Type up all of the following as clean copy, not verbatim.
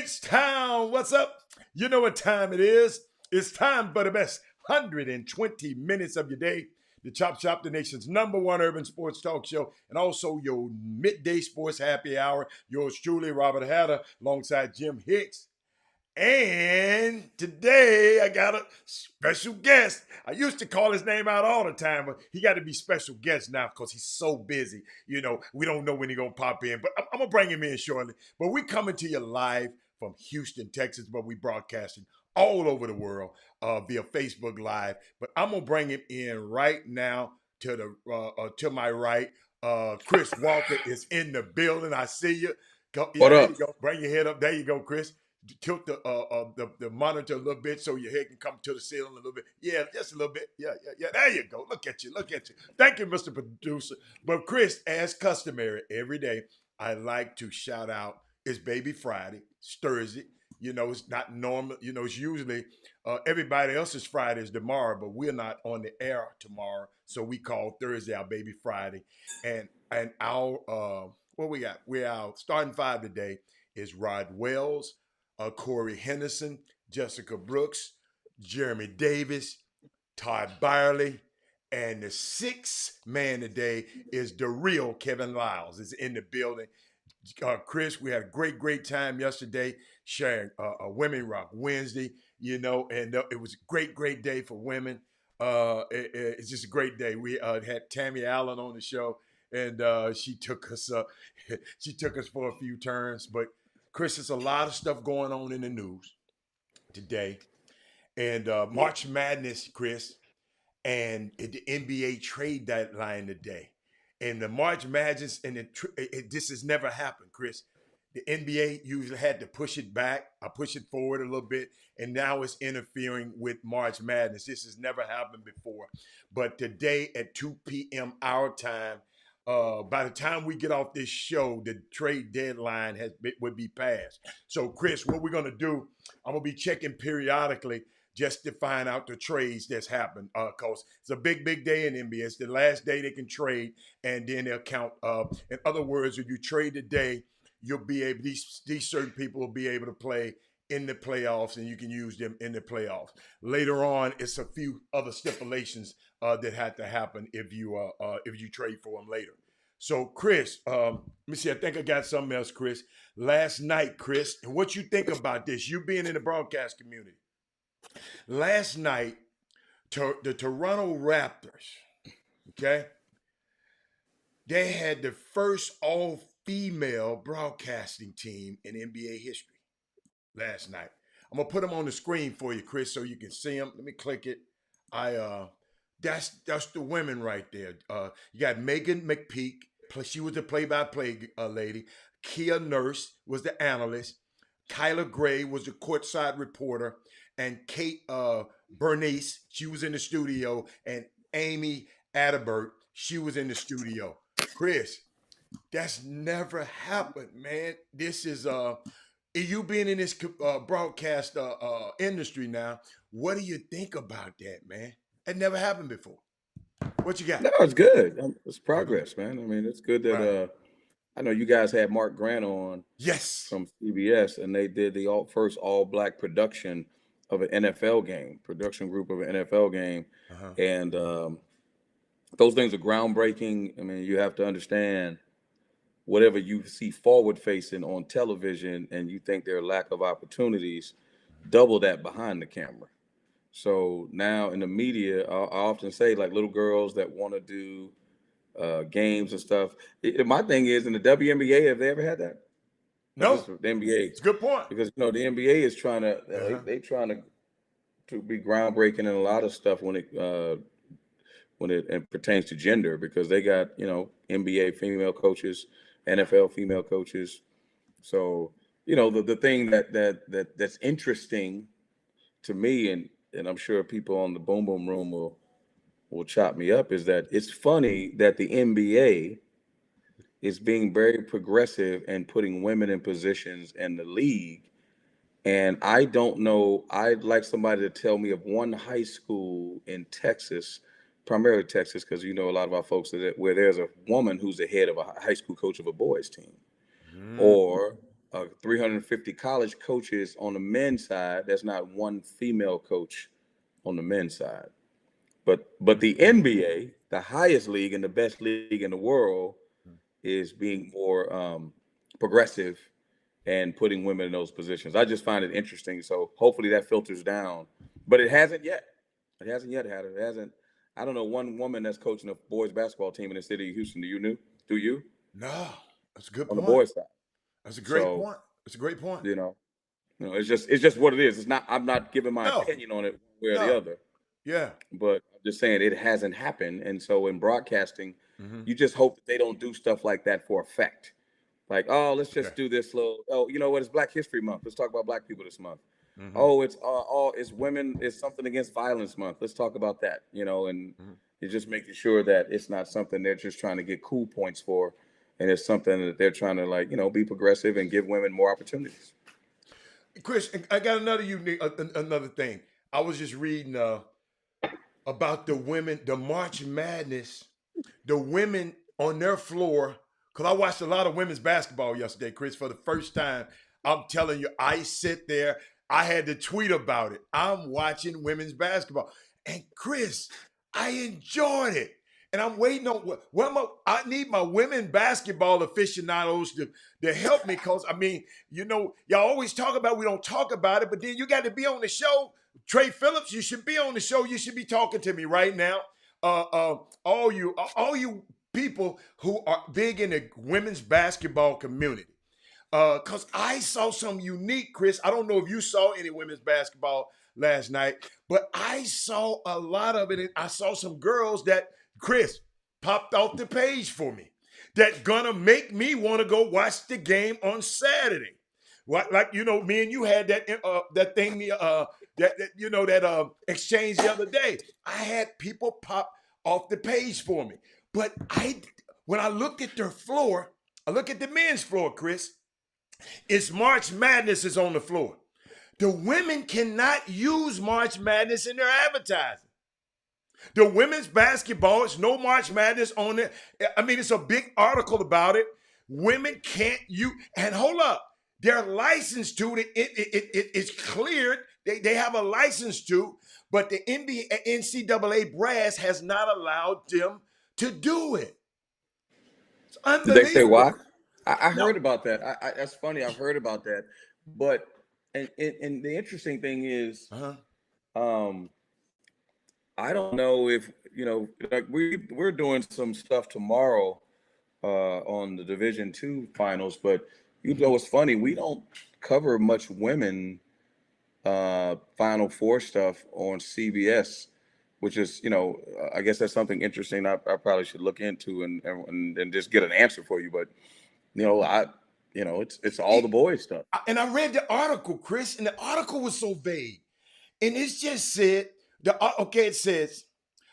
H-Town, what's up? You know what time it is. It's time for the best 120 minutes of your day. The Chop Shop, the nation's #1 urban sports talk show, and also your midday sports happy hour. Yours truly, Robert Hatter, alongside Jim Hicks. And today I got a special guest. I used to call his name out all the time, but he got to be special guest now because he's so busy. You know, we don't know when he's going to pop in, but I'm going to bring him in shortly. But we coming to you live from Houston, Texas, but we broadcasting all over the world via Facebook Live. But I'm going to bring him in right now to my right. Chris Walker is in the building. I see you. Go, yeah, What there up? you go. Bring your head up. There you go, Chris. Tilt the monitor a little bit so your head can come to the ceiling a little bit. Yeah, just a little bit. Yeah. There you go. Look at you. Thank you, Mr. Producer. But Chris, as customary, every day I like to shout out. It's Baby Friday. It's Thursday. You know, it's not normal. You know, it's usually everybody else's Friday is tomorrow, but we're not on the air tomorrow, so we call Thursday our Baby Friday. And our what we got? We're our starting five today is Rod Wells, Corey Henderson, Jessica Brooks, Jeremy Davis, Todd Byerly, and the sixth man today is the real Kevin Lyles is in the building. Chris, we had a great time yesterday sharing a Women Rock Wednesday, you know, and it was a great day for women. It's just a great day. We had Tammy Allen on the show, and she took us she took us for a few turns. But Chris, there's a lot of stuff going on in the news today, and March Madness, Chris, and the NBA trade deadline today. And the March Madness, and this has never happened, Chris. The NBA usually had to push it back, I push it forward a little bit, and now it's interfering with March Madness. This has never happened before. But today at 2 p.m. our time, by the time we get off this show, the trade deadline would be passed. So, Chris, what we're gonna do? I'm gonna be checking periodically just to find out the trades that's happened. Cause it's a big day in NBA. It's the last day they can trade, and then they'll count. In other words, if you trade today, you'll be able these certain people will be able to play in the playoffs, and you can use them in the playoffs. Later on, it's a few other stipulations that had to happen if you trade for them later. So, Chris, let me see. I think I got something else, Chris. Last night, Chris, and what you think about this? You being in the broadcast community. Last night, the Toronto Raptors, okay, they had the first all-female broadcasting team in NBA history last night. I'm gonna put them on the screen for you, Chris, so you can see them. Let me click it. That's the women right there. You got Megan McPeak. She was the play-by-play lady. Kia Nurse was the analyst. Kyla Gray was the courtside reporter, and Kate Bernice, she was in the studio, and Amy Adalbert, she was in the studio. Chris, that's never happened, man. This is you being in this broadcast industry now. What do you think about that, man? It never happened before. What you got? No, it's good. It's Uh-huh. progress, man. I mean, it's good that Right. I know you guys had Mark Grant on Yes. from CBS, and they did the first all black production of an NFL game, production group of an NFL game, Uh-huh. and those things are groundbreaking. I mean, you have to understand whatever you see forward facing on television, and you think there are lack of opportunities, double that behind the camera. So now in the media, I often say like little girls that want to do games and stuff. My thing is in the WNBA, have they ever had that? Or No, just the NBA? it's a good point. Because the NBA is trying to Uh-huh. they trying to be groundbreaking in a lot of stuff when it pertains to gender, because they got NBA female coaches, NFL female coaches. So the thing that's interesting to me, and I'm sure people on the Boom Boom Room will chop me up, is that it's funny that the NBA is being very progressive and putting women in positions in the league. And I don't know, I'd like somebody to tell me of one high school in Texas, primarily Texas, because a lot of our folks where there's a woman who's the head of a high school coach of a boys team, Mm. or a 350 college coaches on the men's side. There's not one female coach on the men's side. But the NBA, the highest league and the best league in the world, is being more progressive and putting women in those positions. I just find it interesting. So hopefully that filters down, but it hasn't yet. It hasn't yet had it. It hasn't. I don't know one woman that's coaching a boys basketball team in the city of Houston. Do you know? Do you? No, that's a good On the point. boys side. That's a great So point. That's a great point. you know, it's just what it is. It's not. I'm not giving my No, opinion on it one way or the no, other. yeah. But I'm just saying it hasn't happened. And so in broadcasting, Mm-hmm. you just hope that they don't do stuff like that for effect. Like, oh, let's Okay. just do this little. Oh, you know what? It's Black History Month. Let's talk about Black people this month. Mm-hmm. Oh, it's women. It's something against violence month. Let's talk about that. And Mm-hmm. you're just making sure that it's not something they're just trying to get cool points for, and it's something that they're trying to be progressive and give women more opportunities. Chris, I got another unique, another thing. I was just reading about the women, the March Madness, the women on their floor. Because I watched a lot of women's basketball yesterday, Chris, for the first time. I'm telling you, I sit there. I had to tweet about it. I'm watching women's basketball. And Chris, I enjoyed it. And I'm waiting on I need my women basketball aficionados to help me because, y'all always talk about we don't talk about it, but then you got to be on the show. Trey Phillips, you should be on the show. You should be talking to me right now. All you people who are big in the women's basketball community. Because I saw some unique, Chris. I don't know if you saw any women's basketball last night, but I saw a lot of it. And I saw some girls that, Chris, popped off the page for me that gonna make me want to go watch the game on Saturday. What, like, me and you had that thing, that exchange the other day. I had people pop off the page for me. But when I looked at their floor, I look at the men's floor, Chris. It's March Madness is on the floor. The women cannot use March Madness in their advertising. The women's basketball, it's no March Madness on it. It's a big article about it. Women can't use, and hold up, they're licensed to it. It's cleared. They have a license to, but the NCAA brass has not allowed them to do it. It's Did they say unbelievable. why? I No. heard about that. That's funny. I've heard about that. But and the interesting thing is, Uh-huh. um, I don't know if like we're doing some stuff tomorrow on the Division II finals, but it's funny, we don't cover much women Final Four stuff on CBS, which is I guess that's something interesting. I probably should look into and just get an answer for you, but it's all the boys stuff. And I read the article, Chris, and the article was so vague. And it just said, it says,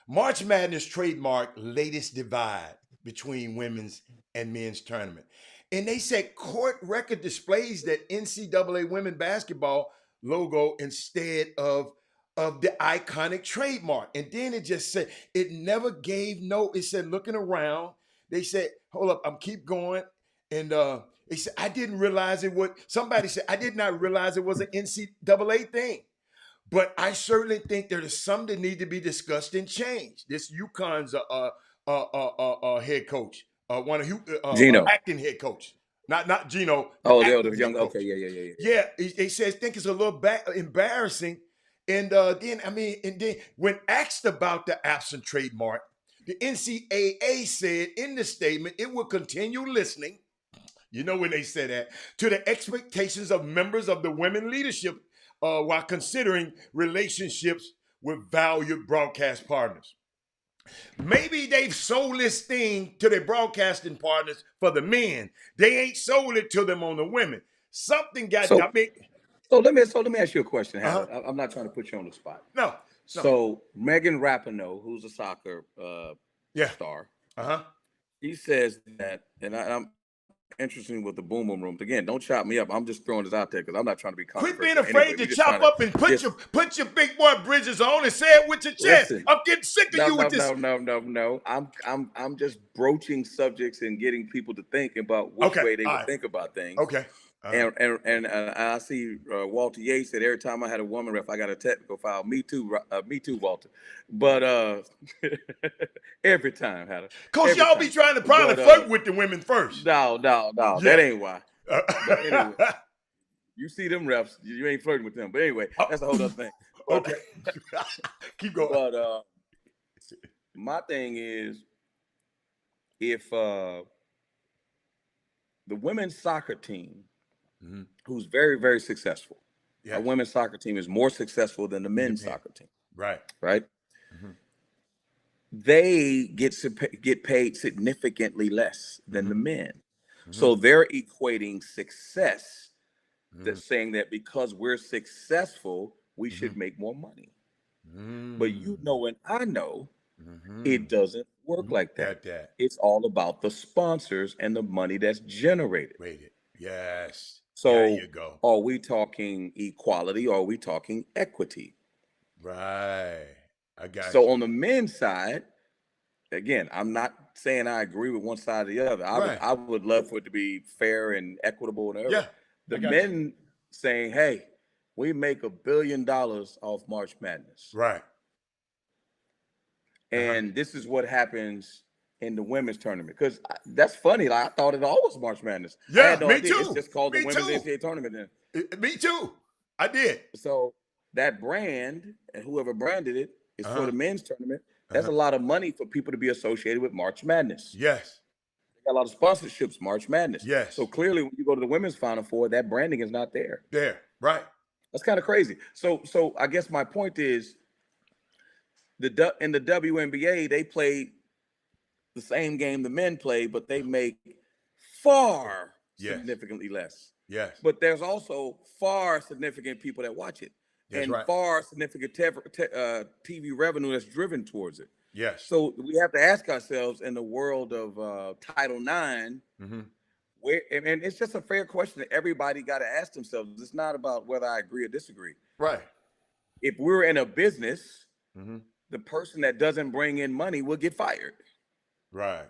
March Madness trademark latest divide between women's and men's tournament. And they said court record displays that NCAA women basketball logo instead of the iconic trademark. And then it just said, it never gave it said, looking around, they said, hold up, I'm keep going. And they said, I didn't realize somebody said, I did not realize it was an NCAA thing. But I certainly think there is some that need to be discussed and changed. This UConn's head coach, one of Gino. acting head coach, not Gino, the Oh, the acting young. head Okay, coach. yeah. Yeah, they says think it's a little embarrassing. And then when asked about the absent trademark, the NCAA said in the statement it will continue listening. You know when they say that to the expectations of members of the women leadership while considering relationships with valued broadcast partners. Maybe they've sold this thing to their broadcasting partners for the men. They ain't sold it to them on the women. Something got. So let me ask you a question, Uh-huh. Hannah. I'm not trying to put you on the spot. No. So Megan Rapinoe, who's a soccer Yeah. star, Uh-huh. he says that, and I'm interested with the boom boom rooms. Again, don't chop me up. I'm just throwing this out there because I'm not trying to be Quit controversial. being afraid to chop up and put your big boy bridges on and say it with your chest. Listen, I'm getting sick of you with this. No. I'm just broaching subjects and getting people to think about which way they would think about things. Okay. And I see Walter Yates said every time I had a woman ref, I got a technical foul. Me too, Walter. But every time had Coach, every y'all be time. trying to But flirt with the women first. no, that Yeah. ain't why. But anyway, you see them refs, you ain't flirting with them. But anyway, that's a whole other thing. But, Okay. Keep going. but my thing is, if the women's soccer team, who's very, very successful, our women's soccer team is more successful than the men's soccer team. Right. Right. They get paid significantly less than the men. So they're equating success, that's saying that because we're successful, we should make more money. But you know, and I know it doesn't work like that. It's all about the sponsors and the money that's generated. Yes. So there you go. Are we talking equality or are we talking equity? Right. I got So you. on the men's side, again, I'm not saying I agree with one side or the other. I would love for it to be fair and equitable and everything. The men saying, hey, we make $1 billion off March Madness. Right. And this is what happens in the women's tournament. Because that's funny. Like, I thought it all was March Madness. Yeah, I had no me idea. too. It's just called the Women's NCAA Tournament then. Me too. I did. So that brand, and whoever branded it, is for the men's tournament. That's a lot of money for people to be associated with March Madness. Yes. They got a lot of sponsorships, March Madness. Yes. So clearly, when you go to the women's Final Four, that branding is not there. Right. That's kind of crazy. So I guess my point is, in the WNBA, they play the same game the men play, but they make far significantly less. Yes. But there's also far significant people that watch it. And far significant TV revenue that's driven towards it. Yes. So we have to ask ourselves, in the world of Title IX, where, and it's just a fair question that everybody got to ask themselves. It's not about whether I agree or disagree. Right. If we're in a business, the person that doesn't bring in money will get fired. Right.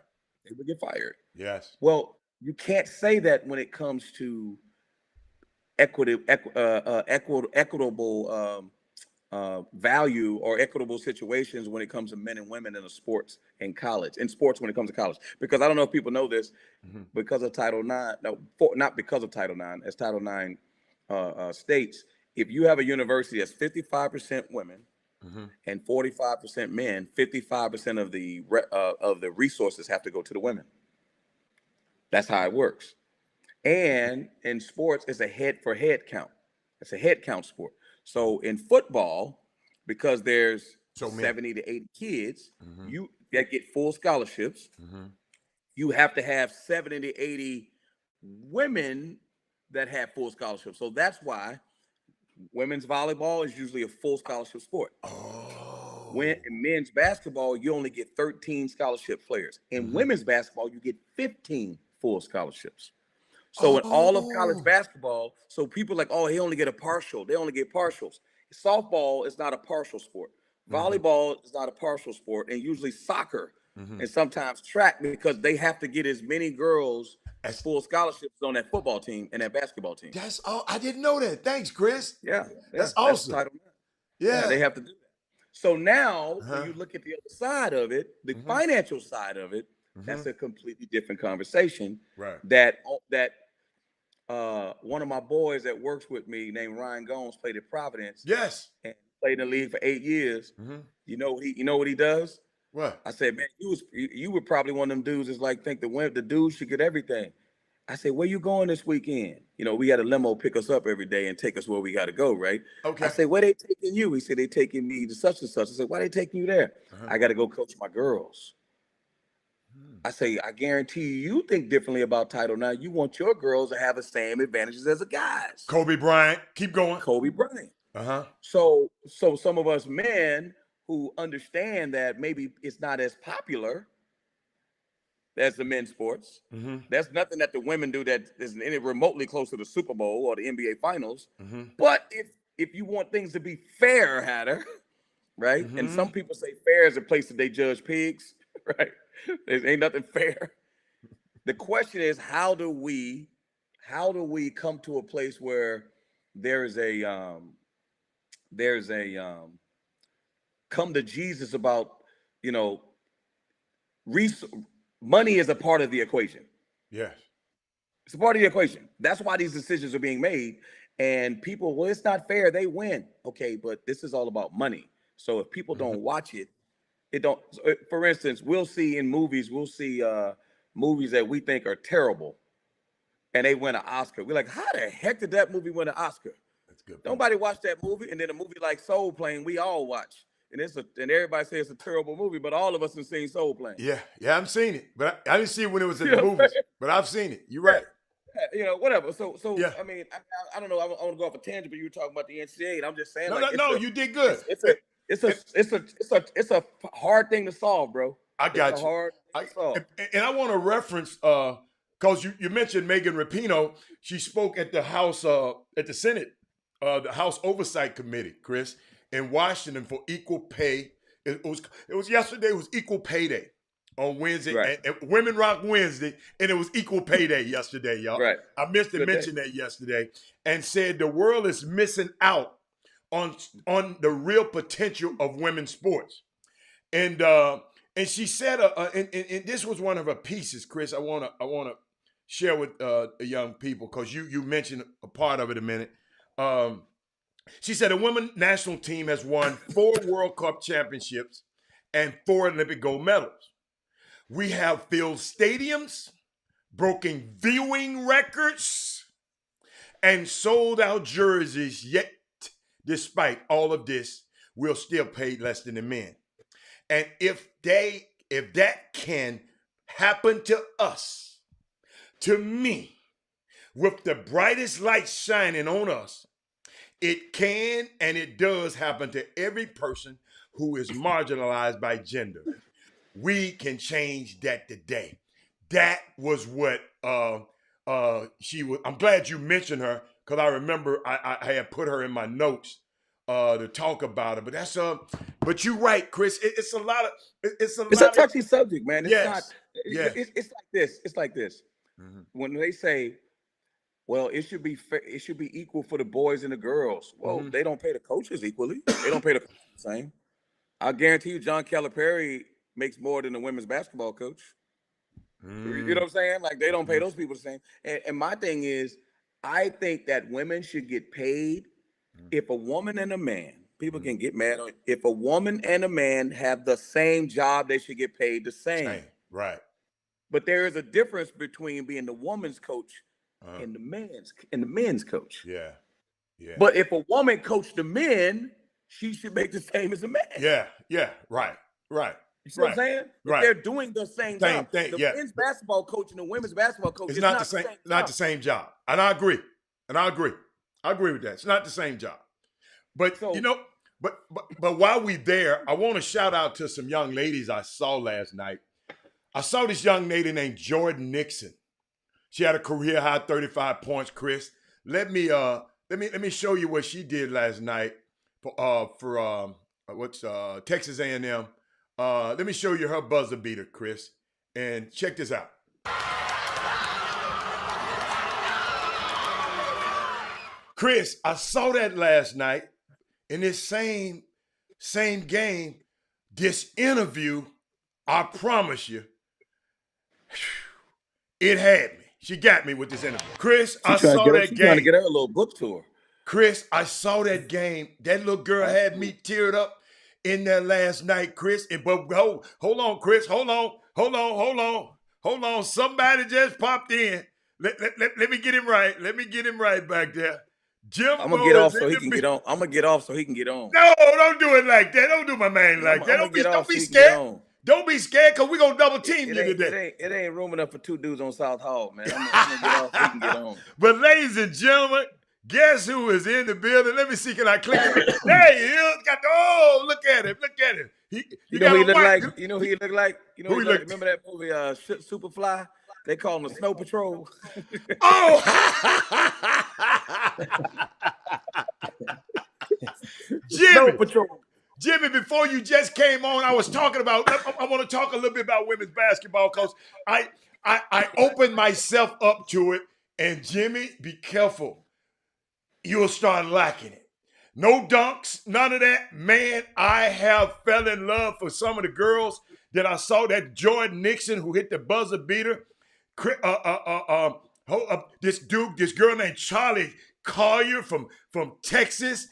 They will get fired. Yes. Well, you can't say that when it comes to equitable value or equitable situations when it comes to men and women in the sports and college, in sports when it comes to college. Because I don't know if people know this, because of Title IX, not because of Title IX, as Title IX states, if you have a university that's 55% women and 45% men, 55% of the resources have to go to the women. That's how it works. And in sports, it's a head count. It's a head count sport. So in football, because there's 70 to 80 kids, that get full scholarships, you have to have 70 to 80 women that have full scholarships. So that's why women's volleyball is usually a full scholarship sport. When in men's basketball, you only get 13 scholarship players. In women's basketball, you get 15 full scholarships. So in all of college basketball, so people are like, oh, he only get a partial. They only get partials. Softball is not a partial sport. Volleyball is not a partial sport, and usually soccer and sometimes track, because they have to get as many girls as full scholarships on that football team and that basketball team. That's all. I didn't know that. Thanks, Chris. That's awesome. That's they have to do that. So now, when you look at the other side of it, the financial side of it, that's a completely different conversation. Right. That one of my boys that works with me named Ryan Gomes played at Providence. Yes. And played in the league for 8 years. You know what he does? What? I said, man, you were probably one of them dudes that's like, think the dudes should get everything. I said, where you going this weekend? You know, we had a limo pick us up every day and take us where we got to go, right? Okay. I said, where they taking you? He said, they taking me to such and such. I said, why they taking you there? I got to go coach my girls. I say, I guarantee you think differently about Title IX. You want your girls to have the same advantages as the guys. Kobe Bryant. Keep going. Kobe Bryant. So some of us men who understand that maybe it's not as popular as the men's sports. There's nothing that the women do that isn't any remotely close to the Super Bowl or the NBA Finals. But if you want things to be fair, Hatter, right? And some people say fair is a place that they judge pigs, right? There ain't nothing fair. The question is, how do we how do we come to a place where there is a come to Jesus about, you know, res- money is a part of the equation. Yes. It's a part of the equation. That's why these decisions are being made. And people, well, it's not fair. They win. Okay, but this is all about money. So if people Mm-hmm. don't watch it, it don't. For instance, we'll see in movies, movies that we think are terrible, and they win an Oscar. We're like, how the heck did that movie win an Oscar? That's a good point. Nobody watched that movie, and then a movie like Soul Plane, we all watch, and and everybody says it's a terrible movie, but all of us have seen Soul Plane. Yeah, I haven't seen it, but I didn't see it when it was in You the know what I'm movies. saying? But I've seen it. You're right. You know, whatever. So Yeah. I mean, I don't know. I want to go off a tangent, but you were talking about the NCAA, and I'm just saying, No, you did good. it's a hard thing to solve, bro. I got it's a you. hard thing to solve. And I want to reference because you mentioned Megan Rapinoe. She spoke at the House at the Senate, the House Oversight Committee, Chris, in Washington for equal pay. It was yesterday. It was Equal Pay Day on Wednesday, Right. and Women Rock Wednesday, and it was Equal Pay Day yesterday, y'all. Right. I missed to mention that yesterday, and said the world is missing out on the real potential of women's sports, and she said, and this was one of her pieces, Chris. I wanna share with the young people because you mentioned a part of it a minute. She said a women's national team has won 4 World Cup championships and 4 Olympic gold medals. We have filled stadiums, broken viewing records, and sold out jerseys. Yet, despite all of this, we'll still pay less than the men. And if that can happen to us, to me, with the brightest light shining on us, it can and it does happen to every person who is marginalized by gender. We can change that today. That was what she was. I'm glad you mentioned her because I remember I had put her in my notes to talk about it. But that's but you're right, Chris. It's a lot of it's a touchy subject, man. It's yes, not. yes. It's like this. It's like this. Mm-hmm. When they say, well, it should be fair, it should be equal for the boys and the girls. Well, Mm-hmm. they don't pay the coaches equally. They don't pay the coaches the same. I guarantee you, John Calipari makes more than the women's basketball coach. You know what I'm saying? Like they don't pay those people the same. And my thing is, I think that women should get paid. If a woman and a man, people can get mad on. If a woman and a man have the same job, they should get paid the same. Right. But there is a difference between being the woman's coach and the men's coach. Yeah. But if a woman coached the men, she should make the same as a man. Yeah. Right. You see what I'm saying? Right. They're doing the same job. Thing, the men's basketball coach and the women's basketball coach it's is not the same job. And I agree. I agree with that. It's not the same job. But but while we there, I want to shout out to some young ladies I saw last night. I saw this young lady named Jordan Nixon. She had a career high 35 points, Chris. Let me show you what she did last night for Texas A&M. Let me show you her buzzer beater, Chris. And check this out. Chris, I saw that last night in this same game, this interview, I promise you, it had me. She got me with this interview. Chris, I saw that game. Trying to get her a little book tour. Chris, I saw that game. That little girl had me teared up in there last night, Chris. But hold on, Chris. Hold on. Somebody just popped in. Let me get him right. Let me get him right back there. Jimbo I'm gonna get off so he can get on. I'm gonna get off so he can get on. No, don't do it like that. Don't do my man like that. Don't be scared. Don't be scared because we're going to double team you today. It ain't room enough for 2 dudes on South Hall, man. I'm going to get off so he can get on. But ladies and gentlemen, guess who is in the building? Let me see. Can I click it? There he is. Look at him. You know who he look like? You know who he look like? You know who he look like? Remember that movie, Superfly? They call him the Snow Patrol. Oh! Snow Patrol. Jimmy, before you just came on, I was talking about, I want to talk a little bit about women's basketball because I opened myself up to it And Jimmy, be careful. You'll start liking it. No dunks, none of that. Man, I have fell in love for some of the girls that I saw. That Jordan Nixon who hit the buzzer beater. This dude, this girl named Charlie Collier from Texas.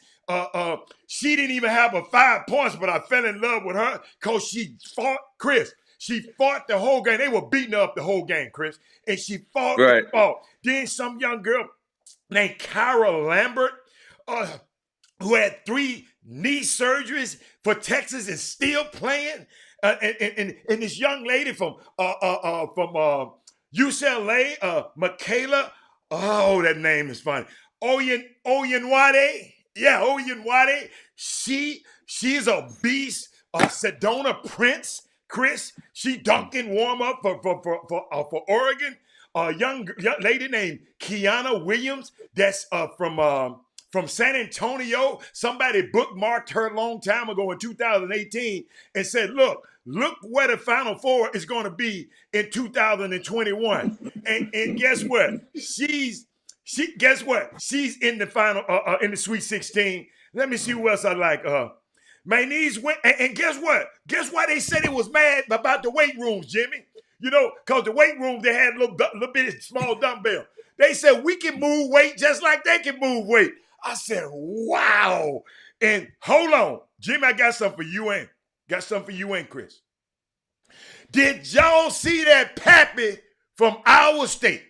She didn't even have a 5 points, but I fell in love with her because she fought Chris. She fought the whole game. They were beating her up the whole game, Chris. And she fought and fought. Then some young girl named Kyra Lambert, who had 3 knee surgeries for Texas and still playing. And this young lady from UCLA, Michaela, oh, that name is funny. Oyenwade. Yeah, Oyenwade. She's a beast. Sedona Prince, Chris. She dunking warm up for Oregon. A young lady named Kiana Williams. That's from San Antonio. Somebody bookmarked her a long time ago in 2018 and said, look where the Final Four is going to be in 2021. And guess what? She's in the final, in the Sweet 16. Let me see who else I like. My knees went, and guess what? Guess why they said it was mad about the weight rooms, Jimmy? You know, because the weight rooms, they had little bit small dumbbell. They said, we can move weight just like they can move weight. I said, wow. And hold on, Jimmy, I got something for you and Chris. Did y'all see that Pappy from our state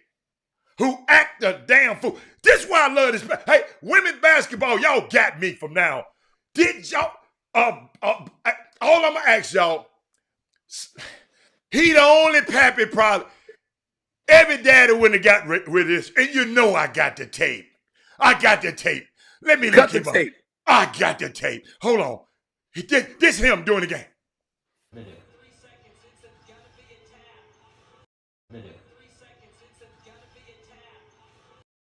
who act a damn fool? This is why I love this. Hey, women's basketball, y'all got me from now. Did y'all, all I'm going to ask y'all, he the only Pappy probably. Every daddy wouldn't have got with this. And you know I got the tape. Let me look him up. I got the tape. Hold on. This him doing the game. Minute. 3 seconds. It's gotta be a tap. Minute. 3 seconds. It's gotta be a tap.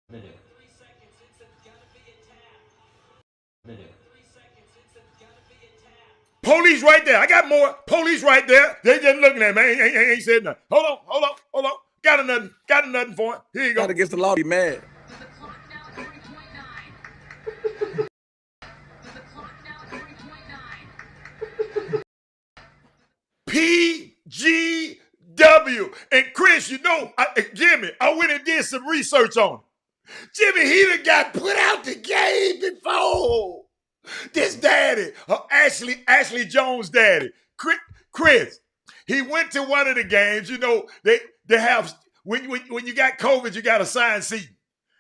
Minute. 3 seconds. It's gotta be a tap. Minute. 3 seconds. It's gotta be a tap. Police right there. I got more. Police right there. They just looking at me. Ain't said nothing. Hold on. Got nothing for him. Here you go. Got against the law, be mad. PGW. And Chris, you know, Jimmy, I went and did some research on him. Jimmy, he done got put out the game before. This daddy, Ashley Jones' daddy, Chris, he went to one of the games. You know, they have, when you got COVID, you got assigned seating.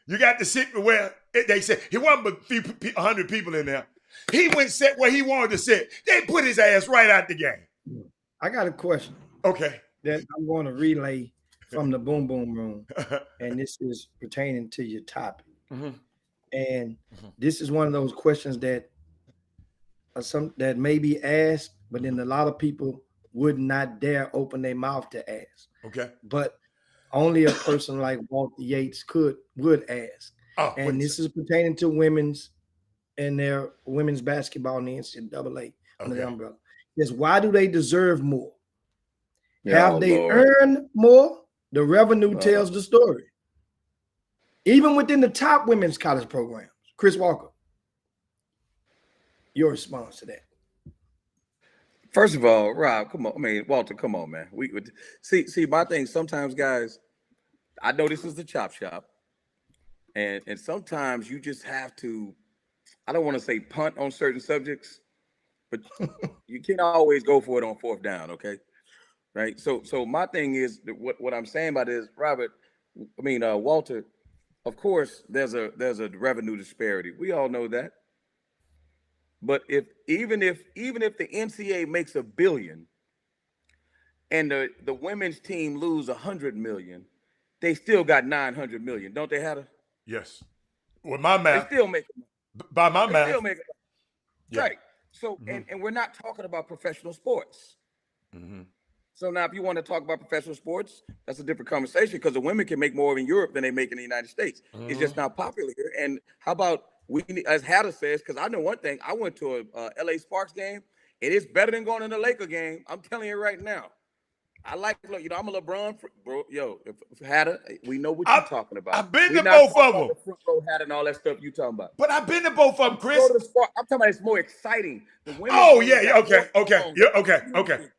You got to sit where they said, he wasn't but a few 100 people in there. He went and sat where he wanted to sit. They put his ass right out the game. I got a question. Okay. That I'm going to relay from the Boom Boom Room. And this is pertaining to your topic. Mm-hmm. And this is one of those questions that that may be asked, but then a lot of people would not dare open their mouth to ask. Okay. But only a person like Walter Yates would ask. Oh, and this is pertaining to women's basketball in the NCAA under the umbrella. Yes, why do they deserve more? Have they earned more? The revenue tells the story. Even within the top women's college programs. Chris Walker, your response to that? First of all, Rob, come on. I mean, Walter, come on, man. We would see my thing. Sometimes, guys, I know this is the chop shop, and sometimes you just have to. I don't want to say punt on certain subjects, but you can't always go for it on 4th down. Okay, right? So my thing is what I'm saying about this, Robert. I mean, Walter. Of course, there's a revenue disparity. We all know that. But even if the NCAA makes $1 billion and the women's team lose $100 million, they still got $900 million, don't they, Hatter? Yes. With my math, they still make by my math. Still make it. Yeah. Right. So and we're not talking about professional sports. Mm-hmm. So now, if you want to talk about professional sports, that's a different conversation because the women can make more in Europe than they make in the United States. Mm-hmm. It's just not popular here. And how about as Hatter says, because I know one thing, I went to a LA Sparks game, and it's better than going to the Laker game. I'm telling you right now. I like, you know, I'm a LeBron, bro. Yo, if Hatter, we know what you're I, talking about. I've been We're to not both talking of about them, the front row Hatter and all that stuff you talking about. but I've been to both of them, You go Chris. to the sport. I'm talking about it's more exciting. The women's Oh game yeah, yeah, got okay, more going okay, on. yeah,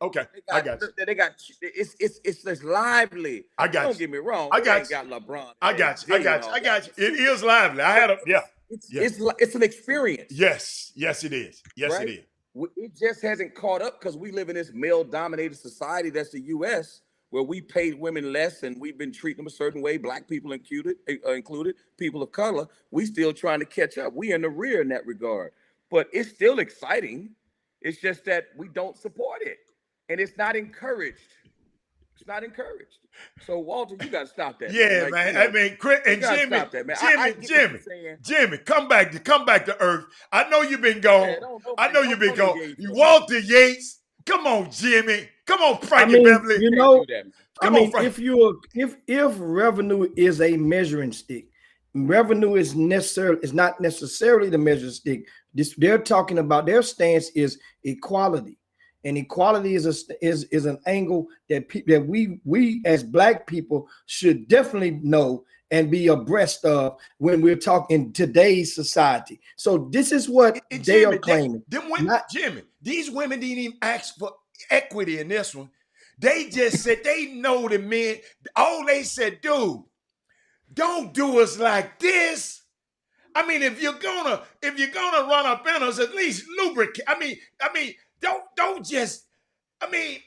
okay. They I got, got you. they got, it's just lively. I got Don't you. get me wrong. I It got ain't you. got LeBron I and got you. I Diddy and got you. all I that. got you. It is lively. I had a yeah. It's an experience. Yes, it is. Yes, it Right? is. It just hasn't caught up because we live in this male-dominated society that's the U.S., where we paid women less and we've been treating them a certain way, black people included, people of color. We still trying to catch up. We in the rear in that regard. But it's still exciting. It's just that we don't support it. And it's not encouraged. It's not encouraged. So, Walter, you got to stop that, man. Yeah, Like, man. you know, I mean, Chris you and got to Jimmy, stop that, man. I get what you're saying. Jimmy, come back to Earth. I know you've been Yeah, gone. I know you've been don't gone. engage with me. Walter Yates. Come on, Jimmy. Come on, I Frankie mean, Beverly. you Can't know, do that, man. I Come on, mean, Frank. if revenue is a measuring stick, revenue is not necessarily the measuring stick. They're talking about, their stance is equality, and equality is an angle that that we as black people should definitely know and be abreast of when we're talking today's society. So this is what they are Jimmy, claiming. Jimmy, these women didn't even ask for equity in this one. They just said they know the men. All they said, dude, don't do us like this. I mean, if you're gonna run up in us, at least lubricate. I mean, don't just. I mean,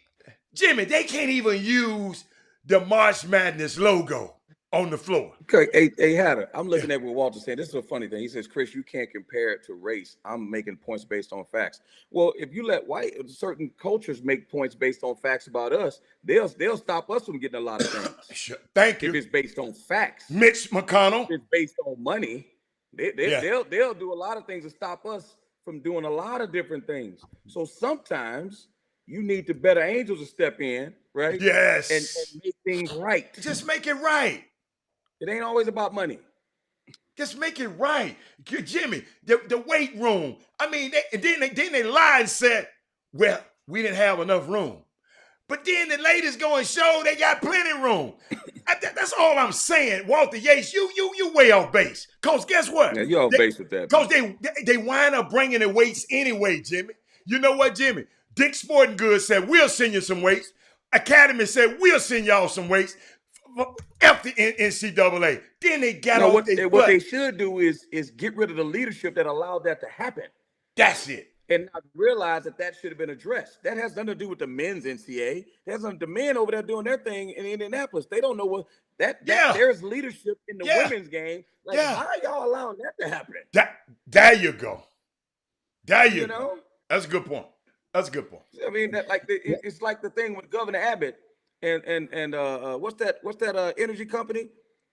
Jimmy, they can't even use the March Madness logo on the floor. Okay, hey Hatter, I'm Yeah. looking at what Walter's saying. This is a funny thing. He says, Chris, you can't compare it to race. I'm making points based on facts. Well, if you let certain cultures make points based on facts about us, they'll stop us from getting a lot of things. Thank If you, it's based on facts, Mitch McConnell. if it's based on money, Yeah. they'll do a lot of things to stop us from doing a lot of different things. So sometimes you need the better angels to step in, right? Yes. And make things right. Just make it right. It ain't always about money. Just make it right. Jimmy, the weight room. I mean, then they lied and said, well, we didn't have enough room. But then the ladies go and show they got plenty of room. That's all I'm saying. Walter Yates, you way off base. Cause guess what? Yeah, you're off base with that. Cause they wind up bringing the weights anyway, Jimmy. You know what, Jimmy? Dick Sporting Goods said, we'll send you some weights. Academy said, we'll send y'all some weights. After NCAA. Then they got No, off their what butt. they should do is get rid of the leadership that allowed that to happen. That's it. And not realize that should have been addressed. That has nothing to do with the men's NCAA. That's the men over there doing their thing in Indianapolis. They don't know what that there's leadership in the women's game. Like, how are y'all allowing that to happen? There you go. There you go. Know? That's a good point. That's a good point. I mean, it's like the thing with Governor Abbott and what's that energy company?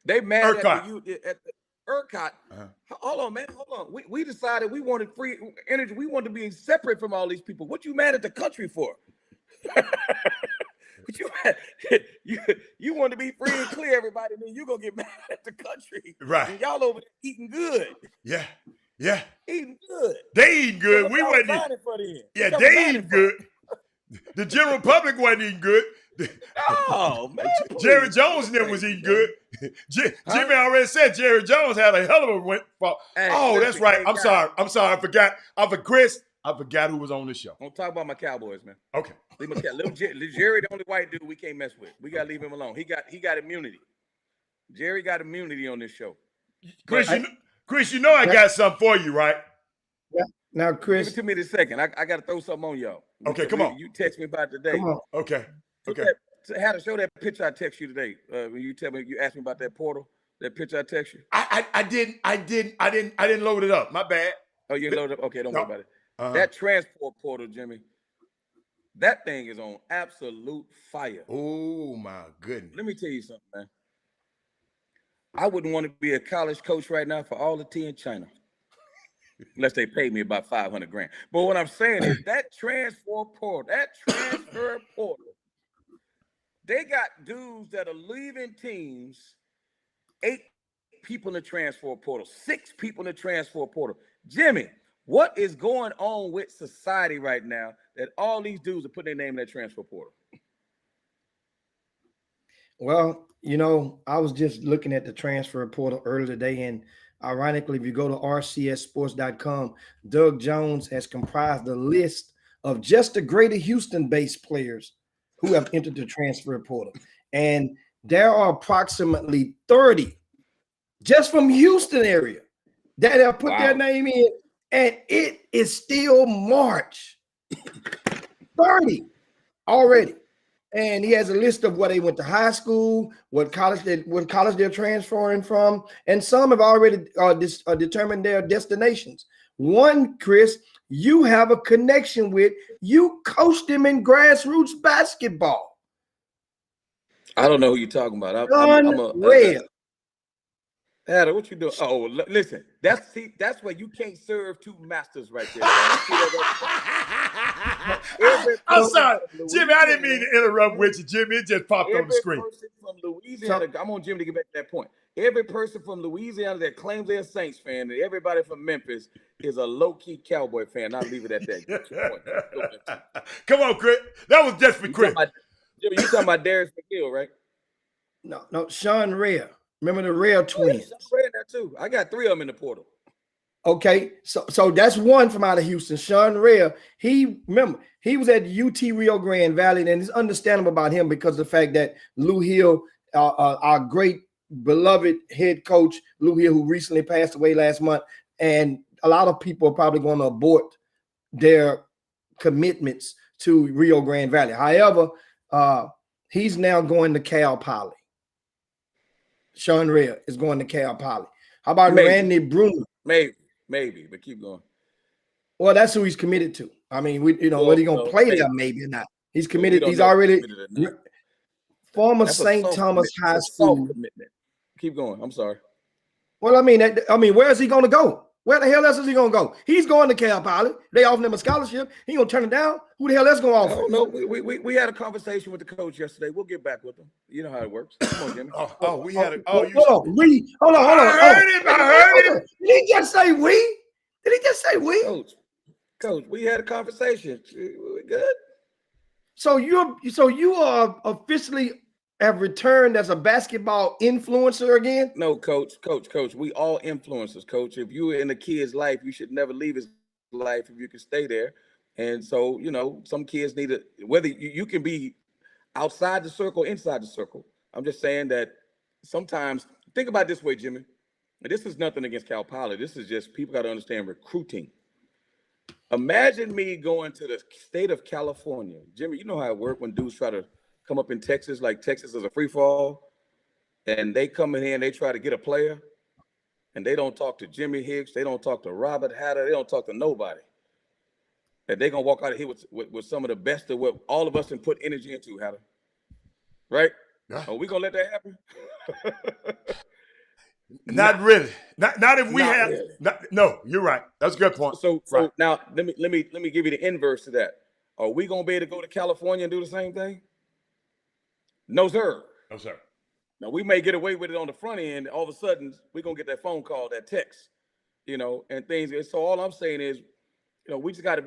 They mad at ERCOT. Hold on, man. Hold on. We decided we wanted free energy. We wanted to be separate from all these people. What you mad at the country for? you want to be free and clear, everybody, then you gonna get mad at the country. Right. And y'all over there eating good. Yeah. Eating good. They eating good. So we wasn't eating for then. Yeah, they eating good. The general public wasn't eating good. Oh man, Jerry Jones never was eating good. Jimmy already said Jerry Jones had a hell of a win. Oh, that's right. I'm sorry. I forgot. Chris, I forgot who was on the show. Don't talk about my Cowboys, man. Okay. Little Jerry, the only white dude we can't mess with. We gotta leave him alone. He got immunity. Jerry got immunity on this show. Chris, you know I got something for you, right? Yeah. Now, Chris, give it to me this second. I got to throw something on y'all. Okay, come on. You text me about today. come on. Okay. How to show that picture I text you today? When you asked me about that portal, that picture I text you. I didn't load it up. My bad. Oh, you didn't load it up? Okay, don't worry about it. Uh-huh. That transport portal, Jimmy. That thing is on absolute fire. Oh my goodness. Let me tell you something, man. I wouldn't want to be a college coach right now for all the tea in China. Unless they paid me about $500,000. But what I'm saying is that transfer portal, they got dudes that are leaving teams, 8 people in the transfer portal, 6 people in the transfer portal. Jimmy, what is going on with society right now that all these dudes are putting their name in that transfer portal? Well, I was just looking at the transfer portal earlier today, and ironically, if you go to rcssports.com, Doug Jones has comprised a list of just the greater Houston-based players who have entered the transfer portal. And there are approximately 30 just from Houston area that have put their name in, and it is still March. 30 already. And he has a list of where they went to high school, what college they're transferring from, and some have already determined their destinations. One, Chris, you have a connection with. You coached him in grassroots basketball. I don't know who you're talking about. Unreal. Adam, what you doing? Oh, listen, that's where you can't serve two masters right there. I'm sorry, Jimmy. I didn't mean to interrupt with you, Jimmy. It just popped on the screen. Every person from Louisiana, I'm on Jimmy to get back to that point. Every person from Louisiana that claims they're a Saints fan, and everybody from Memphis is a low-key Cowboy fan. I'll leave it at that. Come on, Chris. That was just for Chris. Jimmy, you talking about Darius McGill, right? No, Sean Rhea. Remember the Rhea twins? I read that too. I got 3 of them in the portal. Okay, so that's one from out of Houston. Sean Rhea, he was at UT Rio Grande Valley, and it's understandable about him because of the fact that Lou Hill, our great beloved head coach, Lou Hill, who recently passed away last month, and a lot of people are probably going to abort their commitments to Rio Grande Valley. However, he's now going to Cal Poly. Sean Rhea is going to Cal Poly. How about Randy Bruner? Maybe, but keep going. Well, that's who he's committed to. I mean, whether he's going to play there, maybe or not. He's committed. He's already former St. Thomas High School. Commitment. Keep going. I'm sorry. Well, I mean, where is he going to go? Where the hell else is he going to go? He's going to Cal Poly. They offered him a scholarship. He going to turn it down? Who the hell else going to offer? No, we had a conversation with the coach yesterday. We'll get back with him. You know how it works. Come on, Jimmy. Hold on. I heard him. Did he just say we? Did he just say we? Coach, we had a conversation. We good. So you are officially have returned as a basketball influencer again? No, coach. We all influencers, coach. If you're in a kid's life, you should never leave his life if you can stay there. And so, some kids need to, whether you can be outside the circle, inside the circle. I'm just saying that sometimes, think about it this way, Jimmy. And this is nothing against Cal Poly. This is just people got to understand recruiting. Imagine me going to the state of California. Jimmy, you know how it works when dudes try to come up in Texas, like Texas is a free fall, and they come in here and they try to get a player, and they don't talk to Jimmy Hicks, they don't talk to Robert Hatter, they don't talk to nobody. And they're going to walk out of here with some of the best of what all of us can put energy into, Hatter. Right? Yeah. Are we going to let that happen? Not really. Not if we have. Really. No, you're right. That's a good point. So now let me give you the inverse to that. Are we going to be able to go to California and do the same thing? No, sir. No, sir. Now, we may get away with it on the front end. All of a sudden, we're going to get that phone call, that text, and things. So all I'm saying is, we just got to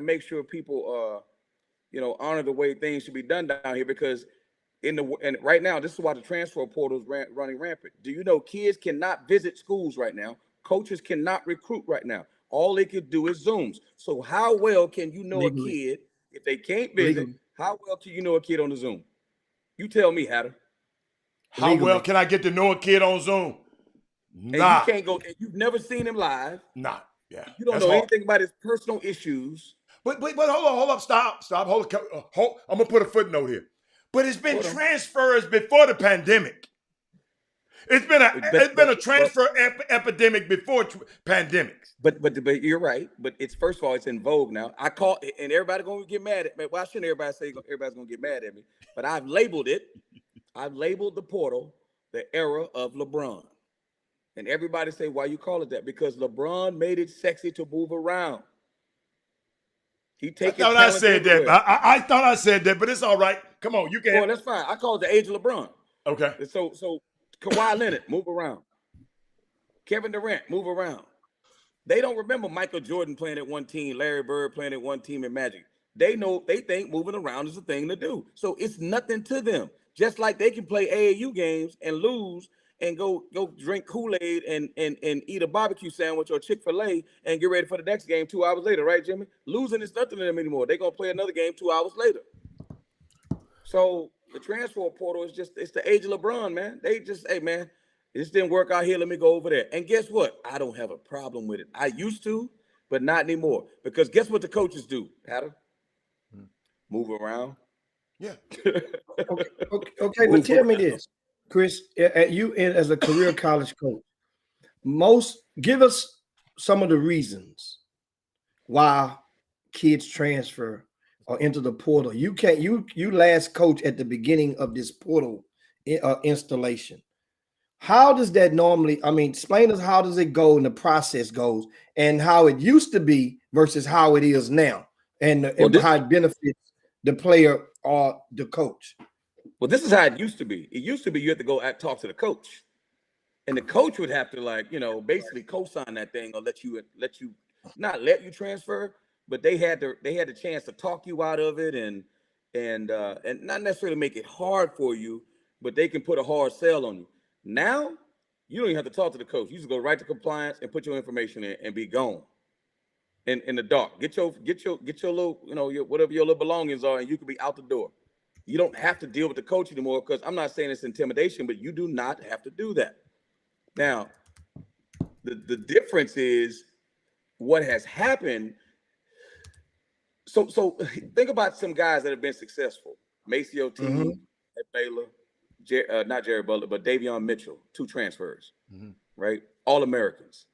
make sure people, honor the way things should be done down here, because and right now, this is why the transfer portal is running rampant. Do you know kids cannot visit schools right now? Coaches cannot recruit right now. All they could do is Zooms. So how well can you know a kid if they can't visit? How well can you know a kid on the Zoom? You tell me, Hatter. How well can I get to know a kid on Zoom? Nah. And you can't go. You've never seen him live. Nah. Yeah. You don't know anything about his personal issues. But hold up, stop. Hold. I'm gonna put a footnote here. But it's been transfers before the pandemic. It's been a transfer epidemic before pandemics. But you're right. But it's, first of all, it's in vogue now. I call, and everybody gonna get mad at me. Why shouldn't everybody say everybody's gonna get mad at me? But I've labeled it. I've labeled the portal the era of LeBron. And everybody say, why you call it that? Because LeBron made it sexy to move around. I thought I said that. I thought I said that, but it's all right. Come on, you can. Well, that's fine. I call it the age of LeBron. Okay. So Kawhi Leonard, move around. Kevin Durant, move around. They don't remember Michael Jordan playing at one team, Larry Bird playing at one team in Magic. They think moving around is a thing to do. So it's nothing to them. just like they can play AAU games and lose and go drink Kool-Aid and eat a barbecue sandwich or Chick-fil-A and get ready for the next game 2 hours later, right, Jimmy? Losing is nothing to them anymore. They're gonna play another game 2 hours later. So the transfer portal is it's the age of LeBron, man. They just, hey man, this didn't work out here. Let me go over there. And guess what? I don't have a problem with it. I used to, but not anymore. Because guess what the coaches do, Adam? Move around. Yeah. Okay, but tell me this, Chris, you as a career college coach, give us some of the reasons why kids transfer or enter the portal. You last coach at the beginning of this portal installation. How does that normally, explain us how does it go and the process goes and how it used to be versus how it is now and how it benefits the player or the coach? Well, this is how it used to be. It used to be you had to go talk to the coach. And the coach would have to basically co-sign that thing or not let you transfer, but they had the chance to talk you out of it and not necessarily make it hard for you, but they can put a hard sell on you. Now, you don't even have to talk to the coach. You just go right to compliance and put your information in and be gone. In the dark. Get your little, whatever your little belongings are, and you can be out the door. You don't have to deal with the coach anymore, because I'm not saying it's intimidation, but you do not have to do that. Now, the difference is what has happened. So think about some guys that have been successful. Maceo T at Baylor. Not Jerry Butler, but Davion Mitchell, 2 transfers, right? All Americans.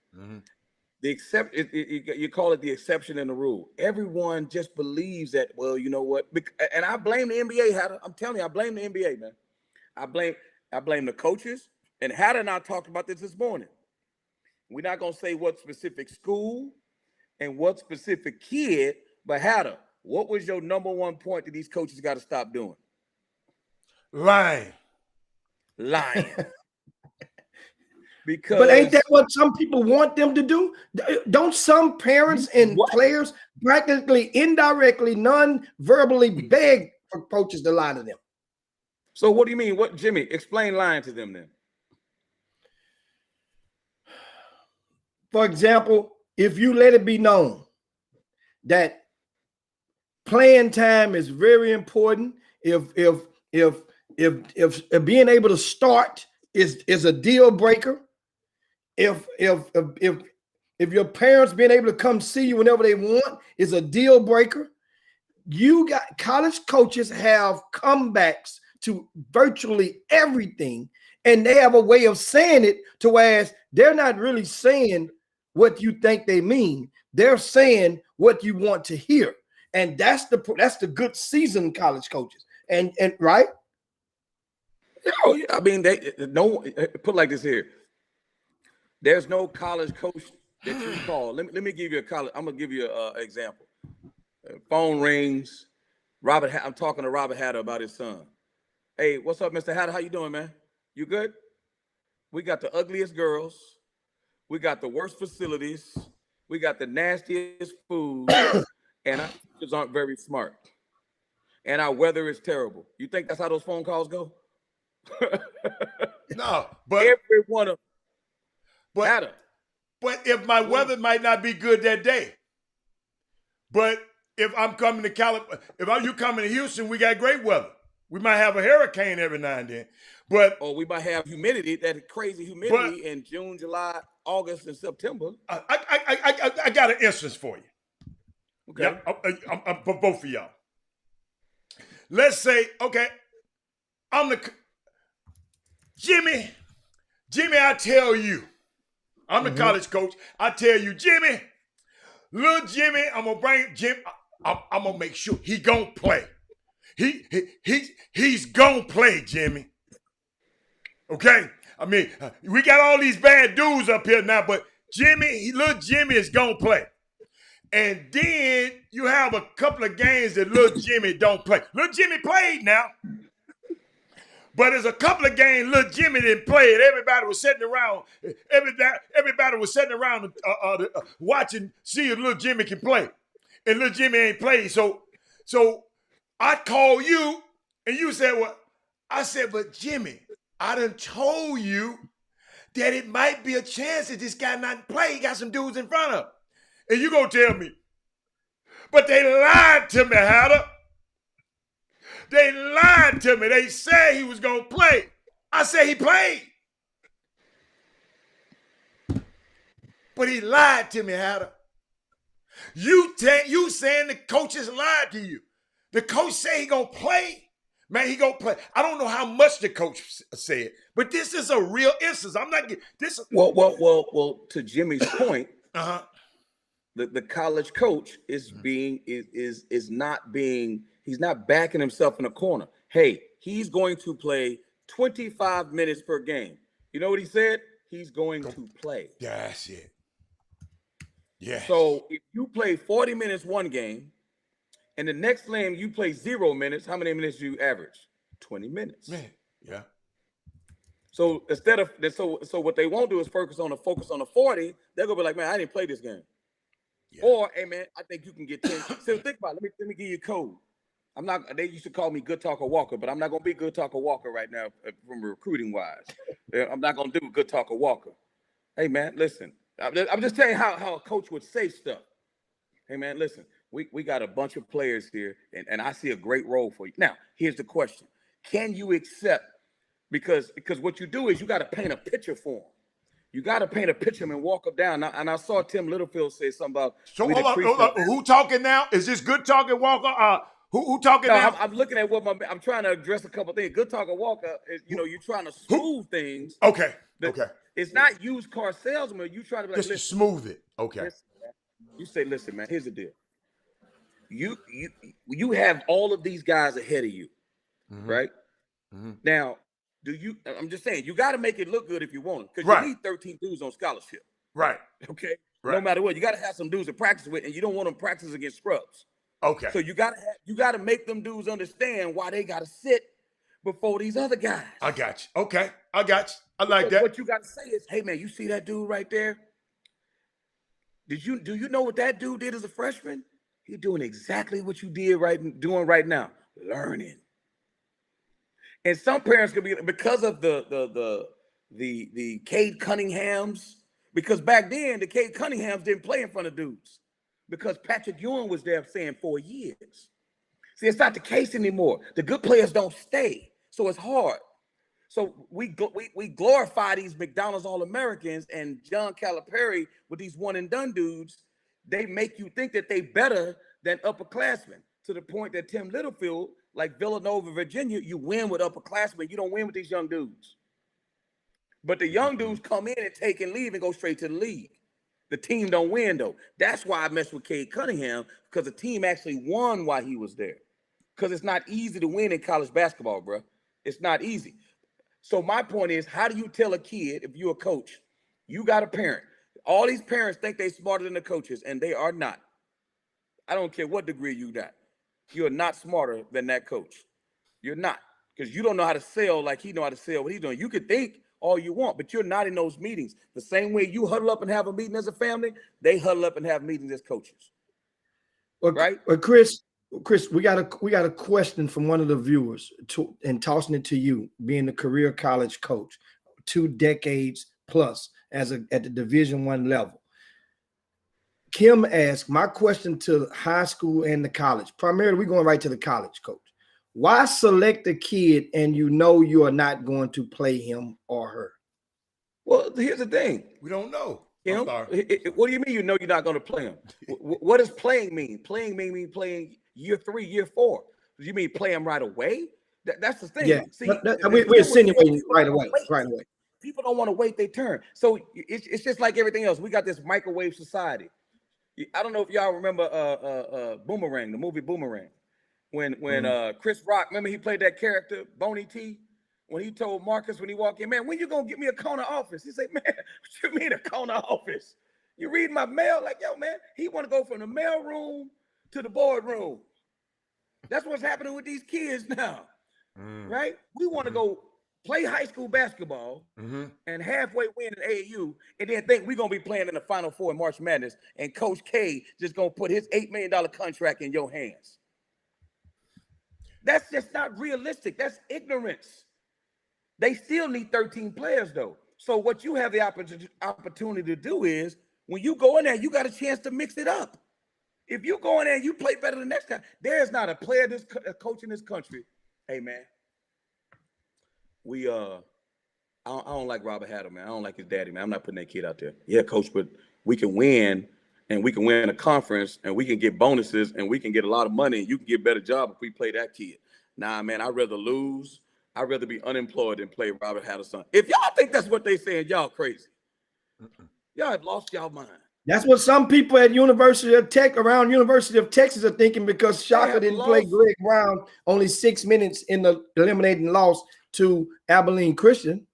You call it the exception in the rule. Everyone just believes that, well, you know what? And I blame the NBA, Hatter. I'm telling you, I blame the NBA, man. I blame the coaches. And Hatter and I talked about this morning. We're not going to say what specific school and what specific kid, but Hatter, what was your number one point that these coaches got to stop doing? Lying. Because, but ain't that what some people want them to do? Don't some parents and players practically, indirectly, non-verbally beg for coaches to lie to them? So what do you mean? What, Jimmy? Explain lying to them then. For example, if you let it be known that playing time is very important, if being able to start is a deal breaker, if your parents being able to come see you whenever they want is a deal breaker, you got college coaches have comebacks to virtually everything, and they have a way of saying it to whereas they're not really saying what you think they mean. They're saying what you want to hear, and that's the good seasoned college coaches, and right. Oh, I mean, put like this here. There's no college coach that you call. Let me give you a college. I'm gonna give you an example. Phone rings. I'm talking to Robert Hatter about his son. Hey, what's up, Mr. Hatter? How you doing, man? You good? We got the ugliest girls. We got the worst facilities. We got the nastiest food, and our teachers aren't very smart. And our weather is terrible. You think that's how those phone calls go? No, but every one of but if my weather might not be good that day, but if I'm coming to California, you coming to Houston, we got great weather. We might have a hurricane every now and then, but we might have humidity, that crazy humidity in June, July, August, and September. I got an instance for you. Okay, for both of y'all. Let's say, okay, I'm the Jimmy, I tell you, I'm the college coach. I tell you, Jimmy, little Jimmy, I'm gonna bring Jim. I'm gonna make sure he gonna play. He's gonna play, Jimmy. Okay, I mean, we got all these bad dudes up here now, but little Jimmy is gonna play. And then you have a couple of games that little Jimmy don't play. Little Jimmy played now. But there's a couple of games little Jimmy didn't play, and everybody was sitting around. Everybody was sitting around watching, see if little Jimmy can play, and little Jimmy ain't played. So I call you, and you said, "Well, I said, but Jimmy, I done told you that it might be a chance that this guy not play. He got some dudes in front of him. And you gonna tell me, but they lied to me, Hatter. They lied to me. They said he was gonna play. I said he played. But he lied to me, Hatter. You saying the coaches lied to you. The coach say he gonna play. Man, he gonna play. I don't know how much the coach said, but this is a real instance. I'm not this. Well. To Jimmy's point, Uh-huh. the college coach is not being. He's not backing himself in a corner. Hey, he's going to play 25 minutes per game. You know what he said? He's going to play. That's it. Yeah. So if you play 40 minutes one game, and the next game you play 0 minutes, how many minutes do you average? 20 minutes. Man. Yeah. So instead of so what they won't do is focus on the 40. They're gonna be like, man, I didn't play this game. Yeah. Or, hey man, I think you can get 10. So think about it. Let me give you a code. I'm not. They used to call me Good Talker Walker, but I'm not gonna be Good Talker Walker right now from recruiting wise. I'm not gonna do Good Talker Walker. Hey man, listen. I'm just telling you how a coach would say stuff. Hey man, listen. We got a bunch of players here, and I see a great role for you. Now, here's the question: can you accept? Because what you do is you got to paint a picture for them. You got to paint a picture and walk them down. And I saw Tim Littlefield say something about. So hold on. Who talking now? Is this Good Talking Walker? Who talking now? I'm looking at what I'm trying to address a couple of things. Good Talker Walker is, you're trying to smooth things. Okay. It's not used car salesman. You try to be like, just smooth it. Okay. Listen, you say, listen, man. Here's the deal. You have all of these guys ahead of you, right? Mm-hmm. Now, I'm just saying, you got to make it look good if you want it, because you need 13 dudes on scholarship. Right. Okay. Right. No matter what, you got to have some dudes to practice with, and you don't want them practice against scrubs. Okay. So you got to make them dudes understand why they got to sit before these other guys. I got you. Okay. I got you. I like that. What you got to say is, hey man, you see that dude right there? Do you know what that dude did as a freshman? He's doing exactly what you doing right now, learning. And some parents could be, because of the Cade Cunninghams, because back then the Cade Cunninghams didn't play in front of dudes, because Patrick Ewing was there saying 4 years. See, it's not the case anymore. The good players don't stay, so it's hard. So we glorify these McDonald's All-Americans and John Calipari with these one and done dudes. They make you think that they better than upperclassmen, to the point that Tim Littlefield, like Villanova, Virginia, you win with upperclassmen. You don't win with these young dudes. But the young dudes come in and take and leave and go straight to the league. The team don't win, though. That's why I messed with Cade Cunningham, because the team actually won while he was there. Because it's not easy to win in college basketball, bro. It's not easy. So my point is, how do you tell a kid, if you're a coach, you got a parent, all these parents think they're smarter than the coaches, and they are not. I don't care what degree you got. You're not smarter than that coach. You're not, because you don't know how to sell like he know how to sell what he's doing. You can think all you want, but you're not in those meetings. The same way you huddle up and have a meeting as a family, they huddle up and have meetings as coaches. Well, right? Well, Chris, we got a question from one of the viewers, and tossing it to you, being a career college coach, 2 decades plus at the Division I level. Kim asked, my question to high school and the college, primarily we're going right to the college coach. Why select a kid and you know you are not going to play him or her? Well, here's the thing. We don't know. Kim, what do you mean you know you're not going to play him? What does playing mean? Playing mean playing year 3, year 4. Do you mean play him right away? That's the thing. Yeah, see, we're insinuating right away. Right away. People don't want to wait their turn. So it's just like everything else. We got this microwave society. I don't know if y'all remember Boomerang, the movie Boomerang, when Chris Rock, remember he played that character Boney T, when he told Marcus when he walked in, man, when you gonna get me a corner office? He said, man, what you mean a corner office? You read my mail? Like, yo, man, he want to go from the mail room to the boardroom. That's what's happening with these kids now, right? We want to go play high school basketball and halfway win an AAU, and then think we're going to be playing in the Final Four in March Madness, and Coach K just going to put his $8 million contract in your hands. That's just not realistic. That's ignorance. They still need 13 players, though. So what you have the opportunity to do is, when you go in there, you got a chance to mix it up. If you go in there and you play better the next time, there's not a player, a coach in this country. Hey, man, I don't like Robert Haddle, man. I don't like his daddy, man. I'm not putting that kid out there. Yeah, coach, but we can win, and we can win a conference, and we can get bonuses, and we can get a lot of money, and you can get a better job if we play that kid. Nah, man, I'd rather lose. I'd rather be unemployed than play Robert Haddle's son. If y'all think that's what they saying, y'all crazy. Y'all have lost y'all mind. That's what some people at University of Texas are thinking, because Shaka didn't play Greg Brown only 6 minutes in the eliminating loss to Abilene Christian.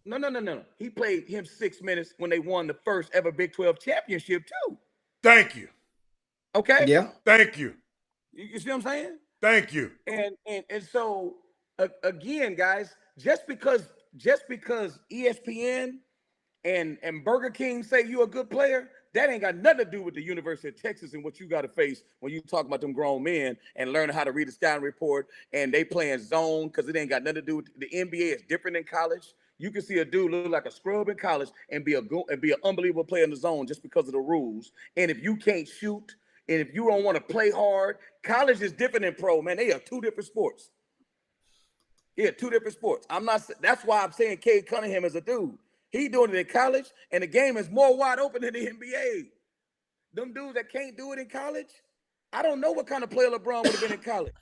No. He played him 6 minutes when they won the first ever Big 12 championship too. Thank you. Okay. Yeah. Thank you. You see what I'm saying? Thank you. And so again, guys, just because ESPN and Burger King say you're a good player, that ain't got nothing to do with the University of Texas and what you got to face when you talk about them grown men and learning how to read the scouting report, and they playing zone, because it ain't got nothing to do with the NBA. Is different in college. You can see a dude look like a scrub in college and be an unbelievable player in the zone just because of the rules. And if you can't shoot, and if you don't want to play hard, college is different than pro, man. They are two different sports. Yeah, two different sports. That's why I'm saying Cade Cunningham is a dude. He doing it in college, and the game is more wide open than the NBA. Them dudes that can't do it in college, I don't know what kind of player LeBron would have been in college.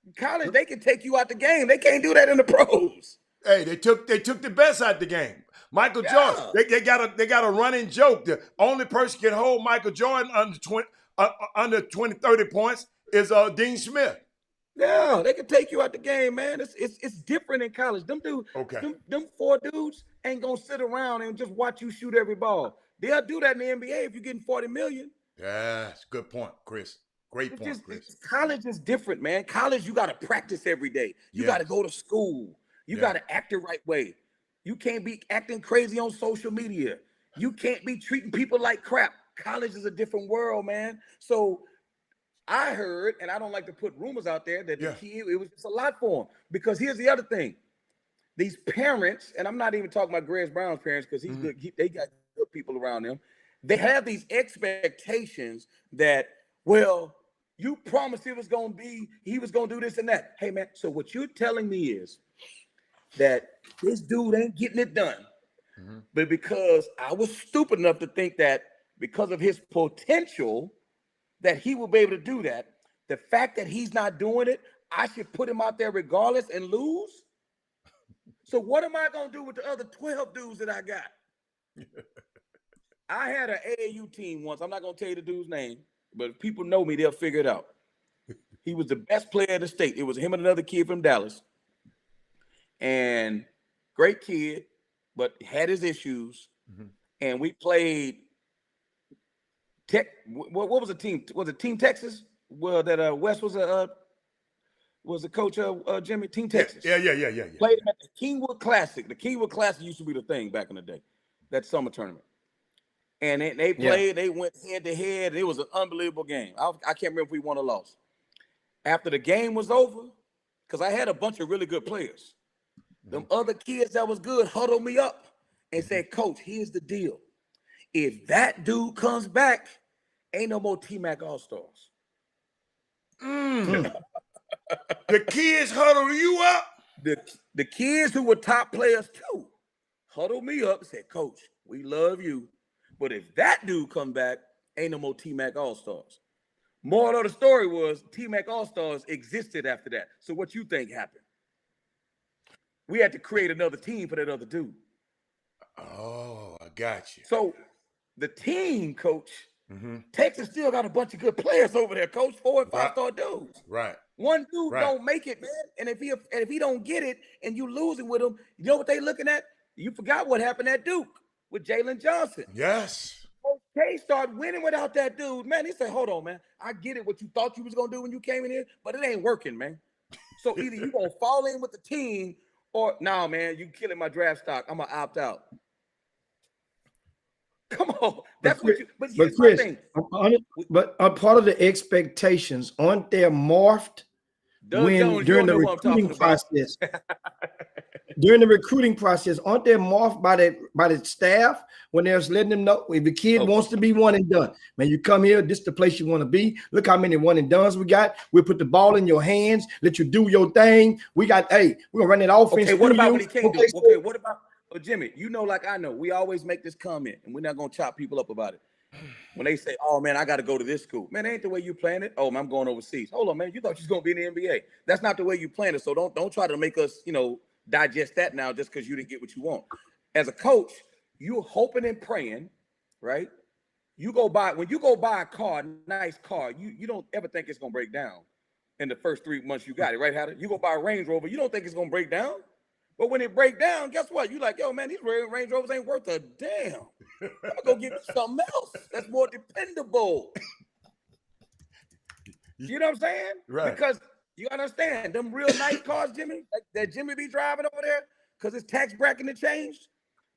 In college, they can take you out the game. They can't do that in the pros. Hey, they took the best out the game. Michael Jordan, they got a running joke. The only person can hold Michael Jordan under 20, 30 points is Dean Smith. Yeah, they can take you out the game, man. It's different in college. Them dudes, them four dudes ain't gonna sit around and just watch you shoot every ball. They'll do that in the NBA if you're getting 40 million. Yeah, that's a good point, Chris. Great point, Chris. College is different, man. College, you got to practice every day. You got to go to school. You got to act the right way. You can't be acting crazy on social media. You can't be treating people like crap. College is a different world, man. So I heard, and I don't like to put rumors out there, that the kid, it was just a lot for him. Because here's the other thing. These parents, and I'm not even talking about Greg Brown's parents, because he's good. They got good people around them. They have these expectations that, well, you promised he was going to do this and that. Hey, man, so what you're telling me is that this dude ain't getting it done. But because I was stupid enough to think that because of his potential, that he will be able to do that. The fact that he's not doing it, I should put him out there regardless and lose. So what am I going to do with the other 12 dudes that I got? I had an AAU team once. I'm not going to tell you the dude's name, but if people know me, they'll figure it out. He was the best player in the state. It was him and another kid from Dallas. And great kid, but had his issues. And we played what was the team? Was it Team Texas? Well, that West was the coach of Jimmy, Team Texas. Yeah. Played him at the Kingwood Classic. The Kingwood Classic used to be the thing back in the day, that summer tournament. And they played, they went head to head. And it was an unbelievable game. I can't remember if we won or lost. After the game was over, because I had a bunch of really good players, them other kids that was good huddled me up and said, Coach, here's the deal. If that dude comes back, ain't no more T-Mac All-Stars. The kids huddle you up? The kids who were top players too huddled me up and said, Coach, we love you. But if that dude come back, ain't no more T-Mac All-Stars. Moral of the story was T-Mac All-Stars existed after that. So what you think happened? We had to create another team for that other dude. Oh, I got you. So the team, Coach, Texas still got a bunch of good players over there, Coach, 4- and 5-star dudes. Right. One dude don't make it, man. And if he don't get it and you losing with him, you know what they looking at? You forgot what happened at Duke with Jalen Johnson. Yes. They start winning without that dude, man. He said, hold on, man. I get it, what you thought you was going to do when you came in here, but it ain't working, man. So either you going to fall in with the team or, nah, man, you killing my draft stock. I'm going to opt out. Come on. That's what you, but here's my thing. But a part of the expectations, aren't they morphed Doug Jones, during you the don't know what I'm recruiting talking about. process. During the recruiting process, aren't they morphed by the staff when they're letting them know if the kid wants to be one and done? Man, you come here, this is the place you want to be. Look how many one and dones we got. We'll put the ball in your hands, let you do your thing. We're gonna run that offense. Okay, what about when he can't do it? So Okay, what about Jimmy? You know, like I know, we always make this comment, and we're not gonna chop people up about it. When they say, "Oh man, I got to go to this school," man, ain't the way you plan it. Oh, man, I'm going overseas. Hold on, man, you thought you was gonna be in the NBA. That's not the way you plan it. So don't try to make us, digest that now just because you didn't get what you want. As a coach, you're hoping and praying, right? When you go buy a car, nice car, you don't ever think it's gonna break down in the first 3 months you got it, right, Hatter? You go buy a Range Rover, you don't think it's gonna break down. But when it break down, guess what? You like, yo, man, these Range Rovers ain't worth a damn. I'm gonna go get something else that's more dependable. You know what I'm saying? Right. Because you understand them real nice cars, Jimmy, that Jimmy be driving over there, because his tax bracket changed.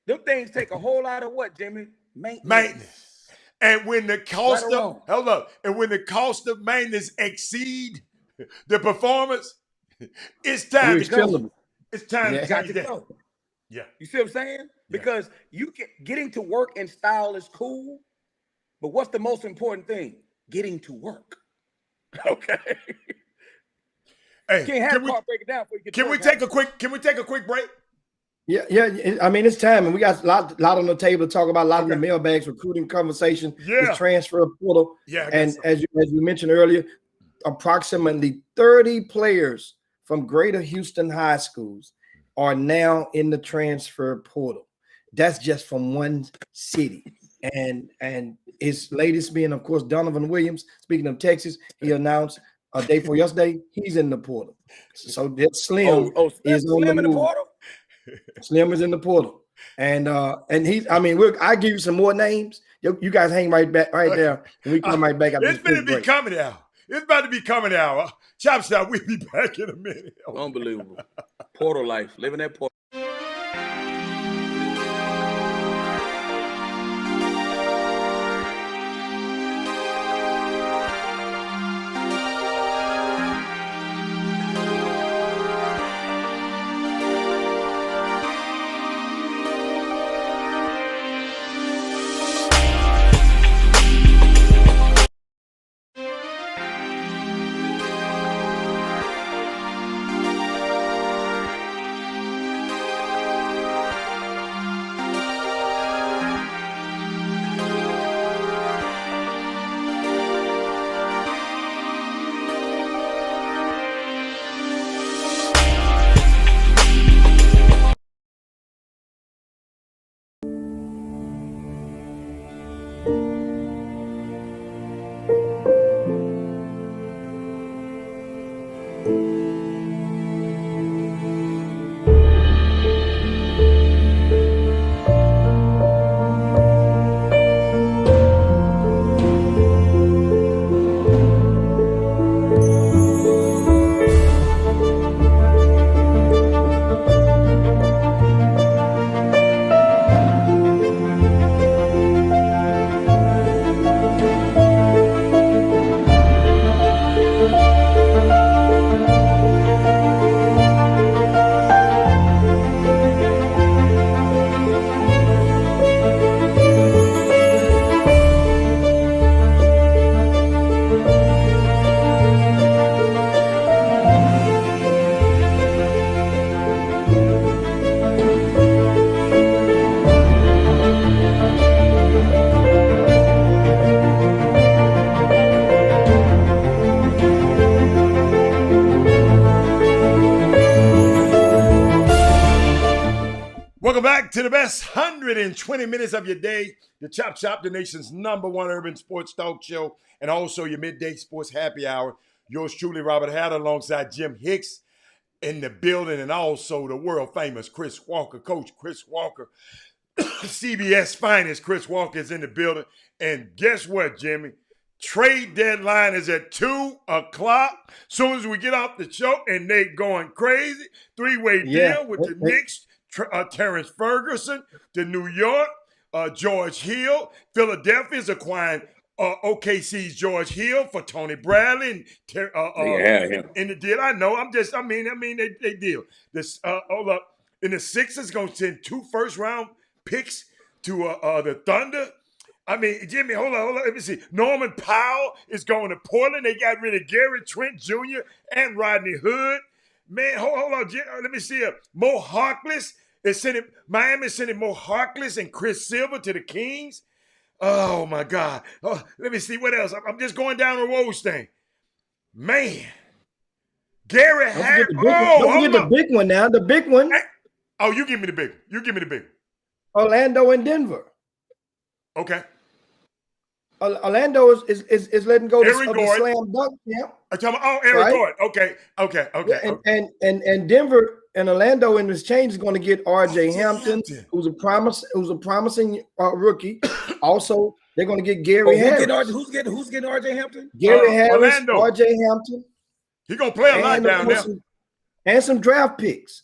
Them things take a whole lot of what, Jimmy? Maintenance. And when the cost right and when the cost of maintenance exceed the performance, it's time to go. It's time to change that. Yeah. You see what I'm saying? Because getting to work in style is cool, but what's the most important thing? Getting to work. Okay. Hey, can't have car break it down before you get to work. Can we take a quick break? Yeah. I mean, it's time, and we got a lot on the table to talk about. A lot of the mailbags, recruiting conversation, the transfer portal. Yeah. And as you mentioned earlier, approximately 30 players from Greater Houston high schools are now in the transfer portal. That's just from one city. And his latest being, of course, Donovan Williams. Speaking of Texas, he announced a day before yesterday, he's in the portal. So that Slim is on Slim the in the portal? Slim is in the portal. And I'll give you some more names. You guys hang right there. And we come right back. It's going to be coming out. It's about to be coming out. Chop Shop, we'll be back in a minute. Unbelievable. Portal life. Living that portal. Welcome back to the best 120 minutes of your day. The Chop Shop, the nation's #1 urban sports talk show, and also your midday sports happy hour. Yours truly, Robert Hatter, alongside Jim Hicks in the building, and also the world famous Chris Walker, Coach Chris Walker, CBS finest Chris Walker is in the building. And guess what, Jimmy? Trade deadline is at 2 o'clock. Soon as we get off the show, and they going crazy. Three-way deal with the Knicks. Terrence Ferguson to New York, George Hill. Philadelphia is acquiring OKC's George Hill for Tony Bradley and him. in the deal. I know. I mean, they deal. This hold up. And the Sixers gonna send 2 first-round picks to the Thunder. I mean, Jimmy, hold on. Let me see. Norman Powell is going to Portland. They got rid of Gary Trent Jr. and Rodney Hood. Man, hold on. Let me see. Mo Harkless is sending Miami sending Mo Harkless and Chris Silver to the Kings. Oh my God. Oh, let me see what else. I'm just going down the Rose thing. Man. Gary Harris. Don't forget the big one now. The big one. Hey. Oh, you give me the big one. You give me the big one. Orlando and Denver. Okay. Orlando is letting go of the slam dunk camp. Aaron Gordon. Okay. And Denver and Orlando in this change is going to get R.J. Hampton, who's a promising rookie. Also, they're going to get Gary Harris. Who's getting R.J. Hampton? Gary Harris, Orlando. R.J. Hampton. He's going to play a lot down there. And some draft picks.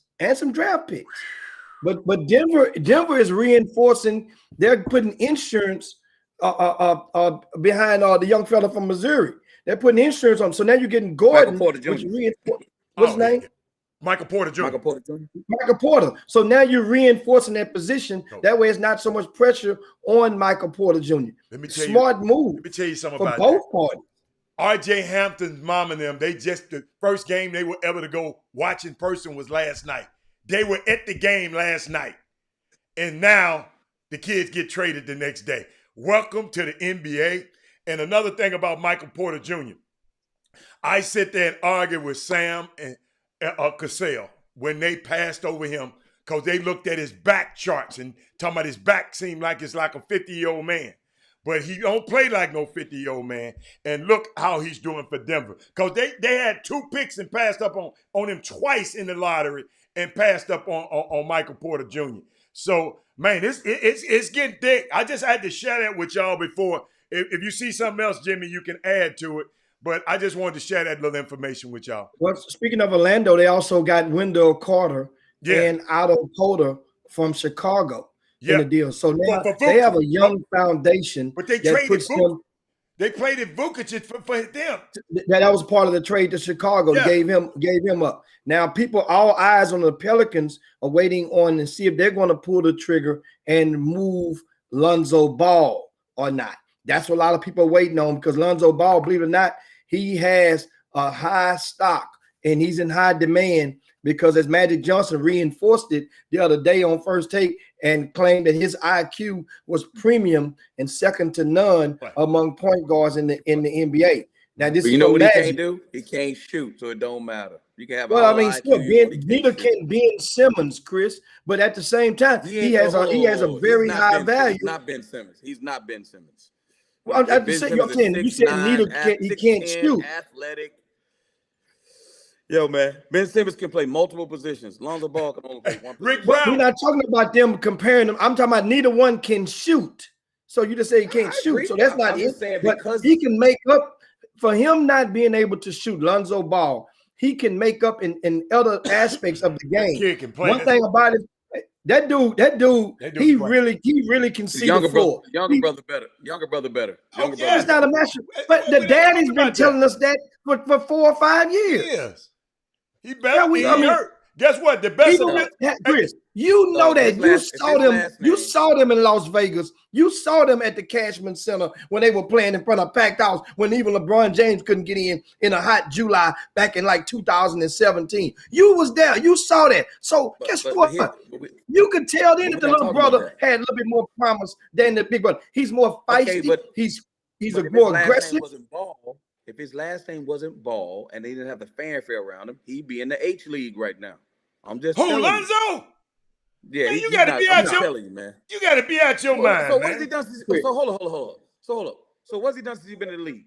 But Denver is reinforcing. They're putting insurance behind the young fella from Missouri. They're putting insurance on. So now you're getting Gordon. What's his name? Michael Porter Jr. Michael Porter. So now you're reinforcing that position. That way it's not so much pressure on Michael Porter Jr. Smart move. Let me tell you something for about both parties. R.J. Hampton's mom and them, the first game they were able to go watch in person was last night. They were at the game last night. And now the kids get traded the next day. Welcome to the NBA. And another thing about Michael Porter Jr., I sit there and argue with Sam and Cassell when they passed over him because they looked at his back charts and talking about his back seemed like it's like a 50-year-old man. But he don't play like no 50-year-old man. And look how he's doing for Denver. Because they had 2 picks and passed up on him twice in the lottery and passed up on Michael Porter Jr. So, man, it's getting thick. I just had to share that with y'all before. If you see something else, Jimmy, you can add to it. But I just wanted to share that little information with y'all. Well, speaking of Orlando, they also got Wendell Carter and Otto Porter from Chicago in the deal. So now they have a young foundation. But they traded Vukic. They played it Vukic for them. That was part of the trade to Chicago. Yeah. Gave him up. Now all eyes on the Pelicans are waiting on and see if they're going to pull the trigger and move Lonzo Ball or not. That's what a lot of people are waiting on because Lonzo Ball, believe it or not, he has a high stock and he's in high demand because as Magic Johnson reinforced it the other day on First Take and claimed that his IQ was premium and second to none among point guards in the NBA. Now this you know what he can't do? He can't shoot, so it don't matter. You can have neither can Ben Simmons, Chris, but at the same time, he has a very high value. He's not Ben Simmons. He's not Ben Simmons. Well, you said neither he can't shoot. Athletic. Yo, man, Ben Simmons can play multiple positions. Lonzo Ball can only play one position. We're not talking about them comparing them. I'm talking about neither one can shoot. So you just say he can't shoot. So that's not it. But he can make up for him not being able to shoot. Lonzo Ball, he can make up in other aspects of the game. One thing about it, that dude, he really can see the floor. Younger brother better. It's not a matter. But the daddy's been telling us that for 4 or 5 years. Yes. He better be hurt. Guess what? The best of it, Chris, you know that you saw them. You saw them in Las Vegas. You saw them at the Cashman Center when they were playing in front of packed house. When even LeBron James couldn't get in a hot July back in like 2017. You was there. You saw that. So guess what? You could tell then that the little brother had a little bit more promise than the big brother. He's more feisty. He's more aggressive. If his last name wasn't Ball and they didn't have the fanfare around him, he'd be in the H League right now. I'm just telling Lonzo? You. Yeah, man, you gotta be out your man. You gotta be out your mind. So what has he done since? So hold on. So what's he done since he's been in the league?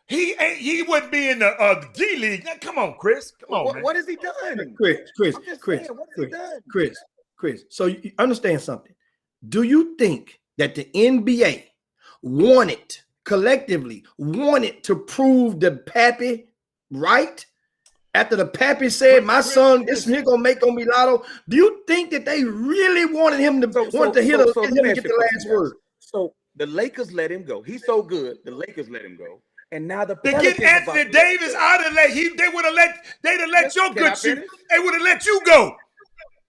He wouldn't be in the G League. Now, come on, Chris. Come on, man. What has he done? Chris. So you understand something. Do you think that the NBA collectively wanted to prove the pappy right? After the pappy said, my son, this nigga gonna make on me lotto. Do you think that they really wanted him to get the last word? The Lakers let him go. He's so good. The Lakers let him go. And now the They Pelicans get Anthony Davis out of there. They'd have let your good shoot. They would have let you go.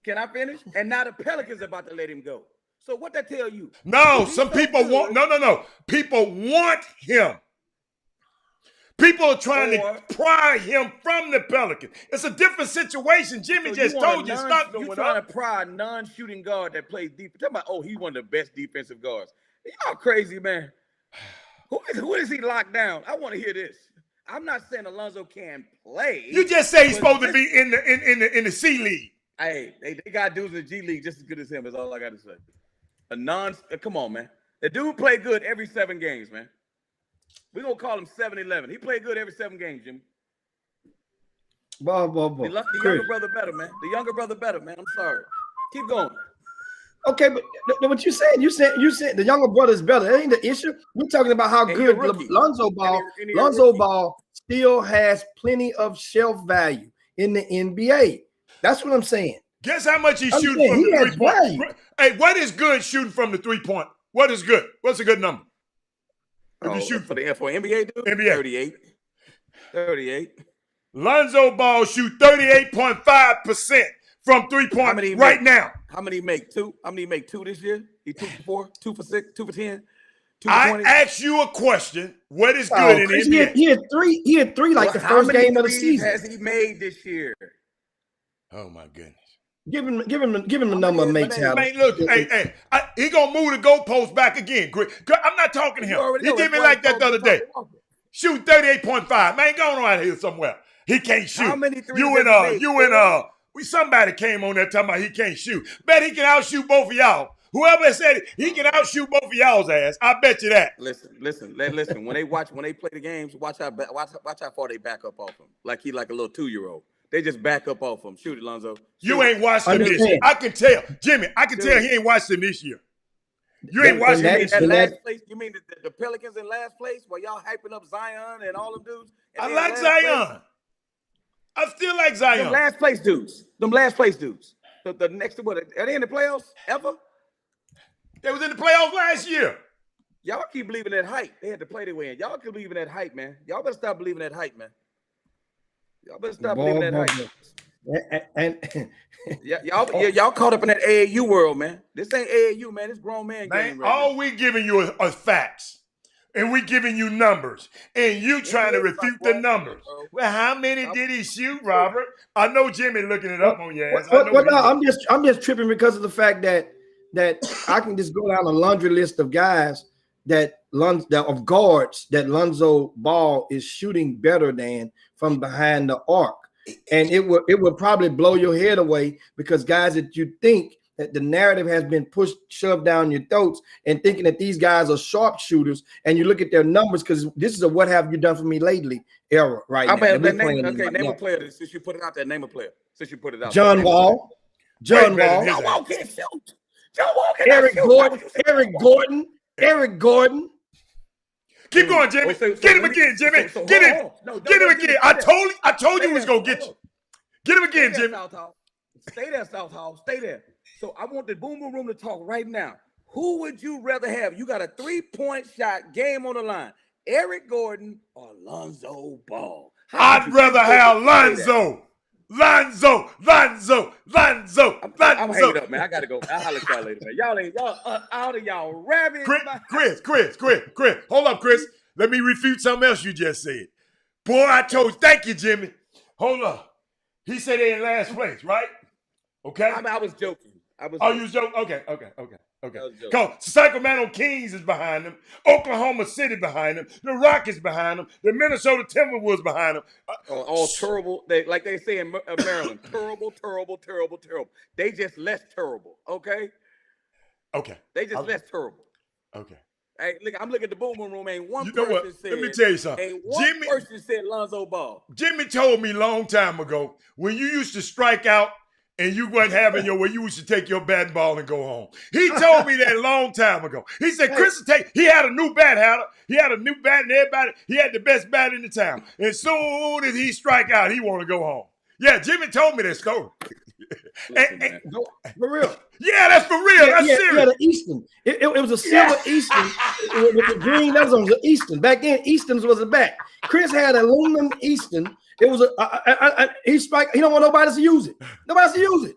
Can I finish? And now the Pelicans are about to let him go. So what that tell you? No, some people want no. People want him. People are trying to pry him from the Pelicans. It's a different situation. Jimmy just told you stop going up. You're trying to pry a non-shooting guard that plays defense. Talking about, he's one of the best defensive guards. Y'all crazy, man. Who is he locked down? I want to hear this. I'm not saying Alonzo can't play. You just say he's supposed to be in the C League. Hey, they got dudes in the G League just as good as him. Is all I got to say. Come on, man. The dude played good every 7 games, man. We're gonna call him 7-11. He played good every 7 games, Jimmy. The younger brother better, man. The younger brother better, man. I'm sorry. Keep going. Okay, but what you said the younger brother is better. That ain't the issue. We're talking about how good Lonzo Ball still has plenty of shelf value in the NBA. That's what I'm saying. Guess how much he's shooting from the 3-point? Hey, what is good shooting from the 3-point? What is good? What's a good number? If you shoot for NBA, dude? NBA. 38. Lonzo Ball shoot 38.5% from 3-point right now. How many make 2? How many make 2 this year? He 2 for 4, 2 for 6, 2 for 10, 2 for 20. I asked you a question. What is good in the NBA? He had 3 like the first game of the season. Has he made this year? Oh my goodness. Give him the number of makes. Man, look, he gonna move the goalpost back again. I'm not talking to him. He did me like that the other day. Shoot 38.5. Man, going on here somewhere. He can't shoot. How many threes somebody came on there talking about he can't shoot. Bet he can outshoot both of y'all. Whoever said it, he can outshoot both of y'all's ass. I bet you that. Listen. When they play the games, watch how far they back up off him. Like he like a little 2-year-old. They just back up off him. Shoot it, Lonzo. You ain't watched him this year. I can tell. Jimmy, I can tell he ain't watched him this year. You ain't watching him this year. Last place? You mean the Pelicans in last place? While y'all hyping up Zion and all them dudes? I like Zion. I still like Zion. Them last place dudes. The next to what? Are they in the playoffs ever? They was in the playoffs last year. Y'all keep believing that hype. They had to play their way in. Y'all keep believing that hype, man. Y'all better stop believing that hype, man. Y'all better stop believing that hype. Y'all caught up in that AAU world, man. This ain't AAU, man. It's grown man game. Right all now. We giving you are facts. And we giving you numbers. And you trying to refute the numbers. Well, how many did he shoot, Robert? I know Jimmy looking it up on your ass. I'm just tripping because of the fact that I can just go down a laundry list of guys of guards that Lonzo Ball is shooting better than from behind the arc. And it would probably blow your head away because guys that you think that the narrative has been shoved down your throats and thinking that these guys are sharpshooters, and you look at their numbers because this is a what have you done for me lately era right now. Name a player since you put it out there. Name a player since you put it out. John Wall. John Wall can't shoot. John Wall Eric Gordon. Keep going, Jimmy. Get him again, Jimmy. Get him. Get him again. I told you he was gonna get you. Get him again, Jimmy. Stay there, South Hall. Stay there. So I want the Boom Boom Room to talk right now. Who would you rather have? You got a 3-point shot, game on the line. Eric Gordon or Lonzo Ball? I'd rather have Lonzo. Lonzo. I'm hanging up, man. I gotta go. I'll holler at y'all later, man. Y'all out of y'all rabbit. Chris. Hold up, Chris. Let me refute something else you just said. Boy, I told you. Thank you, Jimmy. Hold up. He said they in last place, right? Okay. I was joking. You was joking? Okay. Because Sacramento Kings is behind them. Oklahoma City behind them. The Rockets behind them. The Minnesota Timberwolves behind them. All terrible. Like they say in Maryland. Terrible. They just less terrible. Okay. They just less terrible. Okay. Hey, look, I'm looking at the Boom Boom Room. Ain't one you know person what? said. Let me tell you something. Ain't one person said Lonzo Ball. Jimmy told me a long time ago when you used to strike out and you wasn't having your way, you used to take your bat and ball and go home. He told me that a long time ago. He said, Chris, he had a new bat, He had a new bat and everybody, he had the best bat in the town. And soon as he strike out, he want to go home. Yeah, Jimmy told me that story. Listen, man. Go, for real. Yeah, that's for real. That's serious. Yeah, the Easton. It was a silver Easton with the green letters on the Easton. Back then, Easton's was a back. Chris had aluminum Easton. It was he don't want nobody to use it. Nobody else to use it.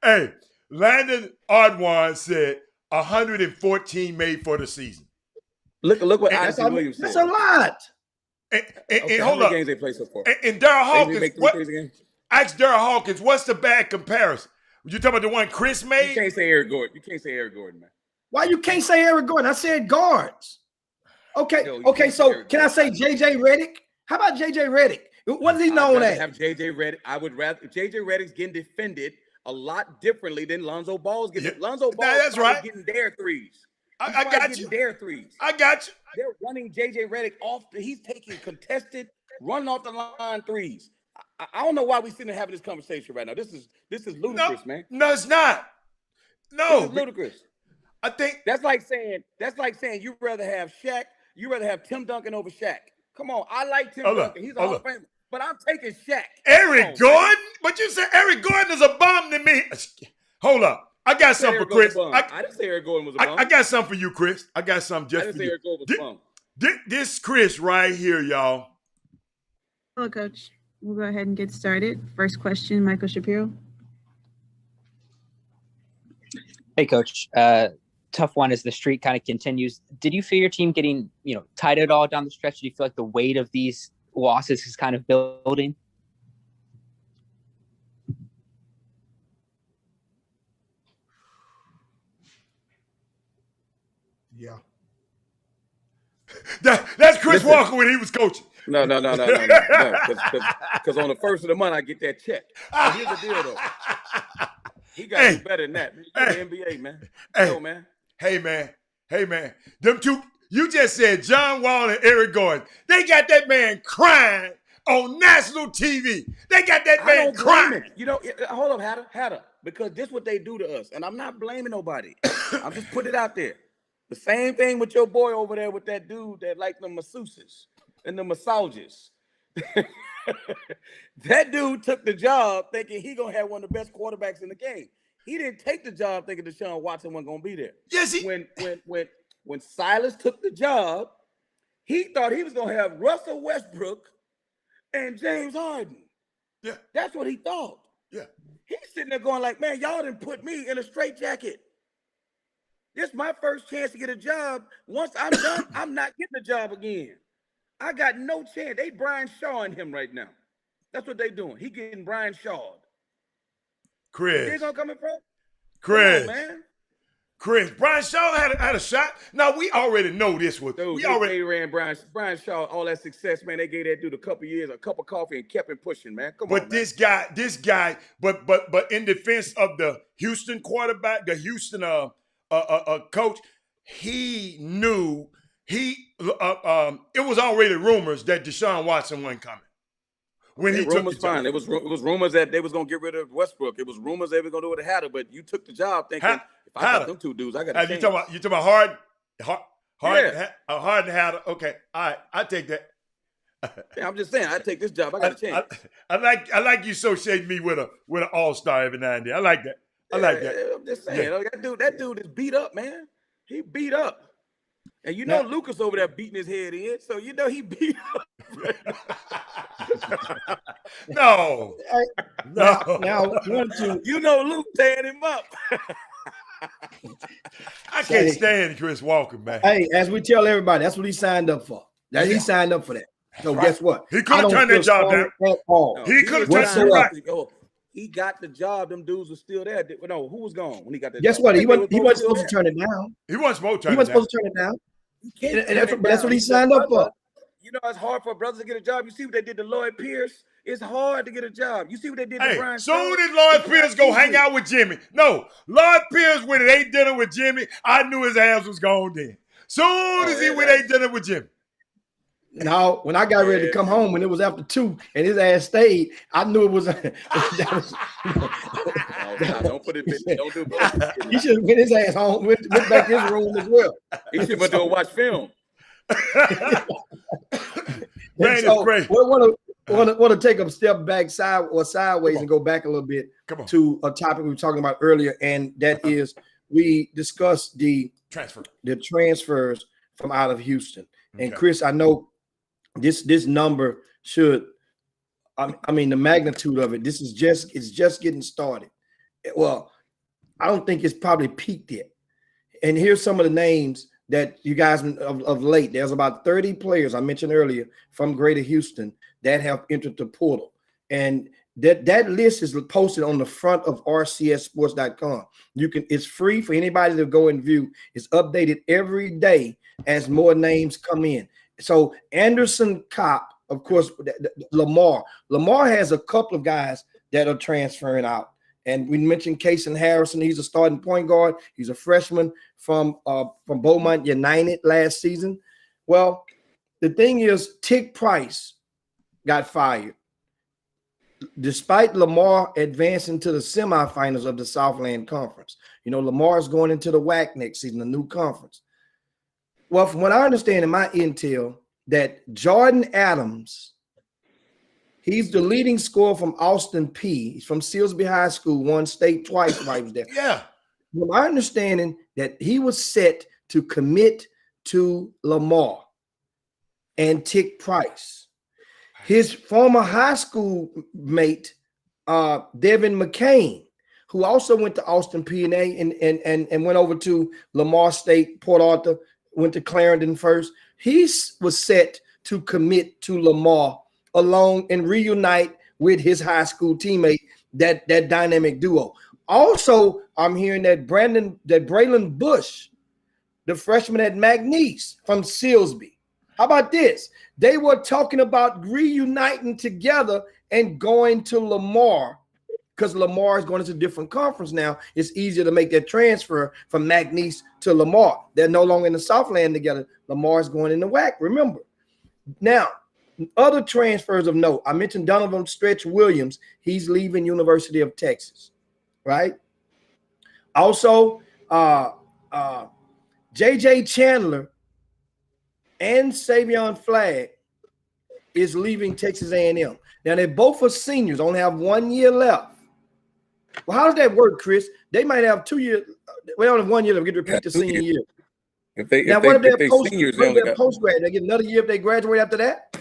Hey, Landon Ardwan said 114 made for the season. Look what And Odyssey Williams said. That's a lot. And hold up. Games they play so far. And Darryl Hawkins, ask Darryl Hawkins, what's the bad comparison? You talking about the one Chris made? You can't say Eric Gordon. You can't say Eric Gordon, man. Why you can't say Eric Gordon? I said guards. Okay, so can I say JJ Redick? How about JJ Redick? What is he known as? Have JJ Redick. I would rather JJ Redick's getting defended a lot differently than Lonzo Ball's getting. Yeah, Lonzo Ball's that's right. Getting their threes. I got you. Their threes. I got you. They're running JJ Redick off. He's taking contested, running off the line threes. I don't know why we sitting here having this conversation right now. This is ludicrous, man. No, it's not. No, this is ludicrous. I think that's like saying you'd rather have Shaq. You'd rather have Tim Duncan over Shaq. Come on, I like Tim Duncan. He's a Hall of Famer, but I'm taking Shaq. Eric Gordon? But you said Eric Gordon is a bum to me. Hold up. I got something for Chris. I didn't say Eric Gordon was a bum. I got something for you, Chris. I got something just for you. I didn't say Eric Gordon was a bum. This Chris right here, y'all. Hello, Coach. We'll go ahead and get started. First question, Michael Shapiro. Hey, Coach. Tough one as the streak kind of continues. Did you feel your team getting, tight at all down the stretch? Do you feel like the weight of these losses is kind of building? Yeah. That's Chris Walker when he was coaching. No. Because on the first of the month, I get that check. But here's the deal, though. He got to be better than that. You're the NBA, man. Man. Hey, man. Them two, you just said John Wall and Eric Gordon. They got that man crying on national TV. They got that man crying. Hold up, Hatter. Because this is what they do to us. And I'm not blaming nobody. I'm just putting it out there. The same thing with your boy over there with that dude that like the masseuses and the massages. That dude took the job thinking he gonna have one of the best quarterbacks in the game. He didn't take the job thinking Deshaun Watson wasn't gonna be there. Yes, when Silas took the job, he thought he was gonna have Russell Westbrook and James Harden. Yeah, that's what he thought. Yeah, he's sitting there going like, man, y'all didn't put me in a straitjacket. This is my first chance to get a job. Once I'm done, I'm not getting a job again. I got no chance. They Brian Shawing him right now. That's what they doing. He getting Brian Shawed. Chris. He gonna come in front? Chris. Come on, man. Chris. Brian Shaw had a shot. Now, we already know this was. Dude, they ran Brian Shaw, all that success, man. They gave that dude a couple years, a cup of coffee, and kept him pushing, man. Come on, man. This guy, but in defense of the Houston quarterback, the Houston coach, he knew it was already rumors that Deshaun Watson wasn't coming. When he took the job. It was rumors that they was gonna get rid of Westbrook. It was rumors they were gonna do it with Hatter, but you took the job thinking if I got them two dudes, I got. You talking about Harden and Hatter? Okay, all right, I take that. Yeah, I'm just saying, I take this job. I got a chance. I like you associate me with an all-star every now and then. I like that. I'm just saying, that dude is beat up, man. He beat up. And Lucas over there beating his head in, so he beat up. No. Now, Luke tearing him up. I can't stand Chris Walker, man. Hey, as we tell everybody, that's what he signed up for. He signed up for that. So guess what? He could have turned that job down. He could have turned it right. He got the job. Them dudes were still there. No, who was gone when he got the job? Guess what? He wasn't supposed to turn it down. He wasn't supposed to turn it down. And that's what he signed up for. It's hard for brothers to get a job. You see what they did to Lloyd Pierce? It's hard to get a job. You see what they did to Brian? Soon as Lloyd Pierce go hang out with Jimmy. No, Lloyd Pierce when it ate dinner with Jimmy, I knew his ass was gone then. Soon as he went ate dinner with Jimmy. Now, when I got ready to come home and it was after 2 and his ass stayed, I knew it was. Don't put it. Don't do it. He should have went his ass home, went back to his room as well. He should have went to watch film. Man, so, it's great. want to take a step back sideways on. and go back a little bit Come on. to a topic we were talking about earlier, and that is we discussed the transfers from out of Houston. And Okay. Chris, I know this number should, I mean, the magnitude of it. It's just getting started. Well, I don't think it's probably peaked yet. And here's some of the names that you guys of late. There's about 30 players I mentioned earlier from Greater Houston that have entered the portal, and that list is posted on the front of rcssports.com. It's free for anybody to go and view. It's updated every day as more names come in. So Anderson Kopp, of course, Lamar has a couple of guys that are transferring out. And we mentioned Kason Harrison. He's a starting point guard. He's a freshman from Beaumont United last season. Well, the thing is, Tick Price got fired. Despite Lamar advancing to the semifinals of the Southland Conference. You know, Lamar's going into the WAC next season, a new conference. Well, from what I understand in my intel, that Jordan Adams, he's the leading scorer from Austin P. He's from Silsbee High School, won state twice while he was there. Yeah. From my understanding that he was set to commit to Lamar and Tick Price. His former high school mate, Devin McCain, who also went to Austin P&A and went over to Lamar State, Port Arthur, went to Clarendon first. He was set to commit to Lamar along and reunite with his high school teammate, that dynamic duo. Also, I'm hearing that Braylon Bush, the freshman at McNeese from Silsbee. How about this? They were talking about reuniting together and going to Lamar, because Lamar is going into a different conference now. It's easier to make that transfer from McNeese to Lamar. They're no longer in the Southland together. Lamar's going in the WAC, remember. Now, other transfers of note. I mentioned Donovan Stretch Williams. He's leaving University of Texas, right? Also, J.J. Chandler and Savion Flagg is leaving Texas A&M. Now, they both are seniors, only have 1 year left. Well, how does that work, Chris? They might have 2 years. They only have 1 year left. Get to repeat the senior year. If they seniors, they only got post-grad? They get another year if they graduate after that?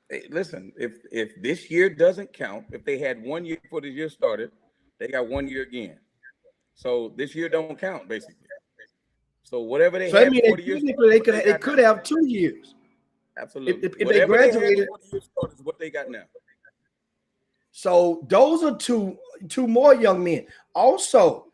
Hey, listen, if this year doesn't count, if they had 1 year before the year started, they got 1 year again. So this year don't count, basically. So whatever they had before the year started, they could have 2 years. Absolutely. If they graduated, is what they got now. So those are two more young men. Also,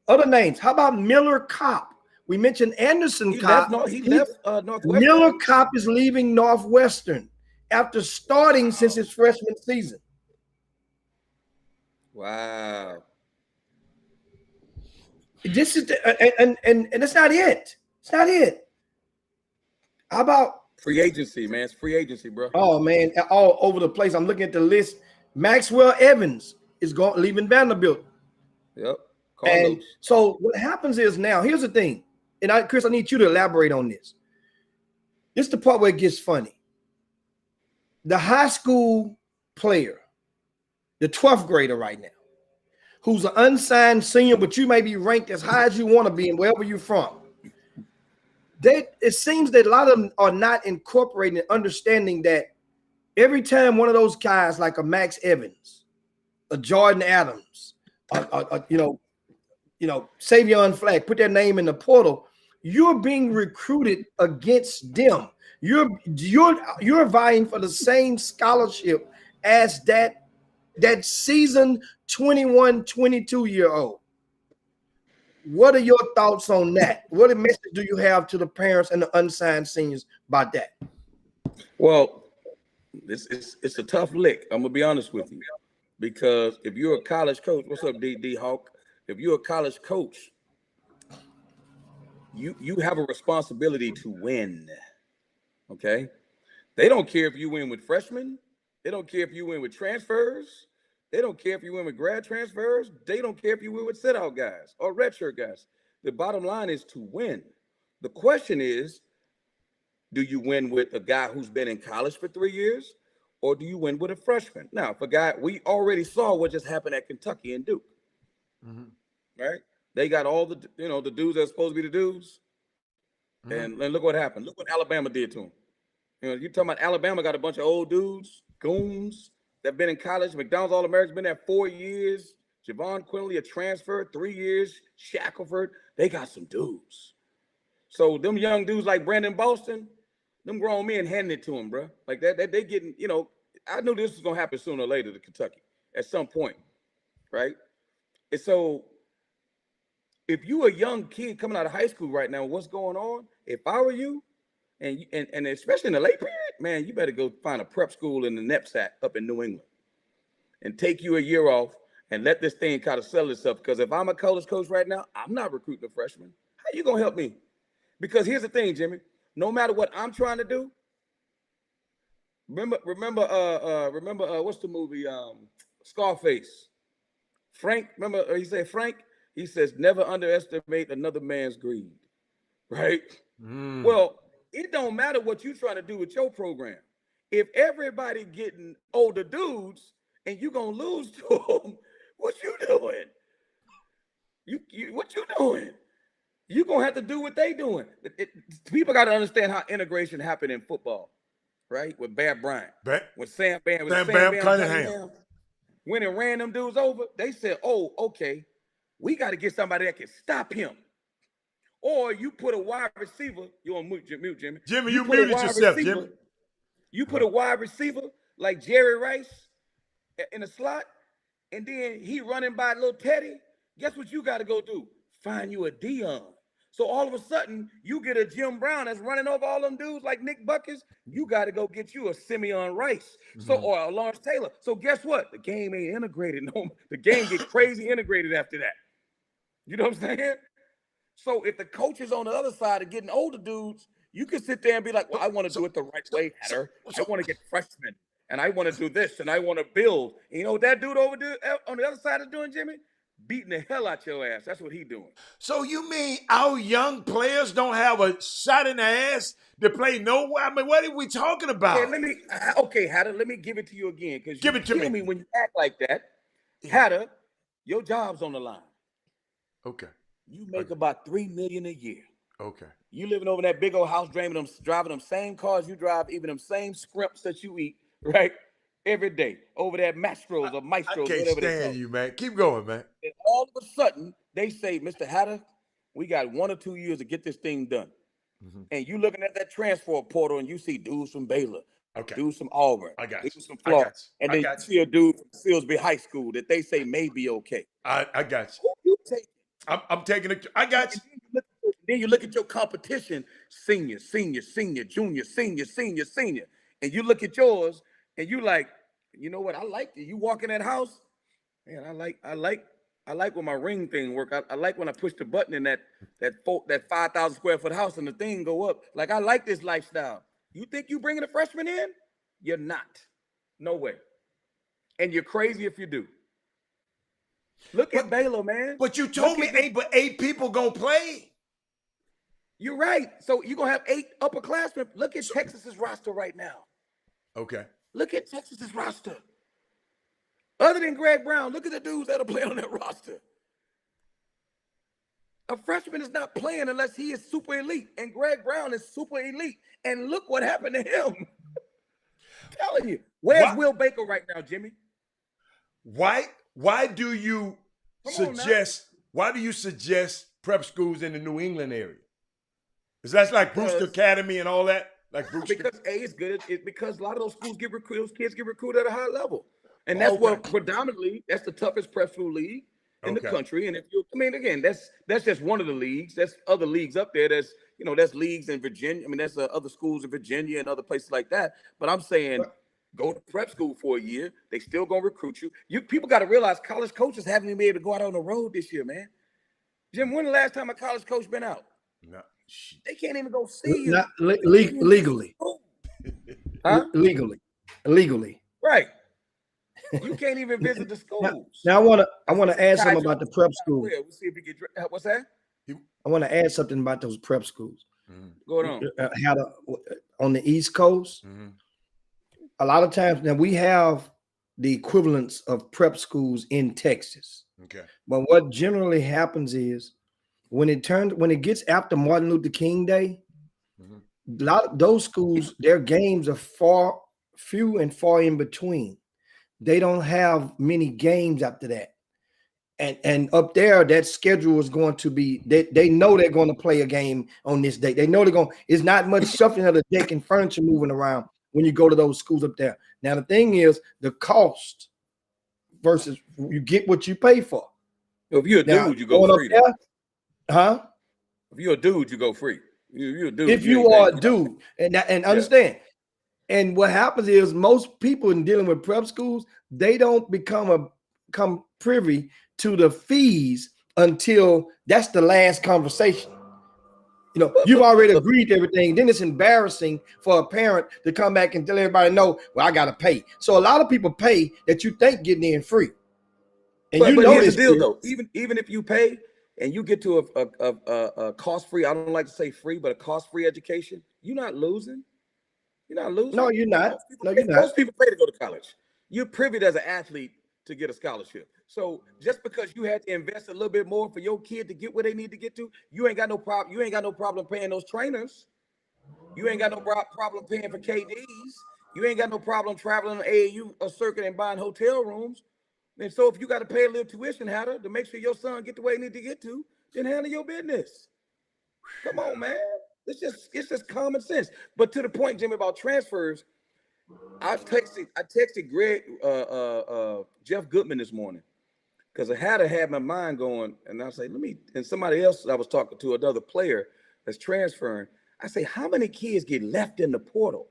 other names. How about Miller Kopp? We mentioned Anderson Kopp. He left Northwestern. Miller Kopp is leaving Northwestern after starting since his freshman season. Wow. This is and that's not it. It's not it. How about free agency, man? It's free agency, bro. Oh man, all over the place. I'm looking at the list. Maxwell Evans is leaving Vanderbilt. Yep. And Carlos. so what happens is now, here's the thing, and Chris, I need you to elaborate on this. This is the part where it gets funny. The high school player, the 12th grader right now, who's an unsigned senior, but you may be ranked as high as you want to be and wherever you're from. It seems that a lot of them are not incorporating and understanding that every time one of those guys like a Max Evans, a Jordan Adams, Savion Flagg, put their name in the portal, you're being recruited against them. You're vying for the same scholarship as that seasoned 21, 22-year-old. What are your thoughts on that? What message do you have to the parents and the unsigned seniors about that? Well, it's a tough lick. I'm gonna be honest with you, because if you're a college coach, what's up, D Hawk? If you're a college coach, you have a responsibility to win. Okay, they don't care if you win with freshmen. They don't care if you win with transfers. They don't care if you win with grad transfers. They don't care if you win with sit-out guys or redshirt guys. The bottom line is to win. The question is, do you win with a guy who's been in college for 3 years, or do you win with a freshman? Now, for guy, we already saw what just happened at Kentucky and Duke. Right? They got all the the dudes that are supposed to be the dudes, and look what happened. Look what Alabama did to them. You talking about Alabama got a bunch of old dudes, goons that been in college. McDonald's All-American's been there 4 years. Javon Quinley, a transfer, 3 years. Shackelford, they got some dudes. So them young dudes like Brandon Boston, them grown men handing it to him, bro. Like that they getting, I knew this was gonna happen sooner or later to Kentucky at some point, right? And so if you a young kid coming out of high school right now, what's going on? If I were you, and especially in the late period, man, you better go find a prep school in the knapsack up in New England and take you a year off and let this thing kind of settle itself. Because if I'm a college coach right now, I'm not recruiting a freshman. How you gonna help me? Because here's the thing, Jimmy. No matter what I'm trying to do, remember, what's the movie? Scarface. Frank, remember he said, Frank, he says, never underestimate another man's greed, right? Well, it don't matter what you're trying to do with your program. If everybody getting older dudes and you're going to lose to them, what you doing? What you doing? You're going to have to do what they doing. People got to understand how integration happened in football, right? With Bear Bryant, with Sam Bam Cunningham. When it ran them dudes over, they said, oh, okay, we got to get somebody that can stop him. Or you put a wide receiver, you're on mute, Jimmy. Jimmy, you muted yourself, Jimmy. You put a wide receiver like Jerry Rice in a slot, and then he running by little Teddy. Guess what you got to go do? Find you a Dion. So all of a sudden, you get a Jim Brown that's running over all them dudes like Nick Buckets. You got to go get you a Simeon Rice, or a Lawrence Taylor. So guess what? The game ain't integrated no more. The game gets crazy integrated after that. You know what I'm saying? So if the coaches on the other side are getting older dudes, you can sit there and be like, well, I want to do it the right way, Hatter. I want to get freshmen, and I want to do this, and I want to build. And you know what that dude over there on the other side is doing, Jimmy? Beating the hell out your ass. That's what he doing. So you mean our young players don't have a shot in the ass to play nowhere? I mean, what are we talking about? Okay, Hatter, let me give it to you again, because give it to me when you act like that. Hatter, your job's on the line. Okay. You make about $3 million a year. Okay. You living over in that big old house, driving them same cars you drive, even them same scrimps that you eat, right? Every day over there, Mastros or Maestros, I can't whatever they stand you, man. Keep going, man. And all of a sudden, they say, Mr. Hatter, we got 1 or 2 years to get this thing done. And you looking at that transfer portal and you see dudes from Baylor, dudes from Auburn, dudes from Florida, and then you see a dude from Silsbee High School that they say may be okay. I got you. Who you taking? I'm taking it. I got you. Then you look at your competition, senior, junior, senior. And you look at yours and you like, you know what? I like it. You walk in that house, man, I like when my ring thing work. I like when I push the button in that 5,000 square foot house and the thing go up. Like, I like this lifestyle. You think you bringing a freshman in? You're not. No way. And you're crazy if you do. Look at Baylor, man. But you told me eight people gonna play. You're right. So you're gonna have 8 upperclassmen. Look at Texas's roster right now. Okay. Look at Texas's roster. Other than Greg Brown, look at the dudes that'll play on that roster. A freshman is not playing unless he is super elite, and Greg Brown is super elite. And look what happened to him. I'm telling you. Where's Will Baker right now, Jimmy? Why do you suggest prep schools in the New England area? Is that like Brewster Academy and all that? Like Brewster? Because it's good. It's because a lot of those schools those kids get recruited at a high level. And that's what predominantly, that's the toughest prep school league in the country. And again, that's just one of the leagues. There's other leagues up there. There's leagues in Virginia. I mean, there's other schools in Virginia and other places like that. But I'm saying, go to prep school for a year. They still gonna recruit you. People got to realize college coaches haven't even been able to go out on the road this year, man. Jim, when the last time a college coach been out? No. They can't even go see you. Not legally. Huh? Legally. Right. You can't even visit the schools. Now I want to add something about the prep schools. We'll see if you get what's that? I want to add something about those prep schools. Going on. On the East Coast, a lot of times now we have the equivalents of prep schools in Texas. Okay. But what generally happens is when it gets after Martin Luther King Day, a lot of those schools, their games are few and far in between. They don't have many games after that. And up there, that schedule is going to be, they know they're going to play a game on this date. They know they're going, it's not much shuffling of the deck and furniture moving around when you go to those schools up there. Now, the thing is the cost versus you get what you pay for. If you're a Now, dude, you go going up free. there, huh? If you're a dude, you go free. You're a dude. If you are a dude, and understand, and what happens is most people in dealing with prep schools, they don't become privy to the fees until that's the last conversation. You know, you've already agreed to everything. Then it's embarrassing for a parent to come back and tell everybody, no, well, I got to pay. So a lot of people pay that you think getting in free. And but know here's this the deal, though. Even if you pay and you get to a cost-free, I don't like to say free, but a cost-free education, you're not losing. You're not losing. No, you're not. Most people pay to go to college. You're privy as an athlete to get a scholarship. So just because you had to invest a little bit more for your kid to get where they need to get to, you ain't got no problem. You ain't got no problem paying those trainers. You ain't got no problem paying for KDs. You ain't got no problem traveling on AAU a circuit and buying hotel rooms. And so if you got to pay a little tuition, Hatter, to make sure your son get the way he need to get to, then handle your business. Come on, man. It's just common sense. But to the point, Jimmy, about transfers, I texted Greg, Jeff Goodman this morning because I had my mind going, and I say, and somebody else I was talking to, another player that's transferring. I say, how many kids get left in the portal?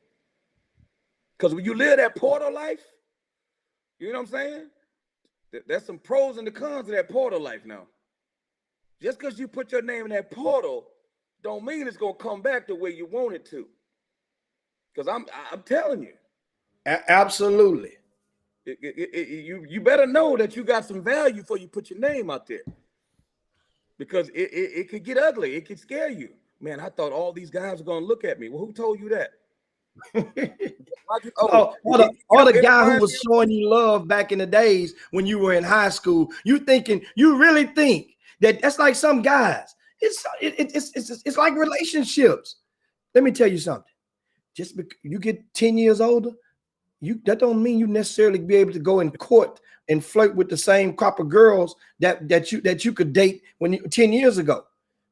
Because when you live that portal life, you know what I'm saying? There's some pros and the cons of that portal life now. Just because you put your name in that portal don't mean it's gonna come back the way you want it to. Because I'm telling you. Absolutely. You better know that you got some value before you put your name out there. Because it could get ugly. It could scare you. Man, I thought all these guys were gonna look at me. Well, who told you that? Or the guy who was showing you love back in the days when you were in high school, you really think that's like some guys. It's like relationships. Let me tell you something. Just because you get 10 years older, that don't mean you necessarily be able to go in court and flirt with the same crop of girls that you could date 10 years ago.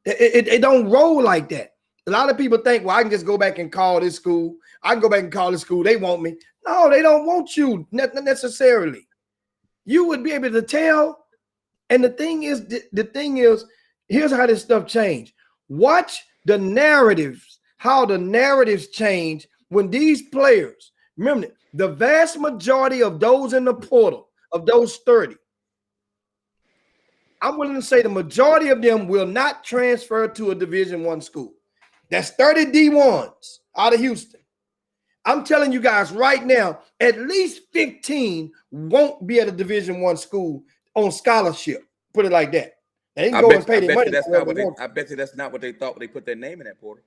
It don't roll like that. A lot of people think, well, I can just go back and call this school. I can go back and call this school. They want me. No, they don't want you necessarily. You would be able to tell. And the thing is, here's how this stuff changed. Watch the narratives, how the narratives change when these players, remember, the vast majority of those in the portal, of those 30, I'm willing to say the majority of them will not transfer to a Division I school. That's 30 D1s out of Houston. I'm telling you guys right now, at least 15 won't be at a Division I school on scholarship. Put it like that. They can go and pay their money. I bet you that's not what they thought when they put their name in that portal.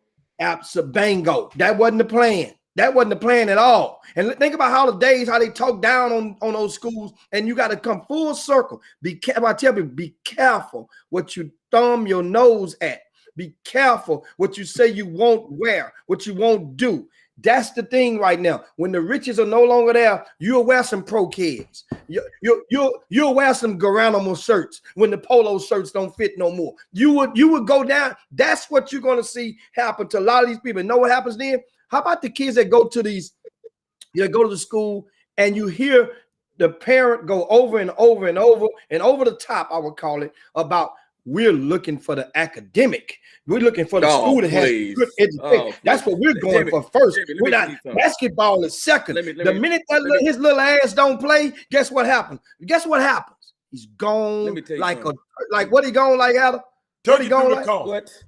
Bingo. That wasn't the plan. That wasn't the plan at all. And think about how they talk down on those schools, and you got to come full circle. I tell people, be careful what you thumb your nose at. Be careful what you say you won't wear, what you won't do. That's the thing right now. When the riches are no longer there, you'll wear some pro kids. You'll wear some Geronimo shirts when the polo shirts don't fit no more. You would go down. That's what you're going to see happen to a lot of these people. And know what happens then? How about the kids that go to go to the school and you hear the parent go over and over and over and over the top, I would call it, about we're looking for the academic. We're looking for the school that has good education. That's what we're going for first. We're not, basketball is second. The minute his little ass don't play, guess what happens? He's gone like what he gone like, Adam? What he gone like? What?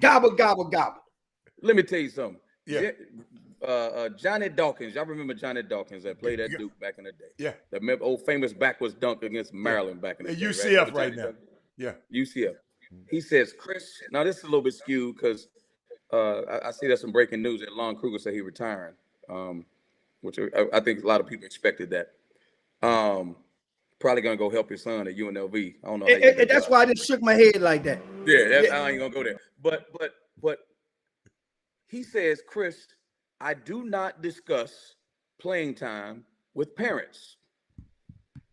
Gobble, gobble, gobble. Let me tell you something. Yeah. Johnny Dawkins. Y'all remember Johnny Dawkins that played at Duke back in the day? Yeah. The old famous backwards dunk against Maryland back in the day. UCF right now. Yeah. UCF. He says, Chris, now this is a little bit skewed because I see there's some breaking news that Lon Kruger said he retiring. which I think a lot of people expected that. Probably gonna go help his son at UNLV. I don't know how you And that's why I just shook my head like that. Yeah, I ain't gonna go there. But he says, Chris, I do not discuss playing time with parents.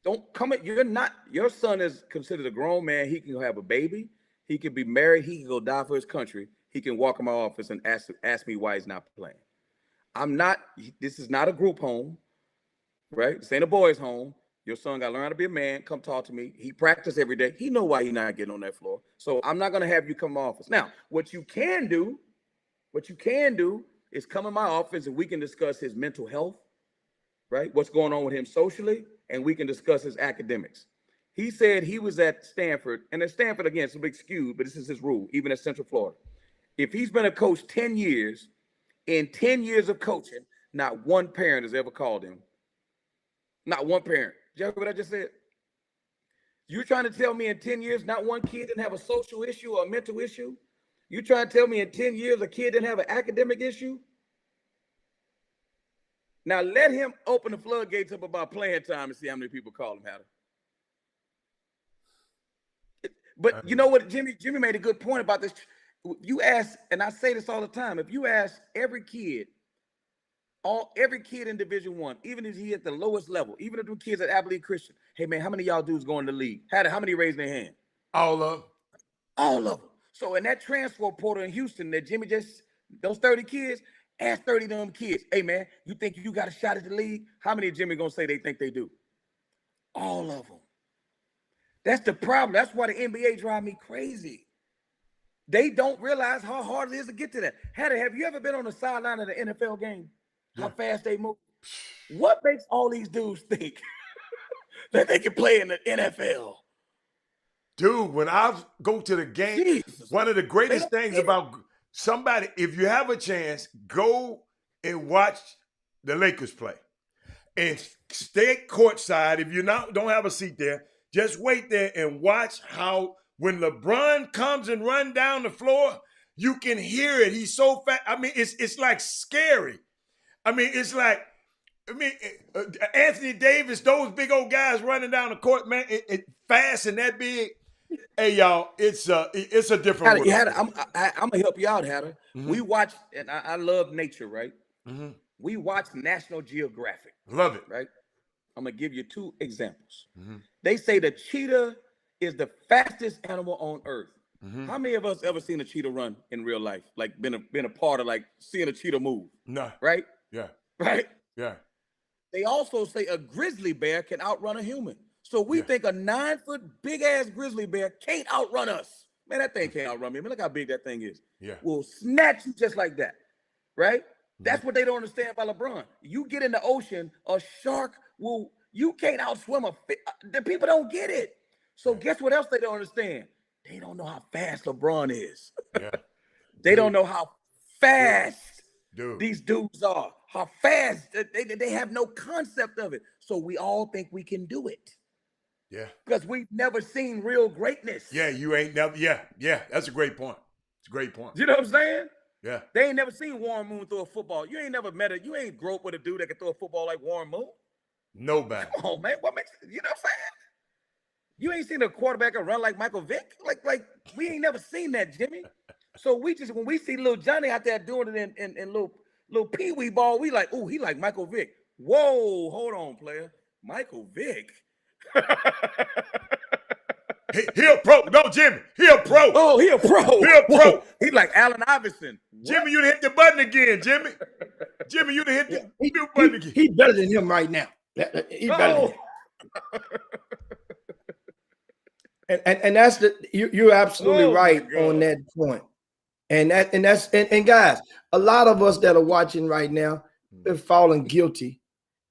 Don't come at your son is considered a grown man. He can have a baby, he can be married, he can go die for his country. He can walk in my office and ask me why he's not playing. This is not a group home, right? This ain't a boys' home. Your son got to learn how to be a man. Come talk to me. He practice every day. He know why he's not getting on that floor. So I'm not going to have you come to my office. Now, what you can do is come in my office and we can discuss his mental health, right? What's going on with him socially, and we can discuss his academics. He said he was at Stanford, and at Stanford, again, it's a big skew, but this is his rule, even at Central Florida. If he's been a coach 10 years, in 10 years of coaching, not one parent has ever called him. Not one parent. Did you hear what I just said? You're trying to tell me in 10 years, not one kid didn't have a social issue or a mental issue? You trying to tell me in 10 years a kid didn't have an academic issue? Now let him open the floodgates up about playing time and see how many people call him, Hatter. But you know what, Jimmy made a good point about this. You ask, and I say this all the time, if you ask every kid in Division I, even if he at the lowest level, even if the kids at Abilene Christian, hey man, how many of y'all dudes going to the league? How many raised their hand? All of them. So in that transfer portal in Houston, that Jimmy those 30 kids, ask 30 of them kids, hey man, you think you got a shot at the league? How many of Jimmy gonna say they think they do? All of them. That's the problem. That's why the NBA drive me crazy. They don't realize how hard it is to get to that. Hatter, have you ever been on the sideline of the NFL game? How fast they move? What makes all these dudes think that they can play in the NFL? Dude, when I go to the game, one of the greatest things about somebody, if you have a chance, go and watch the Lakers play. And stay courtside. If you don't have a seat there, just wait there and watch how when LeBron comes and run down the floor, you can hear it. He's so fast. I mean, it's like scary. I mean, it's like, Anthony Davis, those big old guys running down the court, man, it fast and that big. Hey, y'all, it's a different world. Hatter, I'm gonna help you out, Hatter. Mm-hmm. We watch, and I love nature, right? Mm-hmm. We watch National Geographic. Love it. Right? I'm gonna give you 2 examples. Mm-hmm. They say the cheetah is the fastest animal on earth. Mm-hmm. How many of us ever seen a cheetah run in real life? Like been a part of like seeing a cheetah move? No. Right? Yeah. Right? Yeah. They also say a grizzly bear can outrun a human. So we think a 9-foot big ass grizzly bear can't outrun us. Man, that thing can't outrun me. I mean, look how big that thing is. Yeah. We'll snatch you just like that. Right? Mm-hmm. That's what they don't understand about LeBron. You get in the ocean, a shark you can't outswim a fish. The people don't get it. So guess what else they don't understand? They don't know how fast LeBron is. Yeah. They don't know how fast these dudes are. How fast they have no concept of it. So we all think we can do it. Yeah. Because we've never seen real greatness. Yeah, you ain't never. Yeah. That's a great point. It's a great point. You know what I'm saying? Yeah. They ain't never seen Warren Moon throw a football. You ain't never met it. You ain't grew up with a dude that can throw a football like Warren Moon. Nobody. Come on, man. What makes you know what I'm saying? You ain't seen a quarterback run like Michael Vick. Like we ain't never seen that, Jimmy. So when we see little Johnny out there doing it in little pee-wee ball, we like, oh, he like Michael Vick. Whoa, hold on, player. Michael Vick. He a pro. No, Jimmy. He a pro. Oh, he a pro. He a pro. He like Allen Iverson. What? Jimmy, you done hit the button again, Jimmy. Jimmy, you done hit the button again. He's better than him right now. He's better than him. And that's you're absolutely right on that point. And guys, a lot of us that are watching right now have fallen guilty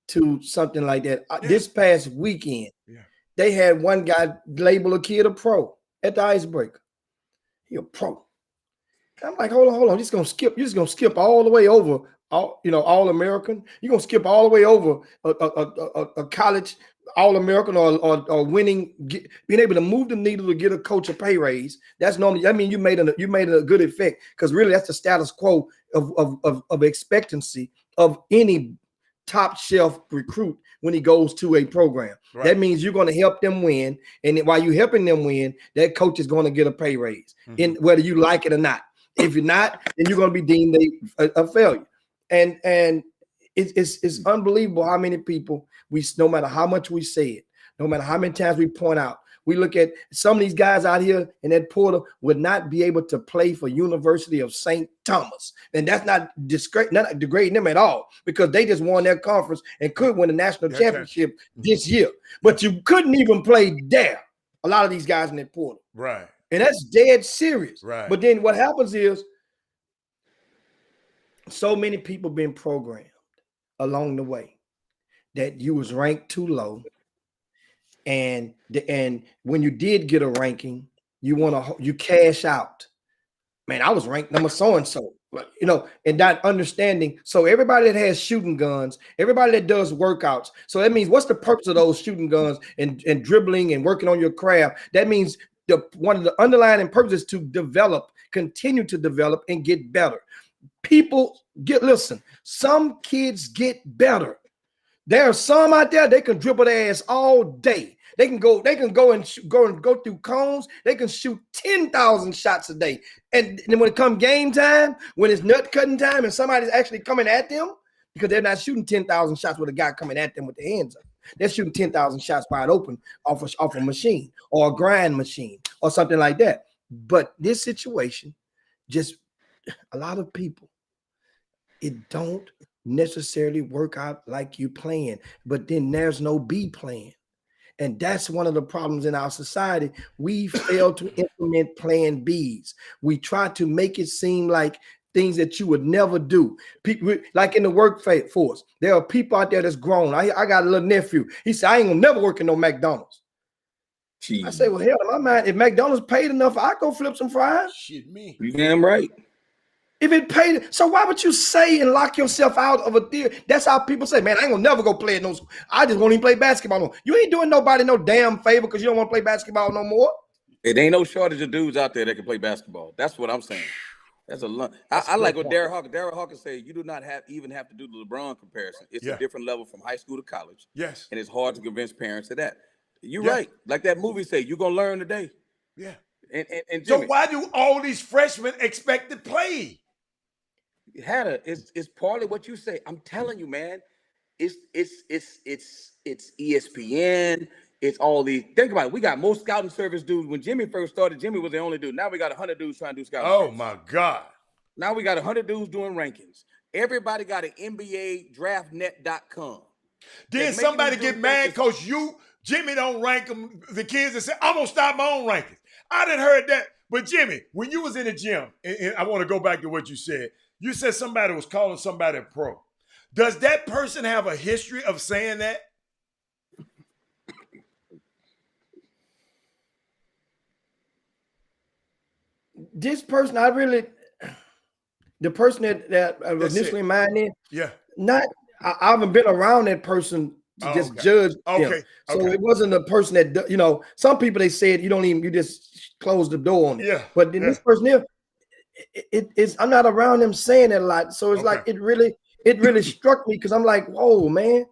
to something like that. This past weekend, they had one guy label a kid a pro at the Icebreaker. He a pro. I'm like, hold on. You're just gonna skip all the way over all American. You're gonna skip all the way over a college All-American or winning, being able to move the needle to get a coach a pay raise. That's normally, I mean, you made a good effect, because really that's the status quo of expectancy of any top shelf recruit when he goes to a program. Right. That means you're going to help them win. And while you're helping them win, that coach is going to get a pay raise, in whether you like it or not. If you're not, then you're going to be deemed a failure. And it's unbelievable how many people no matter how much we say it, no matter how many times we point out, we look at some of these guys out here in that portal would not be able to play for University of St. Thomas. And that's not degrading them at all, because they just won their conference and could win a national championship this year. But you couldn't even play there. A lot of these guys in that portal. Right. And that's dead serious. Right. But then what happens is so many people been programmed along the way that you was ranked too low. And when you did get a ranking, you cash out. Man, I was ranked number so-and-so, and not understanding. So everybody that has shooting guns, everybody that does workouts. So that means, what's the purpose of those shooting guns and dribbling and working on your craft? That means one of the underlying purposes to continue to develop and get better. Listen, some kids get better. There are some out there, they can dribble their ass all day. They can go and go through cones. They can shoot 10,000 shots a day. And then when it comes game time, when it's nut cutting time and somebody's actually coming at them, because they're not shooting 10,000 shots with a guy coming at them with their hands up. They're shooting 10,000 shots wide open off a machine or a grind machine or something like that. But this situation, just a lot of people, it don't necessarily work out like you plan, but then there's no B plan. And that's one of the problems in our society. We fail to implement plan Bs. We try to make it seem like things that you would never do. People, like in the workforce, there are people out there that's grown. I got a little nephew. He said, I ain't gonna never work in no McDonald's. Jeez. I say, well, hell, in my mind, if McDonald's paid enough, I go flip some fries. Shit, me. You damn right. If it paid, so why would you say and lock yourself out of a theory? That's how people say, man, I ain't gonna never go play in those. I just won't even play basketball no more. You ain't doing nobody no damn favor because you don't want to play basketball no more. It ain't no shortage of dudes out there that can play basketball. That's what I'm saying. That's a lot. I like what Darryl Hawkins said. You do not even have to do the LeBron comparison. It's a different level from high school to college. Yes. And it's hard to convince parents of that. You're right. Like that movie say, you're gonna learn today. Yeah. And Jimmy, so why do all these freshmen expect to play? Hannah, it's partly what you say. I'm telling you, man. It's ESPN. It's all these. Think about it. We got most scouting service dudes. When Jimmy first started, Jimmy was the only dude. Now we got 100 dudes trying to do scouting. Oh my God! Now we got 100 dudes doing rankings. Everybody got an NBA draftnet.com. Then somebody get mad because Jimmy don't rank them. The kids and say, I'm gonna stop my own rankings. I didn't heard that. But Jimmy, when you was in the gym, and I want to go back to what you said. You said somebody was calling somebody a pro. Does that person have a history of saying that? This person, the person that initially in mind in, I haven't been around that person to just judge them. So it wasn't a person that, some people, they said you just close the door on it. Yeah. But then this person here, I'm not around them saying it a lot. So it's like, it really struck me because I'm like, whoa, man,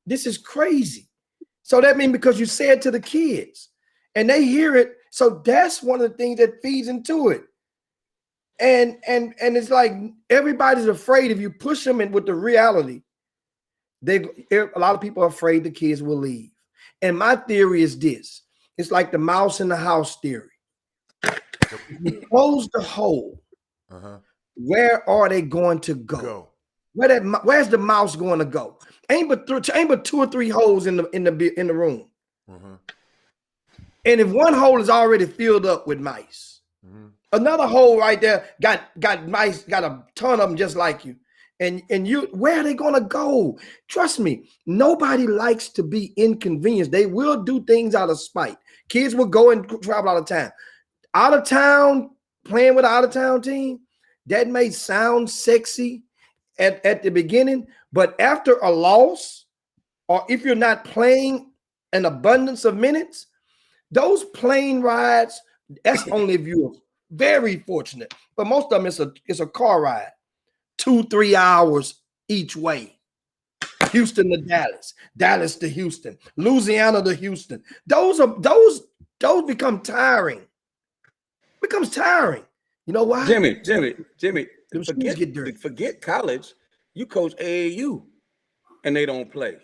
this is crazy. So that means because you say it to the kids and they hear it. So that's one of the things that feeds into it. And it's like, everybody's afraid if you push them in with the reality, a lot of people are afraid the kids will leave. And my theory is this. It's like the mouse in the house theory. You close the hole. Where are they going to go? Where's the mouse going to go? Ain't but 2 or 3 holes in the room. And if one hole is already filled up with mice, another hole right there got mice, got a ton of them just like you. And where are they going to go? Trust me, nobody likes to be inconvenienced. They will do things out of spite. Kids will go and travel out of town. Out of town, playing with an out of town team, that may sound sexy at the beginning, but after a loss, or if you're not playing an abundance of minutes, those plane rides, that's only if you're very fortunate. But most of them, it's a car ride, 2-3 hours each way. Houston to Dallas, Dallas to Houston, Louisiana to Houston. Those become tiring. Becomes tiring. You know why? Jimmy, Them shoes get dirty. forget college. You coach AAU, and they don't play.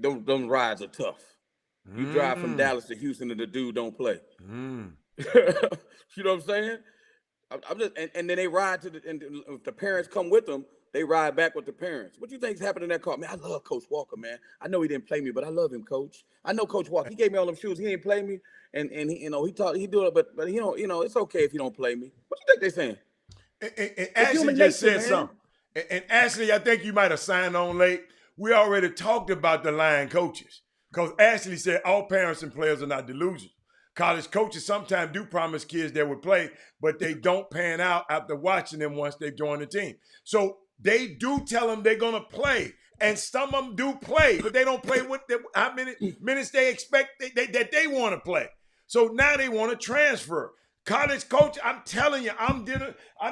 Those rides are tough. You drive from Dallas to Houston, and the dude don't play. You know what I'm saying? I'm just, and then they ride to and if the parents come with them, they ride back with the parents. What do you think's happening in that car? Man, I love Coach Walker, man. I know he didn't play me, but I love him, Coach. I know Coach Walker. He gave me all them shoes. He didn't play me, and he, he do it, but it's okay if he don't play me. What do you think they're saying? And Ashley just said something. And Ashley, I think you might have signed on late. We already talked about the line coaches because Ashley said all parents and players are not delusional. College coaches sometimes do promise kids they would play, but they don't pan out after watching them once they join the team. So they do tell them they're going to play, and some of them do play, but they don't play how many minutes they expect that they want to play. So now they want to transfer. College coach, I'm telling you, I'm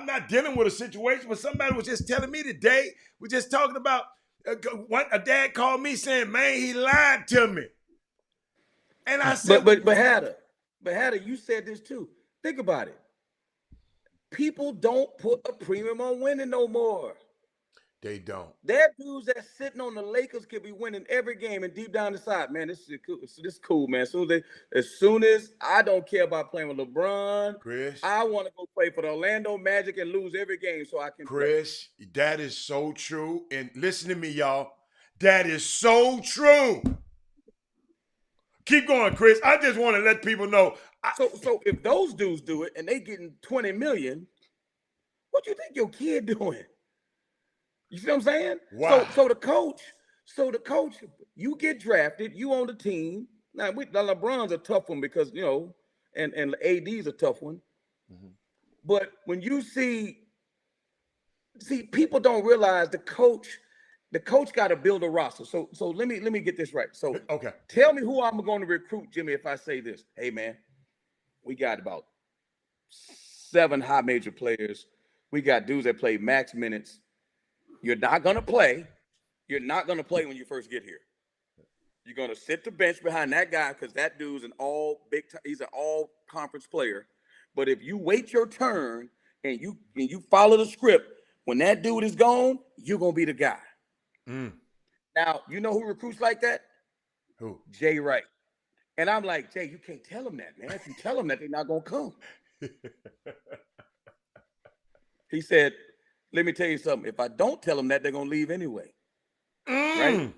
not dealing with a situation, but somebody was just telling me today, we're just talking about a dad called me saying, man, he lied to me. And I said, but Hatter, you said this too. Think about it. People don't put a premium on winning no more. They don't. There dudes that's sitting on the Lakers could be winning every game, and deep down inside, man, this is cool, man. As soon as I don't care about playing with LeBron, Chris, I want to go play for the Orlando Magic and lose every game so I can Chris, play. That is so true. And listen to me, y'all. That is so true. Keep going, Chris. I just want to let people know. So if those dudes do it and they getting $20 million, what do you think your kid doing? You see what I'm saying? Wow. So the coach, you get drafted, you on the team. Now LeBron's a tough one because and AD's a tough one. Mm-hmm. But when you see people don't realize the coach got to build a roster. So let me get this right. So okay, tell me who I'm going to recruit, Jimmy, if I say this. Hey man, we got about 7 high major players. We got dudes that play max minutes. You're not going to play. You're not going to play when you first get here. You're going to sit the bench behind that guy because that dude's he's an all conference player. But if you wait your turn and you follow the script, when that dude is gone, you're going to be the guy. Mm. Now, you know who recruits like that? Who? Jay Wright. And I'm like, Jay, you can't tell them that, man. If you tell them that, they're not going to come. He said, let me tell you something. If I don't tell them that, they're going to leave anyway. Right?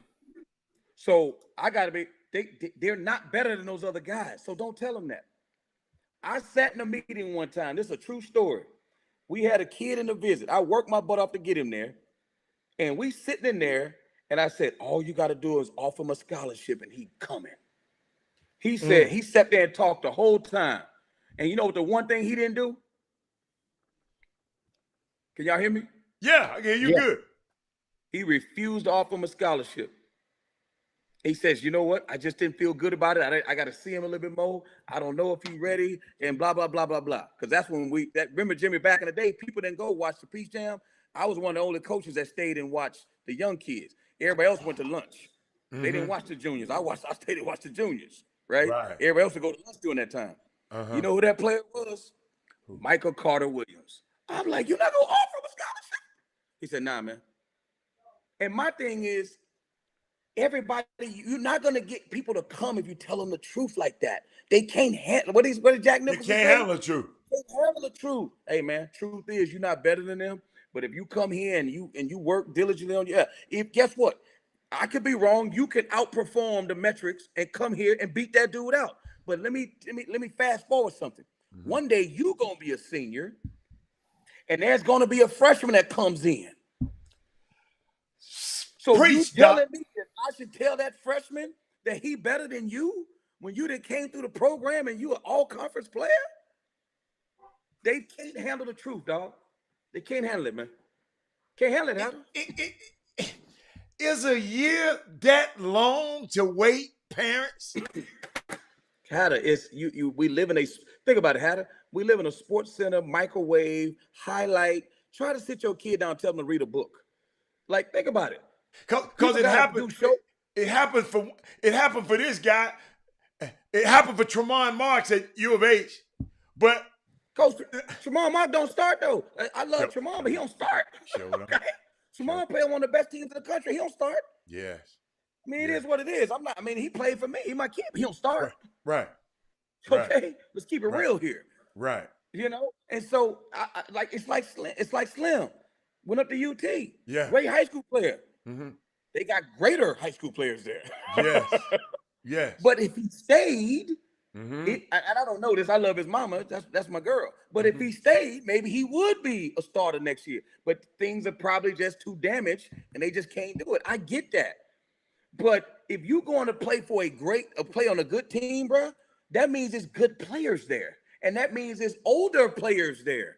So I got to be, they're not better than those other guys. So don't tell them that. I sat in a meeting one time. This is a true story. We had a kid in the visit. I worked my butt off to get him there. And we sitting in there, and I said, all you got to do is offer him a scholarship, and he coming. He said, he sat there and talked the whole time. And you know what the one thing he didn't do? Can y'all hear me? Yeah, I hear you good. He refused to offer him a scholarship. He says, you know what? I just didn't feel good about it. I got to see him a little bit more. I don't know if he's ready, and blah, blah, blah, blah, blah. Because that's when remember, Jimmy, back in the day, people didn't go watch the Peach Jam. I was one of the only coaches that stayed and watched the young kids. Everybody else went to lunch. Mm-hmm. They didn't watch the juniors. I stayed and watched the juniors, right? Everybody else would go to lunch during that time. Uh-huh. You know who that player was? Who? Michael Carter Williams. I'm like, you're not going to offer him a scholarship? He said, nah, man. And my thing is, everybody, you're not going to get people to come if you tell them the truth like that. They can't handle what did Jack Nicholson say? They can't handle the truth. They can't handle the truth. Hey, man, truth is you're not better than them. But if you come here and you work diligently on guess what? I could be wrong. You can outperform the metrics and come here and beat that dude out. But let me fast forward something. Mm-hmm. One day you're gonna be a senior, and there's gonna be a freshman that comes in. So you telling me that I should tell that freshman that he better than you when you done came through the program and you an all-conference player? They can't handle the truth, dog. They can't handle it, man. Can't handle it, huh? Is a year that long to wait, parents? Hatter, we live in think about it, Hatter. We live in a sports center, microwave, highlight. Try to sit your kid down and tell them to read a book. Like, think about it. Because it happened. It happened for this guy. It happened for Tremont Marks at U of H. But Coach, Tremont Marks don't start though. I love Tremont, but he don't start. Okay? Tremont played one of the best teams in the country. He don't start. Yes. I mean, it is what it is. He played for me. He my kid, but he don't start. Right. Okay, let's keep it real here. Right. You know, and so it's like Slim went up to UT. Yeah. Great high school player. Mm-hmm. They got greater high school players there. Yes. Yes. But if he stayed, mm-hmm. and I don't know this. I love his mama. That's my girl. But if he stayed, maybe he would be a starter next year. But things are probably just too damaged, and they just can't do it. I get that. But if you're going to play for play on a good team, bro, that means it's good players there. And that means it's older players there.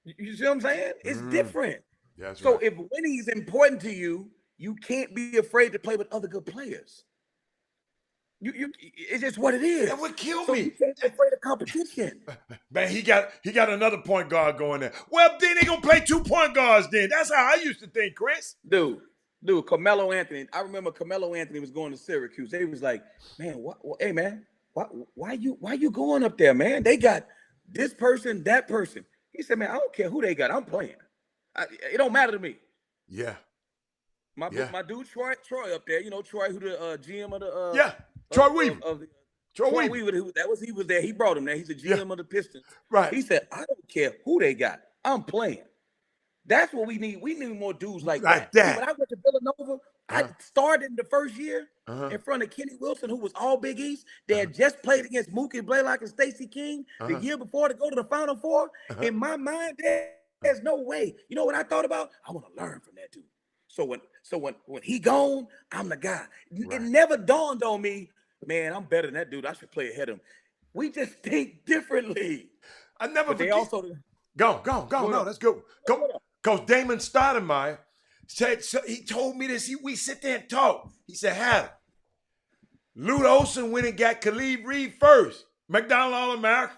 You see what I'm saying? It's different. That's so right. if winning is important to you, you can't be afraid to play with other good players. It's just what it is. That would kill so me. You can't be afraid of competition. Man, he got another point guard going there. Well, then they gonna play 2 point guards then. That's how I used to think, Chris. Dude, Carmelo Anthony. I remember Carmelo Anthony was going to Syracuse. They was like, man, hey man, why you going up there, man? They got this person, that person. He said, man, I don't care who they got. I'm playing. It don't matter to me. Yeah. My dude Troy up there. You know Troy, who the GM of the Troy Weaver. Troy Weaver. He was there. He brought him there. He's the GM of the Pistons. Right. He said, I don't care who they got. I'm playing. That's what we need. We need more dudes like that. When I went to Villanova, I started in the first year in front of Kenny Wilson, who was all Big East. They had just played against Mookie Blaylock and Stacey King the year before to go to the Final Four. In my mind, there's no way. You know what I thought about? I want to learn from that dude. So when he gone, I'm the guy. It never dawned on me, man, I'm better than that dude. I should play ahead of him. We just think differently. I never forget. They also go. No, let's go. Coach Damon Stoudemire said, so he told me this. We sit there and talk. He said, Hatter, Lute Olson went and got Khalid Reed first, McDonald All-American.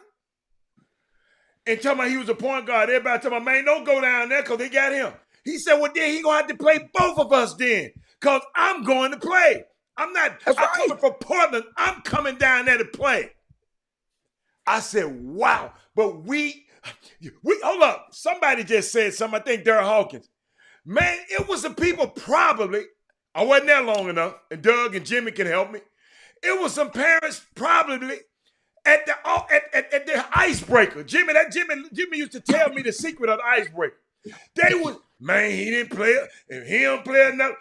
And talking about he was a point guard. Everybody talking about, man, don't go down there because they got him. He said, well, then he going to have to play both of us then because I'm going to play. I'm coming from Portland. I'm coming down there to play. I said, wow. But we hold up. Somebody just said something. I think Darryl Hawkins. Man, it was the people probably, I wasn't there long enough, and Doug and Jimmy can help me. It was some parents probably at the icebreaker. Jimmy used to tell me the secret of the icebreaker. They was, man, he didn't play it. If he don't play enough,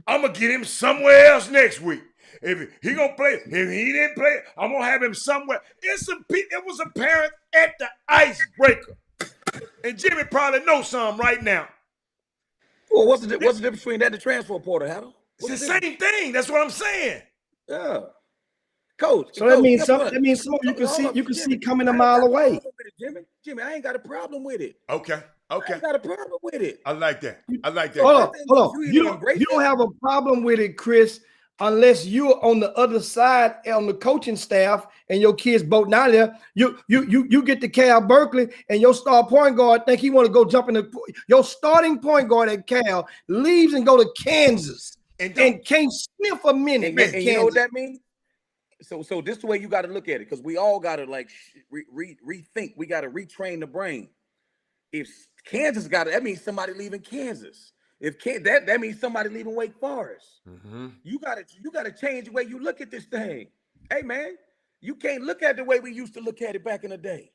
I'm going to get him somewhere else next week. If he going to play it, if he didn't play it, I'm going to have him somewhere. It was a parent at the icebreaker. And Jimmy probably knows some right now. Well, what's the difference between that and the transfer portal, Haddle? It's the same thing. That's what I'm saying. Yeah. Coach. So that means something you can see coming a mile away. Jimmy, I ain't got a problem with it. Okay. I ain't got a problem with it. I like that. Hold on. You don't have a problem with it, Chris, unless you're on the other side on the coaching staff and your kids both out there. You get to Cal Berkeley and your star point guard think he want to go jump in your starting point guard at Cal leaves and go to Kansas and can't sniff a minute. And you know what that means? So this is the way you got to look at it, because we all got to like rethink. We got to retrain the brain. If Kansas got it, that means somebody leaving Kansas. If that means somebody leaving Wake Forest. Mm-hmm. You gotta change the way you look at this thing. Hey man, you can't look at the way we used to look at it back in the day.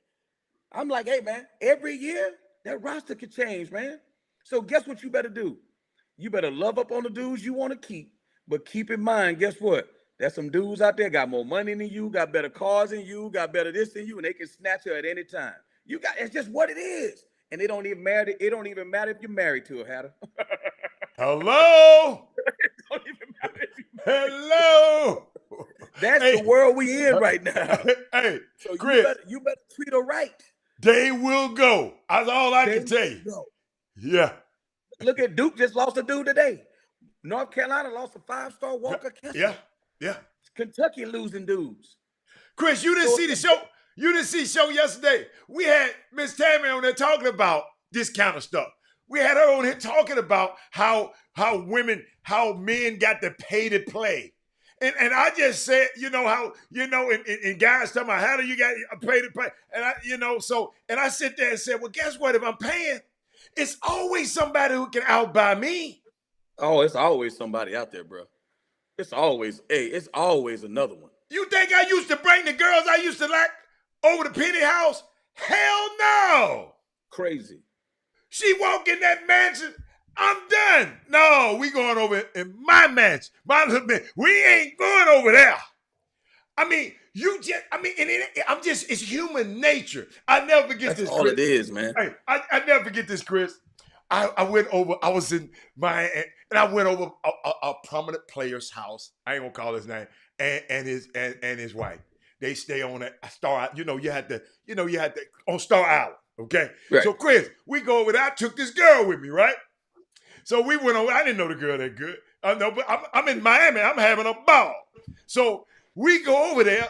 I'm like, hey man, every year that roster could change, man. So guess what you better do? You better love up on the dudes you want to keep, but keep in mind, guess what? There's some dudes out there got more money than you, got better cars than you, got better this than you, and they can snatch her at any time. It's just what it is. And it don't even matter if you're married to her, Hatter. Hello? It don't even matter if you're married. Hello? That's the world we in right now. Hey, so Chris, you better treat her right. They will go. That's all I can tell you. Go. Yeah. Look at Duke just lost a dude today. North Carolina lost a 5-star Walker Kessler. Yeah. Kentucky losing dudes. Chris, you didn't see the show. You didn't see the show yesterday. We had Miss Tammy on there talking about this kind of stuff. We had her on here talking about how men got to pay to play. And I just said, and guys talking about how do you got to pay to play? And and I sit there and said, well, guess what? If I'm paying, it's always somebody who can outbuy me. Oh, it's always somebody out there, bro. It's always another one. You think I used to bring the girls I used to like over to Penny House? Hell no. Crazy. She walk in that mansion, I'm done. No, we going over in my mansion. We ain't going over there. I mean, it's human nature. I never forget That's this, all Chris. it is, man. Hey, I never forget this, Chris. I went over, I was in Miami, and I went over a prominent player's house. I ain't gonna call his name, and his wife. They stay on a Star, you had to on Star Island. Okay. Right. So Chris, we go over there. I took this girl with me, right? So we went over. I didn't know the girl that good. I know, but I'm in Miami. I'm having a ball. So we go over there.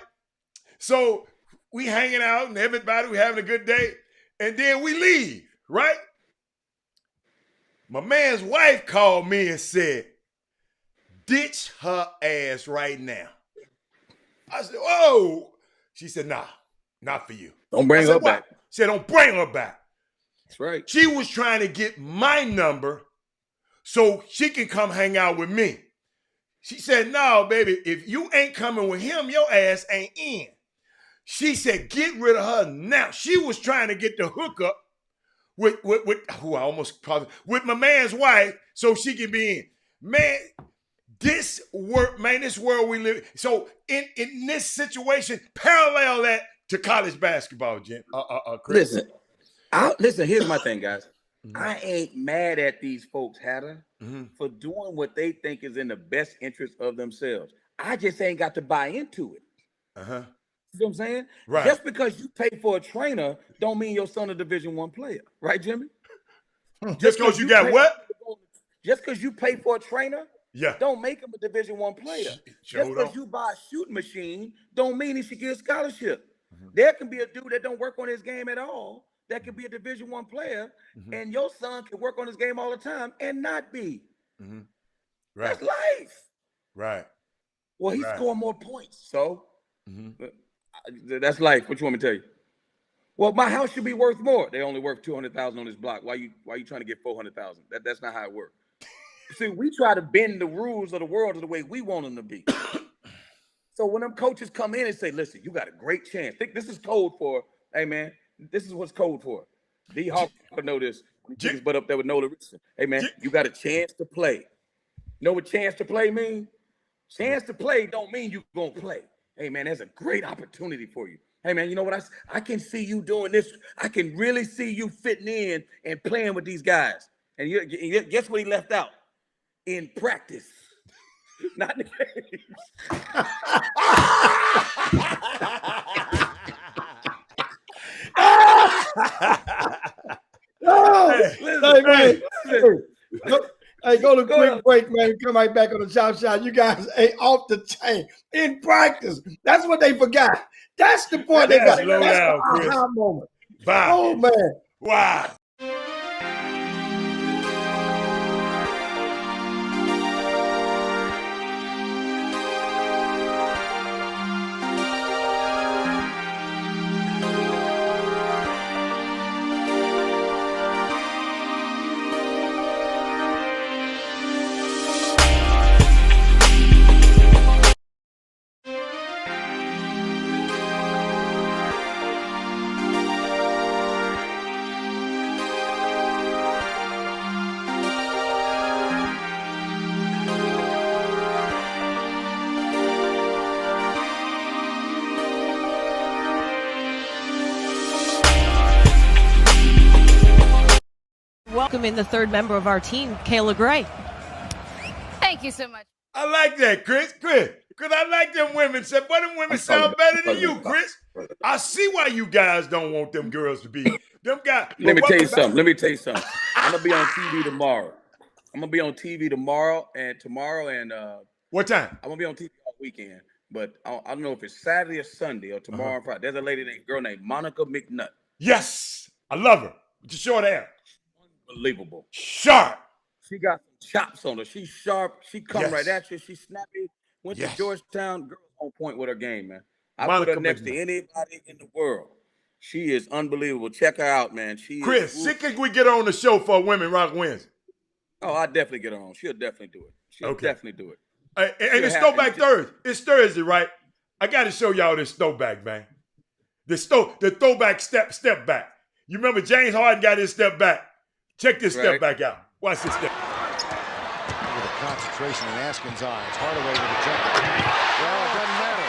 So we hanging out and everybody, we having a good day. And then we leave, right? My man's wife called me and said, ditch her ass right now. I said, oh. She said, nah, not for you. Don't bring her back. She said, don't bring her back. That's right. She was trying to get my number so she can come hang out with me. She said, no, baby, if you ain't coming with him, your ass ain't in. She said, get rid of her now. She was trying to get the hookup with my man's wife so she can be in. Man, this world we live in. So in this situation, parallel that to college basketball, Jim. Chris. Listen, here's my thing, guys. I ain't mad at these folks, Hatter, for doing what they think is in the best interest of themselves. I just ain't got to buy into it. Uh-huh. You know what I'm saying? Right. Just because you pay for a trainer don't mean your son a Division I player. Right, Jimmy? Just because you got what? Just because you pay for a trainer, yeah, don't make him a Division I player. Just because you buy a shooting machine don't mean he should get a scholarship. There can be a dude that don't work on his game at all that could be a Division I player, and your son can work on his game all the time and not be. Right. That's life. Right. Well, he's scoring more points, so that's life. What you want me to tell you? Well, my house should be worth more. They only worth $200,000 on this block. Why you trying to get $400,000? That's not how it works. See, we try to bend the rules of the world to the way we want them to be. So when them coaches come in and say, listen, you got a great chance. Think this is code for, hey, man, this is what's code for. D. Hawk know this. Just butt up there with Nola Richardson. Hey, man, you got a chance to play. You know what chance to play mean? Chance to play don't mean you going to play. Hey, man, there's a great opportunity for you. Hey, man, you know what? I can see you doing this. I can really see you fitting in and playing with these guys. And guess what he left out? In practice. Not in the games. Hey, go to quick break, man. Come right back on the Chop Shot. You guys ain't off the chain in practice. That's what they forgot. That's the point they got. Slow down, Chris. Aha moment. Bye. Oh, man. Wow. Welcoming the third member of our team, Kayla Gray. Thank you so much. I like that, Chris. Because I like them women. Why them women sound better than you, Chris? I see why you guys don't want them girls to be. Them guys. Let me tell you something. I'm going to be on TV tomorrow. And what time? I'm going to be on TV all weekend. But I don't know if it's Saturday or Sunday or tomorrow or Friday. There's a girl named Monica McNutt. Yes. I love her. With the short hair. unbelievable. Sharp. She got chops on her. She's sharp. She come right Yes. at you. She's snappy. Went Yes. to Georgetown. Girl on point with her game, man. I Monica put her next to McNutt. anybody in the world. She is unbelievable. Check her out, man. She Chris, is. see, can we get her on the show for Women Rock Wednesday? Oh, I definitely get her on. She'll definitely do it. She'll definitely do it. And it's Throwback Thursday. It's Thursday, right? I got to show y'all this throwback, man. The throwback step back. You remember James Harden got his step back. Check this step back out. Watch this step. Look at the concentration in Askin's eyes. Hardaway with a jumper. Well, it doesn't matter.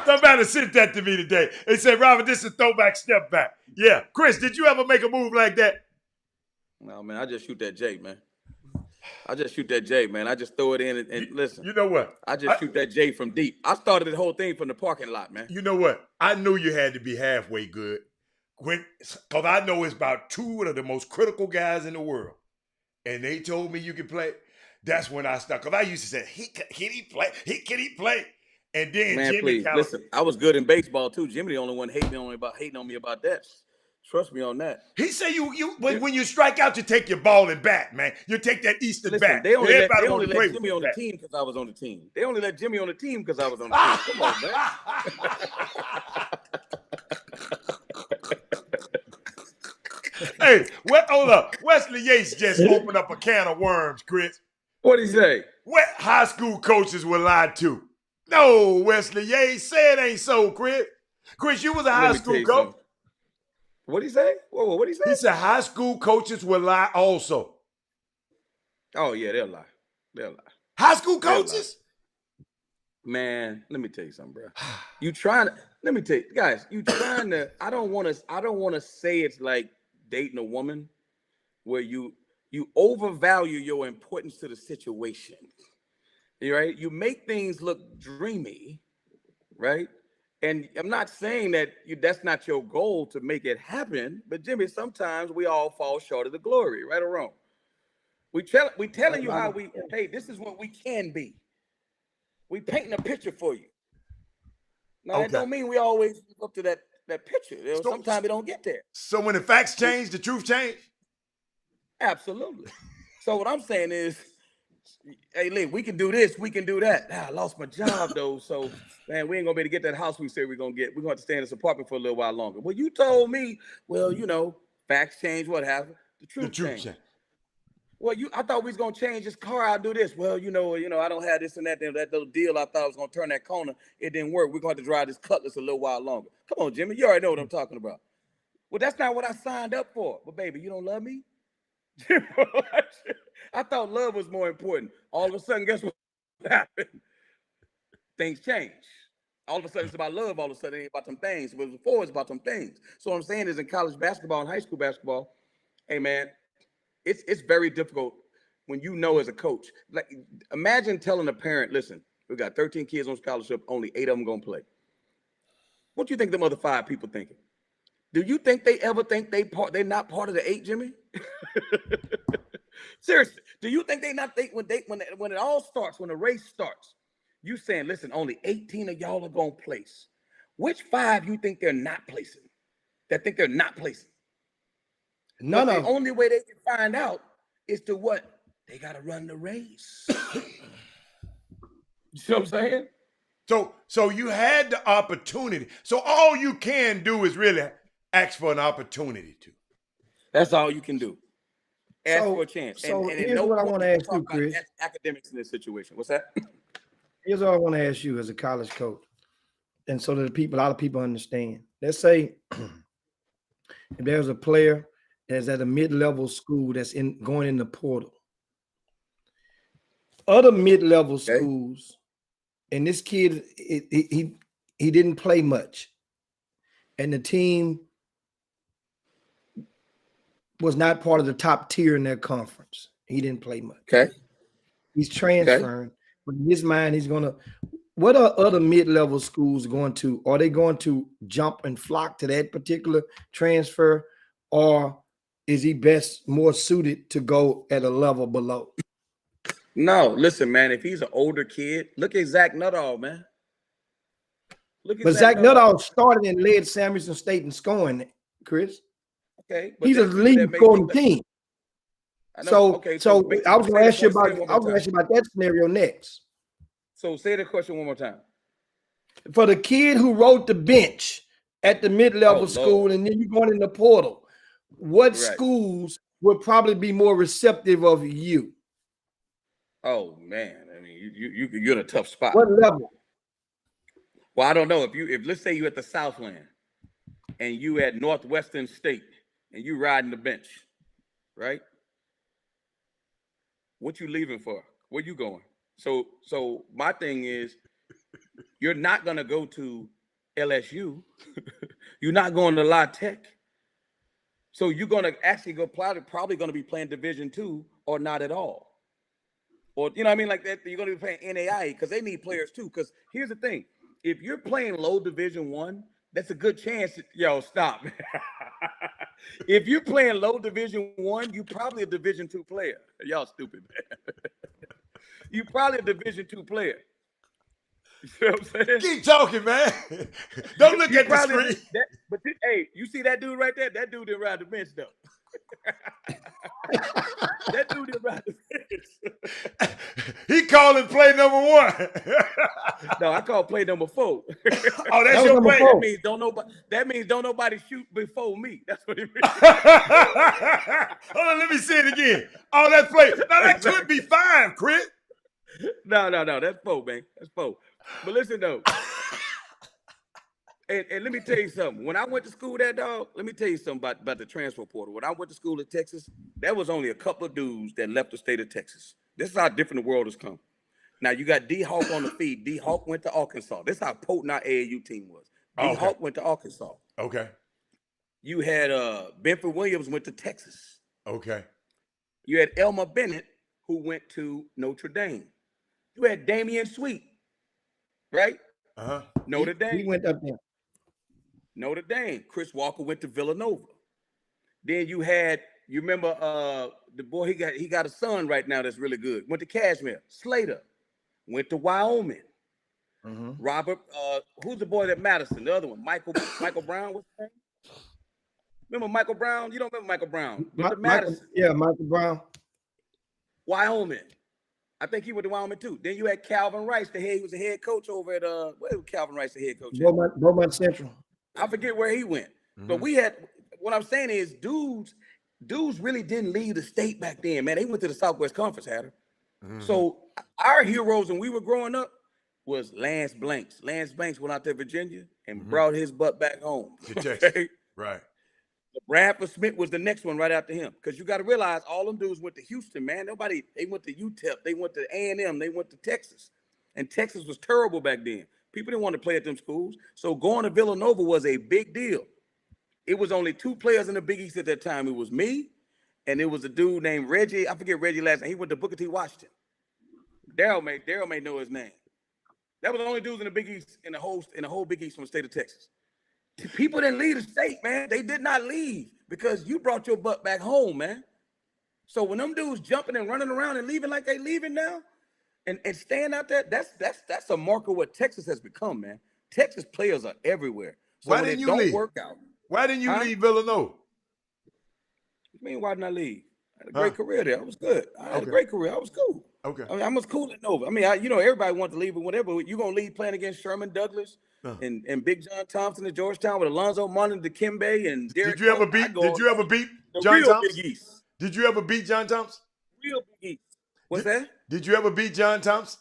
Somebody sent that to me today. They said, Robert, this is a throwback step back. Yeah. Chris, did you ever make a move like that? No, man, I just shoot that J, man. I just shoot that J, man. I just throw it in and listen. You know what? I just shoot that J from deep. I started the whole thing from the parking lot, man. You know what? I knew you had to be halfway good. Because I know it's about two of the most critical guys in the world. And they told me you could play. That's when I started. Because I used to say, can he play? Can he play? And then man, Jimmy please, listen, I was good in baseball, too. Jimmy the only one hating on me about that. Trust me on that. He said when you strike out, you take your ball and bat, man. You take that Eastern bat. They only let play Jimmy on the team because I was on the team. They only let Jimmy on the team because I was on the team. Come on, Hey, man. hold up. Wesley Yates just opened up a can of worms, Chris. What'd he say? What high school coaches were lied to? No, Wesley Yates. Say it ain't so, Chris. Chris, you was a high school coach. What'd he say? Whoa, what'd he say? He said high school coaches will lie also. Oh, yeah, they'll lie. They'll lie. High school coaches? Man, let me tell you something, bro. Let me tell you, guys, I don't want to say it's like dating a woman where you overvalue your importance to the situation. Right? You make things look dreamy, right? And I'm not saying that that's not your goal to make it happen, but Jimmy, sometimes we all fall short of the glory, right or wrong. We telling you how hey, this is what we can be. We painting a picture for you. Now that don't mean we always live up to that picture. Sometimes we don't get there. So when the facts change, the truth change? Absolutely. So what I'm saying is, hey, Lee, we can do this, we can do that. I lost my job though, so man, we ain't gonna be able to get that house we said we're gonna get. We're gonna have to stay in this apartment for a little while longer. Well, you told me, well, facts change, what happened? The truth changed. Well, I thought we was gonna change this car. I'll do this. Well, I don't have this and that. That little deal I thought I was gonna turn that corner. It didn't work. We're gonna have to drive this Cutlass a little while longer. Come on, Jimmy. You already know what I'm talking about. Well, that's not what I signed up for. But baby, you don't love me? I thought love was more important. All of a sudden, guess what happened? Things change. All of a sudden, it's about love. All of a sudden, it ain't about them things. But before, it's about them things. So what I'm saying is in college basketball and high school basketball, hey, man, it's very difficult when as a coach. Like, imagine telling a parent, listen, we got 13 kids on scholarship, only 8 of them going to play. What do you think them other 5 people thinking? Do you think they ever think they're not part of the 8, Jimmy? Seriously, do you think when it all starts, when the race starts, you saying, listen, only 18 of y'all are gonna place. Which 5 you think they're not placing? That think they're not placing? None of them. The only way they can find out is to what? They gotta run the race. You see what I'm saying? So you had the opportunity. So all you can do is really ask for an opportunity to. That's all you can do. Ask for a chance. So here's what I want to ask you, Chris. Academics in this situation. What's that? Here's what I want to ask you as a college coach, and so that a lot of people understand. Let's say if there's a player that's at a mid-level school that's going in the portal. Other mid-level schools, and this kid, he didn't play much, and the team was not part of the top tier in their conference. He didn't play much. Okay. He's transferring. But in his mind, he's going to – what are other mid-level schools going to – are they going to jump and flock to that particular transfer, or is he more suited to go at a level below? No, listen, man, if he's an older kid, look at Zach Nuttall, man. Look at But Zach Nuttall. Nuttall started and led Samuelson State in scoring, Chris. Okay, but He's a that's people lead that make scoring me. team. I know. So, Okay, so make, I was say going to the ask you point, say about. it one I more was going to time. ask you about that scenario next. So say the question one more time. For the kid who rode the bench at the mid-level school, Lord. and then you're going in the portal, what Right. schools would probably be more receptive of you? Oh man, I mean, you're in a tough spot. What level? Well, I don't know if let's say you at the Southland and you at Northwestern State and you riding the bench, right? What you leaving for? Where you going? So my thing is, you're not gonna go to LSU. You're not going to La Tech. So you're gonna actually probably gonna be playing Division II or not at all. Or you know what I mean, like that. You're gonna be playing NAIA because they need players too. Because here's the thing: if you're playing low Division I, that's a good chance. Yo, stop. If you're playing low Division I, you probably a Division II player. Y'all stupid, man. You probably a Division II player. You see what I'm saying? Keep talking, man. Don't look You at the probably screen. hey, you see that dude right there? That dude didn't ride the bench though. That dude didn't ride the bench. He calling play number 1. No, I call play number 4. Oh, that's That your was play. number 4. That means don't nobody shoot before me. That's what it means. Hold on, let me say it again. Oh, that's play. Now that could be 5, Chris. No, that's 4, man. That's 4. But listen though. And let me tell you something. When I went to school, that dog, let me tell you something about the transfer portal. When I went to school in Texas, there was only a couple of dudes that left the state of Texas. This is how different the world has come. Now you got D Hawk on the feed. D Hawk went to Arkansas. This is how potent our AAU team was. D Hawk went to Arkansas. Okay. You had Benford Williams went to Texas. Okay. You had Elmer Bennett who went to Notre Dame. You had Damian Sweet, right? Uh-huh. Notre Dame. He went up there. Notre Dame. Chris Walker went to Villanova. Then you remember the boy, he got a son right now that's really good. Went to Cashmere. Slater went to Wyoming. Mm-hmm. Robert, who's the boy that Madison? The other one, Michael Brown. What's his name? Remember Michael Brown? You don't remember Michael Brown? Went to Madison. Michael Brown. Wyoming. I think he went to Wyoming too. Then you had Calvin Rice, he was the head coach over at where was Calvin Rice the head coach? Beaumont Central. I forget where he went. Mm-hmm. But we had, what I'm saying is dudes really didn't leave the state back then, man. They went to the Southwest Conference, Hatter. Mm-hmm. So our heroes when we were growing up was Lance Blanks. Lance Blanks went out to Virginia and brought his butt back home. Okay? Right. Bradford Smith was the next one right after him. Because you got to realize all them dudes went to Houston, man. They went to UTEP, they went to A&M, they went to Texas. And Texas was terrible back then. People didn't want to play at them schools. So going to Villanova was a big deal. It was only 2 players in the Big East at that time. It was me, and it was a dude named Reggie. I forget Reggie last name. He went to Booker T. Washington. Daryl may know his name. That was the only dudes in the Big East in the whole Big East from the state of Texas. People didn't leave the state, man. They did not leave because you brought your butt back home, man. So when them dudes jumping and running around and leaving like they leaving now, and staying out there, that's a marker of what Texas has become, man. Texas players are everywhere. So Why when didn't it you don't leave? work out. Why didn't you Huh? leave Villanova? I mean, why didn't I leave? I had a great career there. I was good. I had a great career. I was cool. Okay. I mean, I was cool at Nova. I mean, everybody wanted to leave or whatever. You're going to leave playing against Sherman Douglas and Big John Thompson at Georgetown with Alonzo Mourning, Dikembe, and Derek. Did you ever beat John Thompson? Big East. Did you ever beat John Thompson? Real Big East. What's that? Did you ever beat John Thompson?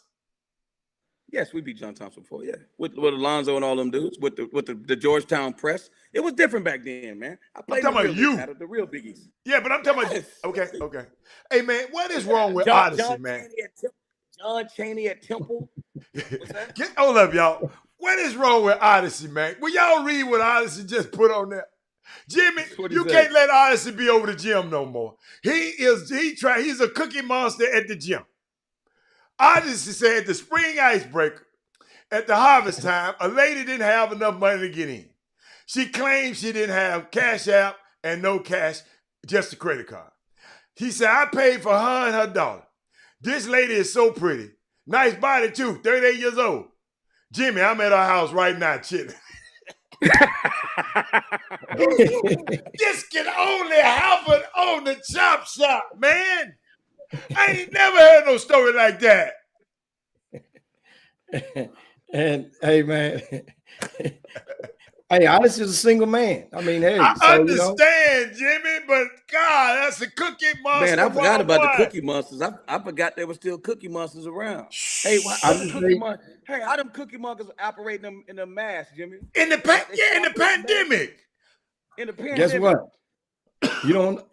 Yes, we beat John Thompson before, yeah. With Alonzo and all them dudes, with the Georgetown press. It was different back then, man. I played I'm talking about you. The real Big East. Yeah, but I'm talking about Yes. Okay. Hey man, what is wrong with Odyssey, man? John Chaney at Temple. What's that? Hold up, y'all. What is wrong with Odyssey, man? Will y'all read what Odyssey just put on there? Jimmy, you can't let Odyssey be over the gym no more. He's a cookie monster at the gym. Odyssey said the spring icebreaker at the harvest time, a lady didn't have enough money to get in. She claimed she didn't have Cash App and no cash, just a credit card. He said, I paid for her and her daughter. This lady is so pretty. Nice body too, 38 years old. Jimmy, I'm at our house right now, chilling. This can only happen on the chop shop, man. I ain't never heard no story like that. And hey, man, hey, Alex is a single man. I mean, hey, I so understand, Jimmy, but God, that's a Cookie Monster. Man, I forgot about the 101. Cookie Monsters. I forgot there were still Cookie Monsters around. Hey, how them Cookie Monsters operating them in the mass, Jimmy? In the pandemic. In the pandemic. Guess what? You don't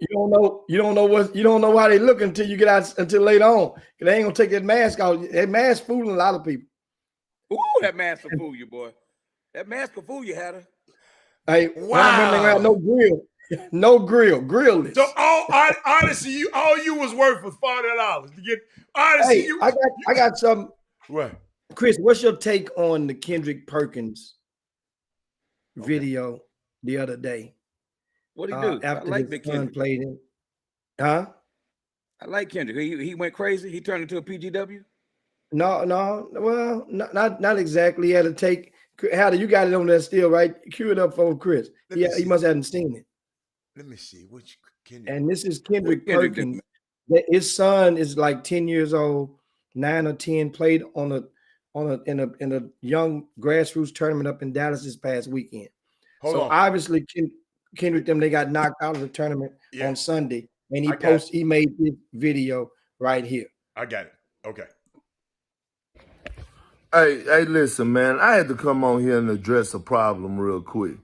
know why they look until you get out until later on. They ain't gonna take that mask out. That mask fooling a lot of people. Ooh, that mask will fool you, boy. That mask will fool you, Hatter. Hey, wow. Women got no grill. No grillless. So honestly, all you was worth was $40 to get. Honestly, Hey, I got some. What? Chris, what's your take on the Kendrick Perkins video the other day? What he do? After I like his Big son Kendrick. played him. Huh? I like Kendrick. He went crazy. He turned into a PGW. No. Well, not exactly. He had to take. How do you got it on there still, right? Cue it up for Chris. Yeah, he must haven't seen it. Let me see which Kendrick. And this is Kendrick Perkins. His son is like 10 years old, 9 or 10. Played in a young grassroots tournament up in Dallas this past weekend. Hold on. Obviously, Kendrick they got knocked out of the tournament on Sunday, and he made this video right here. I got it. Okay. Hey, listen, man. I had to come on here and address a problem real quick.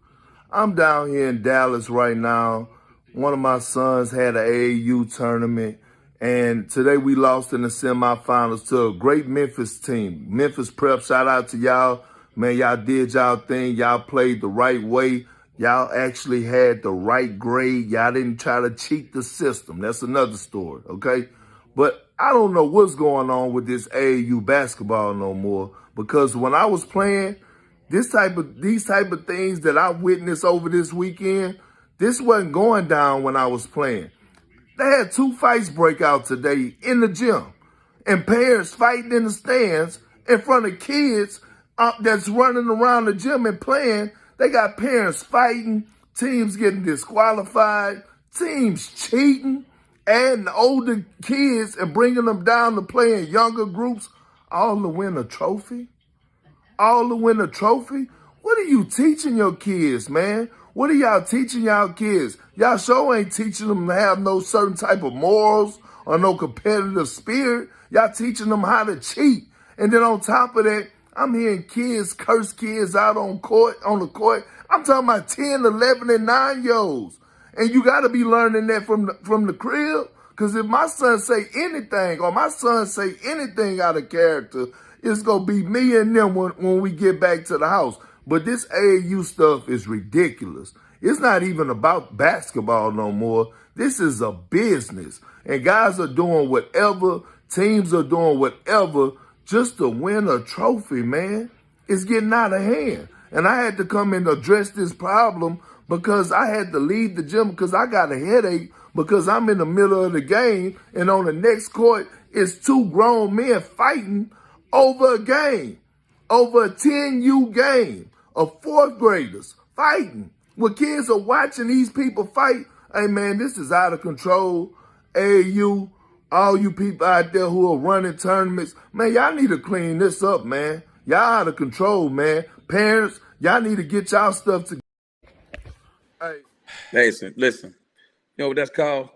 I'm down here in Dallas right now. One of my sons had an AAU tournament, and today we lost in the semifinals to a great Memphis team. Memphis Prep, shout out to y'all. Man, y'all did y'all thing. Y'all played the right way. Y'all actually had the right grade. Y'all didn't try to cheat the system. That's another story, okay? But I don't know what's going on with this AAU basketball no more, because when I was playing, these type of things that I witnessed over this weekend, this wasn't going down when I was playing. They had 2 fights break out today in the gym, and parents fighting in the stands in front of kids that's running around the gym and playing. They got parents fighting, teams getting disqualified, teams cheating, adding older kids and bringing them down to play in younger groups, all to win a trophy. All to win a trophy? What are you teaching your kids, man? What are y'all teaching y'all kids? Y'all sure ain't teaching them to have no certain type of morals or no competitive spirit. Y'all teaching them how to cheat. And then on top of that, I'm hearing kids curse kids out on the court. I'm talking about 10, 11, and 9-year-olds. And you got to be learning that from the crib. Because if my son say anything or my son say anything out of character, it's going to be me and them when we get back to the house. But this AAU stuff is ridiculous. It's not even about basketball no more. This is a business. And guys are doing whatever, teams are doing whatever just to win a trophy, man. It's getting out of hand. And I had to come and address this problem because I had to leave the gym because I got a headache because I'm in the middle of the game, and on the next court, it's 2 grown men fighting over a game, over a 10U game of 4th graders fighting. When kids are watching these people fight, hey man, this is out of control. AAU, all you people out there who are running tournaments, man, y'all need to clean this up, man. Y'all out of control, man. Parents, y'all need to get y'all stuff together. Hey, listen. You know what that's called?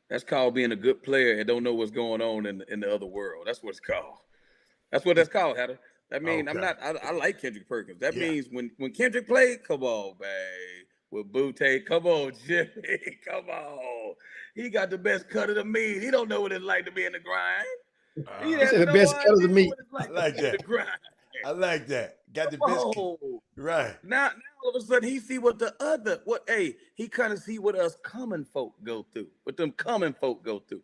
That's called being a good player and don't know what's going on in the other world. That's what it's called. That's what that's called, Hatter. That means I like Kendrick Perkins. That means when Kendrick played, come on, babe. With Butte, come on, Jimmy. Come on. He got the best cut of the meat. He don't know what it's like to be in the grind. He said the best cut of the meat. I like that. I like that. Got the best. Right. Now all of a sudden he see he kind of see what us common folk go through. What them common folk go through.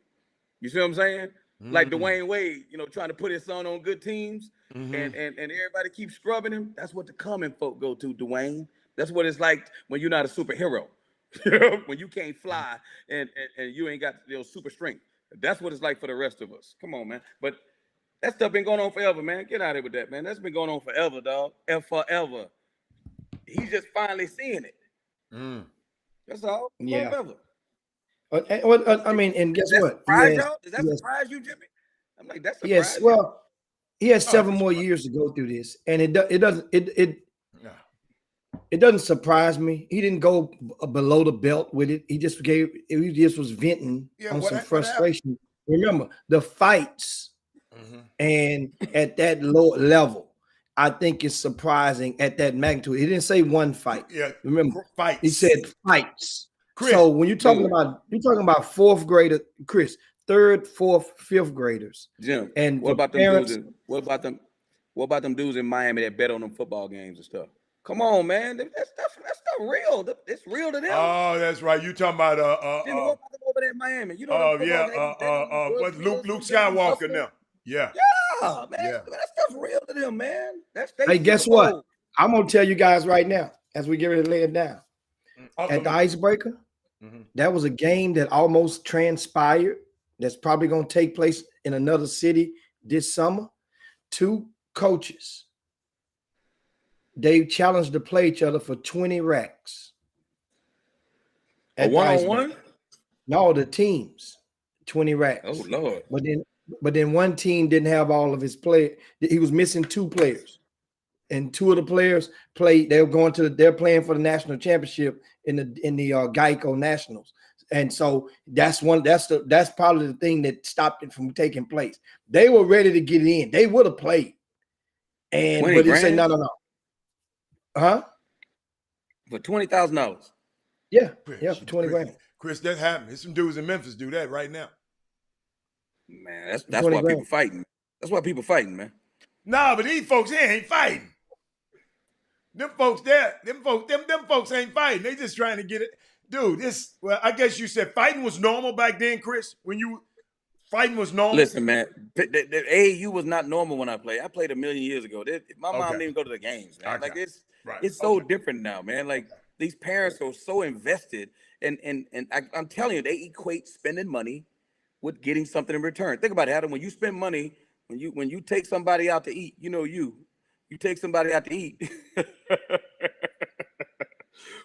You see what I'm saying? Mm-hmm. Like Dwayne Wade, trying to put his son on good teams, and everybody keeps scrubbing him. That's what the common folk go to, Dwayne. That's what it's like when you're not a superhero. When you can't fly and you ain't got super strength. That's what it's like for the rest of us. Come on, man. But That stuff been going on forever, man. Get out of here with that, man. That's been going on forever, dog. And forever. He's just finally seeing it. That's all. Yeah. Forever. I mean, and guess Does that what? surprise y'all? Does that surprise you, Jimmy? I'm like, that's surprising. Yes. Well, he has 7 more years to go through this, and it doesn't surprise me. He didn't go below the belt with it. He just was venting on some frustration. Remember the fights, and at that low level, I think it's surprising at that magnitude. He didn't say one fight. Yeah, remember fights. He said fights. Chris, so when you're talking about fourth grader, Chris, third, fourth, fifth graders, Jim. And what about them parents, dudes? What about them dudes in Miami that bet on them football games and stuff? Come on, man. That stuff real. It's real to them. Oh, that's right. You talking about Jimmy, what about them over there in Miami? You know what's Luke Skywalker now? Yeah. Yeah, man. Yeah. That stuff's real to them, man. Hey, guess what? I'm gonna tell you guys right now, as we get ready to lay it down. At the Icebreaker, that was a game that almost transpired. That's probably gonna take place in another city this summer. 2 coaches, they challenged to play each other for 20 racks. A one-on-one? No, the teams, 20 racks. Oh Lord! But then one team didn't have all of his players. He was missing 2 players, and 2 of the players played. They're playing for the national championship in the Geico Nationals, and so that's probably the thing that stopped it from taking place. They were ready to get in. They would have played, but they said no. Huh? For $20,000. Yeah, for 20 grand. Chris, that happened. There's some dudes in Memphis do that right now. Man, that's why people fighting. That's why people fighting, man. Nah, but these folks here ain't fighting. Them folks ain't fighting. They just trying to get it. Dude, I guess you said fighting was normal back then, Chris, fighting was normal. Listen, man, the AAU was not normal when I played. I played a million years ago. My mom didn't even go to the games, man. Okay. Like it's so different now, man. Like these parents are so invested, and I'm telling you, they equate spending money with getting something in return. Think about it, Adam. When you spend money, when you take somebody out to eat, you take somebody out to eat.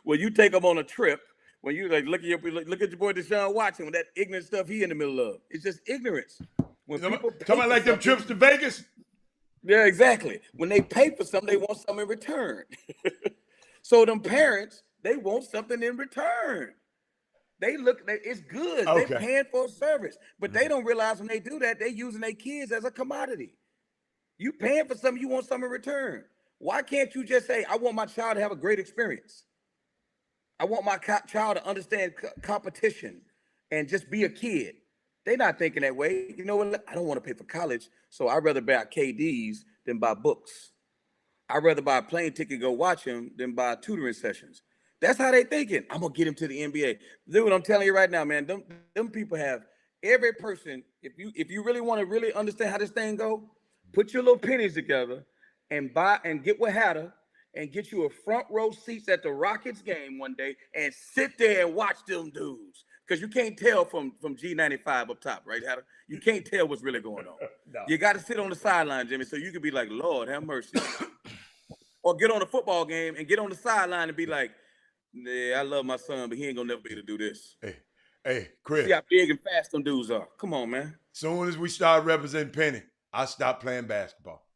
When you take them on a trip, when you look at your boy Deshaun Watson with that ignorant stuff he in the middle of, it's just ignorance. When people talking about like them trips to Vegas. Yeah, exactly. When they pay for something, they want something in return. So them parents, they want something in return. It's good. Okay. They're paying for a service, but they don't realize when they do that, they're using their kids as a commodity. You paying for something, you want something in return. Why can't you just say, I want my child to have a great experience? I want my child to understand competition and just be a kid. They're not thinking that way. You know what? I don't want to pay for college, so I'd rather buy KDs than buy books. I'd rather buy a plane ticket, go watch him, than buy tutoring sessions. That's how they thinking. I'm gonna get him to the NBA. Dude, I'm telling you right now, man. Them people have every person. If you really want to really understand how this thing go, put your little pennies together and buy and get with Hatter and get you a front row seats at the Rockets game one day and sit there and watch them dudes. Because you can't tell from G95 up top, right, Hatter? You can't tell what's really going on. No. You got to sit on the sideline, Jimmy, so you can be like, Lord, have mercy. Or get on a football game and get on the sideline and be like, yeah, I love my son, but he ain't going to never be able to do this. Hey, Chris. See how big and fast them dudes are. Come on, man. Soon as we start representing Penny, I stopped playing basketball.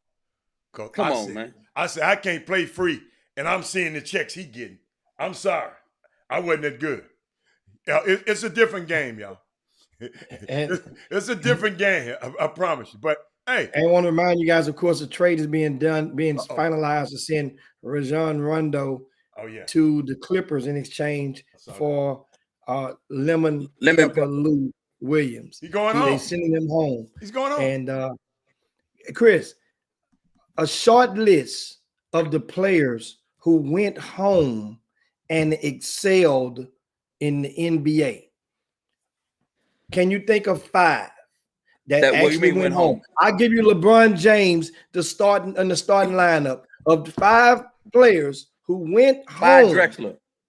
Come on, man. I said, I can't play free, and I'm seeing the checks he getting. I'm sorry. I wasn't that good. It's a different game, y'all. It's a different game, I promise you. But, hey. I want to remind you guys, of course, the trade is being finalized to send Rajon Rondo to the Clippers in exchange for Lemon Lou Williams. He's going home. They're sending him home. He's going home. And Chris, a short list of the players who went home and excelled in the NBA. Can you think of 5 that actually went home? I'll give you LeBron James in the starting lineup of the 5 players who went home.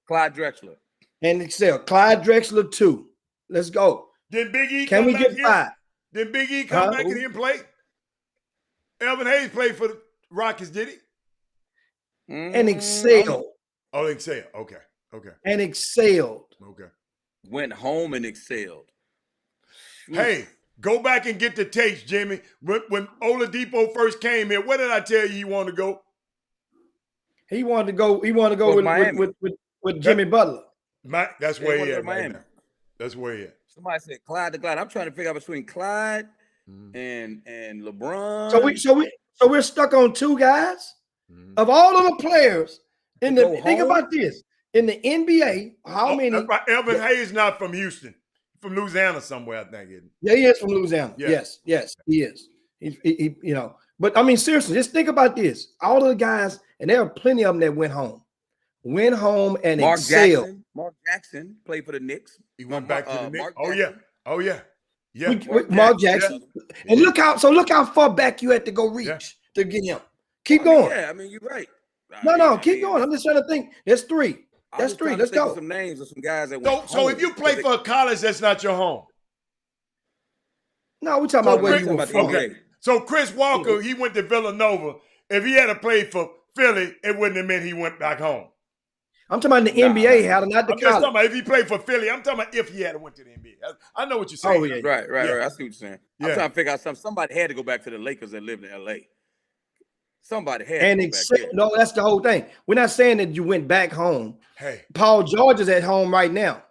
Clyde Drexler. And excel. Clyde Drexler 2. Let's go. Did Big E Can we get 5? Did Big E come back and play? Elvin Hayes played for the Rockets, did he? And excelled. Oh, excelled. Okay. And excelled. Okay. Went home and excelled. Hey, go back and get the tapes, Jimmy. When Oladipo first came here, where did I tell you he wanted to go? He wanted to go. He wanted to go with Jimmy Butler. That's where he at right now. That's where he at. Somebody said Clyde to Clyde. I'm trying to figure out between Clyde and LeBron. So we're stuck on two guys. Of all of the players in the think about this. In the NBA, how many? That's right. Elvin Hayes not from Houston, from Louisiana somewhere, I think. Yeah, he is from Louisiana. Yeah. Yes, he is. He you know. But I mean, seriously, just think about this. All of the guys, and there are plenty of them that went home and excelled. Mark Jackson played for the Knicks. He went back to the Knicks. Oh yeah. Mark Jackson. Yeah. And look how far back you had to go reach to get him. Keep going. Yeah, I mean, you're right. Keep going. I'm just trying to think. There's three. Let's go. Some names of some guys that went So if you play for a college, that's not your home. No, we're talking about where you were from. Okay. So Chris Walker, he went to Villanova. If he had played for Philly, it wouldn't have meant he went back home. I'm talking about the NBA, not the college. I'm just talking about if he played for Philly. I'm talking about if he had went to the NBA. I know what you're saying. Oh, yeah. Right. I see what you're saying. I'm trying to figure out something. Somebody had to go back to the Lakers that lived in LA. Somebody had to go back there. No, that's the whole thing. We're not saying that you went back home. Hey, Paul George is at home right now.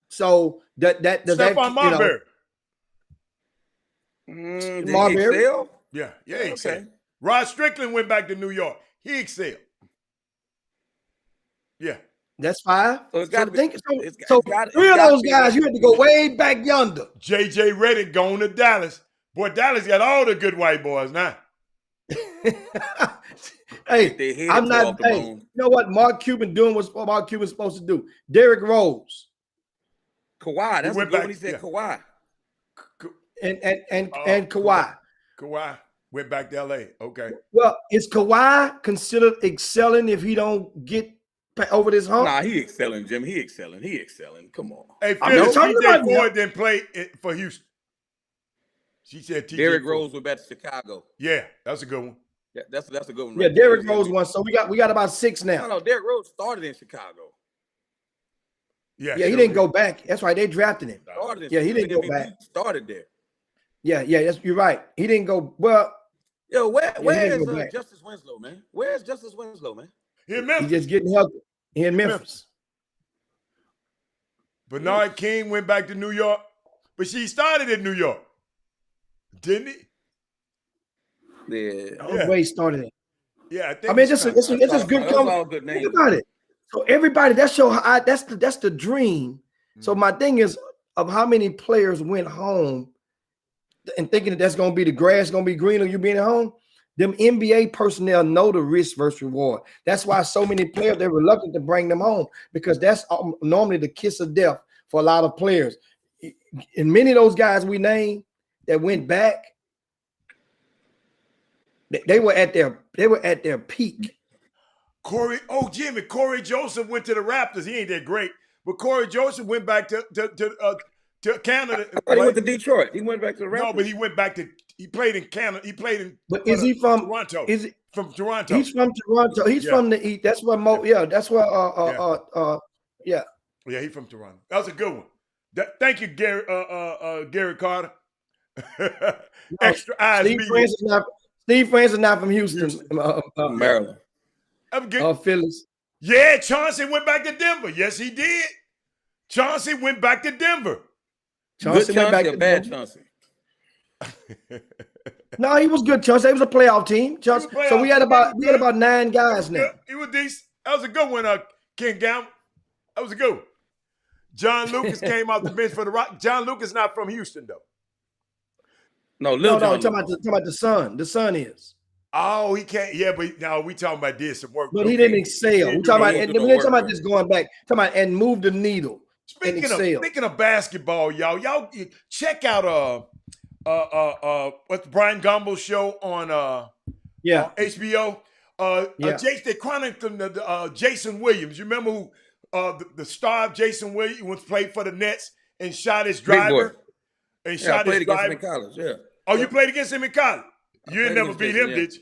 So does Stephon Marbury. Marbury? Yeah, he excelled. Rod Strickland went back to New York. He excelled. Yeah. That's fine. So three of those guys, you had to go way back yonder. J.J. Redick going to Dallas. Boy, Dallas got all the good white boys now. Hey, I'm not. Hey, you know what? Mark Cuban doing what Mark Cuban's supposed to do. Derrick Rose, Kawhi. That's what he said. Kawhi, and Kawhi. Kawhi went back to L.A. Okay. Well, is Kawhi considered excelling if he don't get over this hump? Nah, he excelling, Jim. He excelling. Come on. Hey, T.J. Ford didn't play for Houston. She said T.J. Derrick Rose went back to Chicago. Yeah, that's a good one. Yeah, that's a good one. Yeah, Derrick Rose won. So we got about 6 now. No, Derrick Rose started in Chicago. Yeah, he didn't go back. That's right. They drafted him. He didn't go back. He started there. Yeah, you're right. He didn't go. Well, yo, where is Justice Winslow, man? Where's Justice Winslow, man? He in Memphis. He's just getting healthy. He in Memphis. Bernard King went back to New York, but she started in New York, didn't he? Yeah. Where he started it. Yeah, I think. I mean, it's just good. All good names. Think about it. So everybody, that's the dream. So my thing is of how many players went home and thinking that that's going to be the grass going to be greener, you being at home. Them NBA personnel know the risk versus reward. That's why so many players, they're reluctant to bring them home because that's normally the kiss of death for a lot of players. And many of those guys we named that went back, they were at their peak. Corey Joseph went to the Raptors. He ain't that great, but Corey Joseph went back to Canada. He went to Detroit. He went back to the Raptors. No, but he went back to. He played in Canada. He played in. But is he from Toronto? Is it from Toronto? He's from Toronto. He's from the East. That's where that's where Yeah, he's from Toronto. That was a good one. Thank you, Gary Carter. Extra eyes. Steve Francis not from Houston. Maryland. Phillies. Yeah, Chauncey went back to Denver. Yes, he did. Chauncey went back to Denver. Chauncey went back to bad Denver. Chauncey. No, he was good. Chauncey. He was a playoff team. So we had about 9 guys now. He was decent. That was a good one, Ken Gamble. That was a good one. John Lucas came off the bench for the Rock. John Lucas not from Houston though. No, talking about the son. The son is. Oh, he can't. Yeah, but now we talking about did some work. But he didn't excel. We talking about just going back. Talking about and move the needle. Speaking of basketball, y'all check out what's Brian Gumbel's show on HBO. They chronicled Jason Williams. You remember who the star of Jason Williams once played for the Nets and shot his driver? And shot his driver in college. Yeah. Oh, you played against him in college? You ain't never beat him, did you?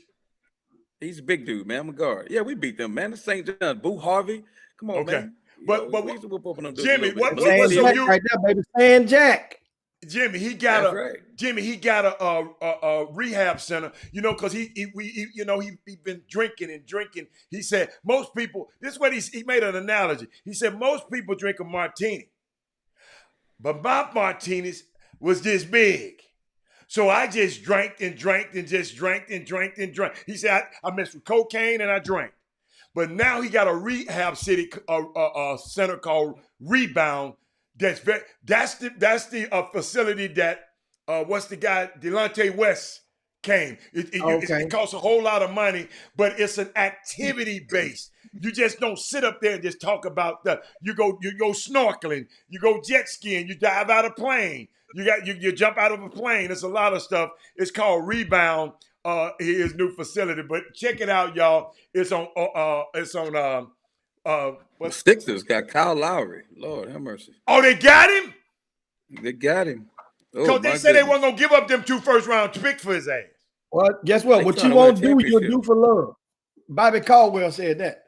He's a big dude, man. I'm a guard. Yeah, we beat them, man. The St. John, Boo Harvey. Come on, Okay. man. But we used to whoop up on them dudes Jimmy, a little bit. Sand so Jack you right there, baby. Sand Jack. Jimmy, he That's got right. a rehab center, you know, because he been drinking and drinking. He said most people. This is what he made an analogy. He said most people drink a martini, but my martinis was this big. So I just drank and drank and just drank and drank and drank. He said I messed with cocaine and I drank. But now he got a rehab center called Rebound. That's the facility that what's the guy Delonte West came. It costs a whole lot of money, but it's an activity based. You just don't sit up there and just talk about you go snorkeling, you go jet skiing, you dive out of plane, you jump out of a plane. It's a lot of stuff. It's called Rebound. His new facility, but check it out, y'all. It's on The Sixers got Kyle Lowry. Lord have mercy. Oh, they got him? They got him. Because they said they weren't gonna give up them 2 first-round picks for his ass. Well, guess what? What you won't do, you'll do for love. Bobby Caldwell said that.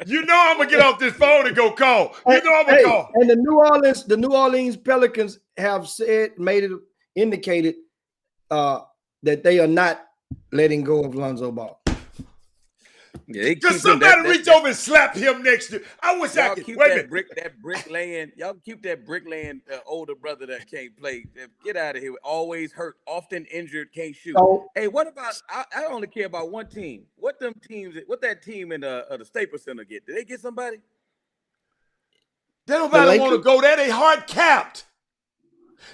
You know I'm gonna get off this phone and go call. You know I'm gonna call. And the New Orleans Pelicans have indicated that they are not letting go of Lonzo Ball. Yeah, because somebody reach over and slap him next to. I wish I could. Keep Wait a that minute. bricklaying. Y'all keep that bricklaying older brother that can't play. Get out of here. Always hurt, often injured, can't shoot. Hey, what about? I only care about one team. What that team in the Staples Center get? Did they get somebody? They nobody want to go there. They hard capped.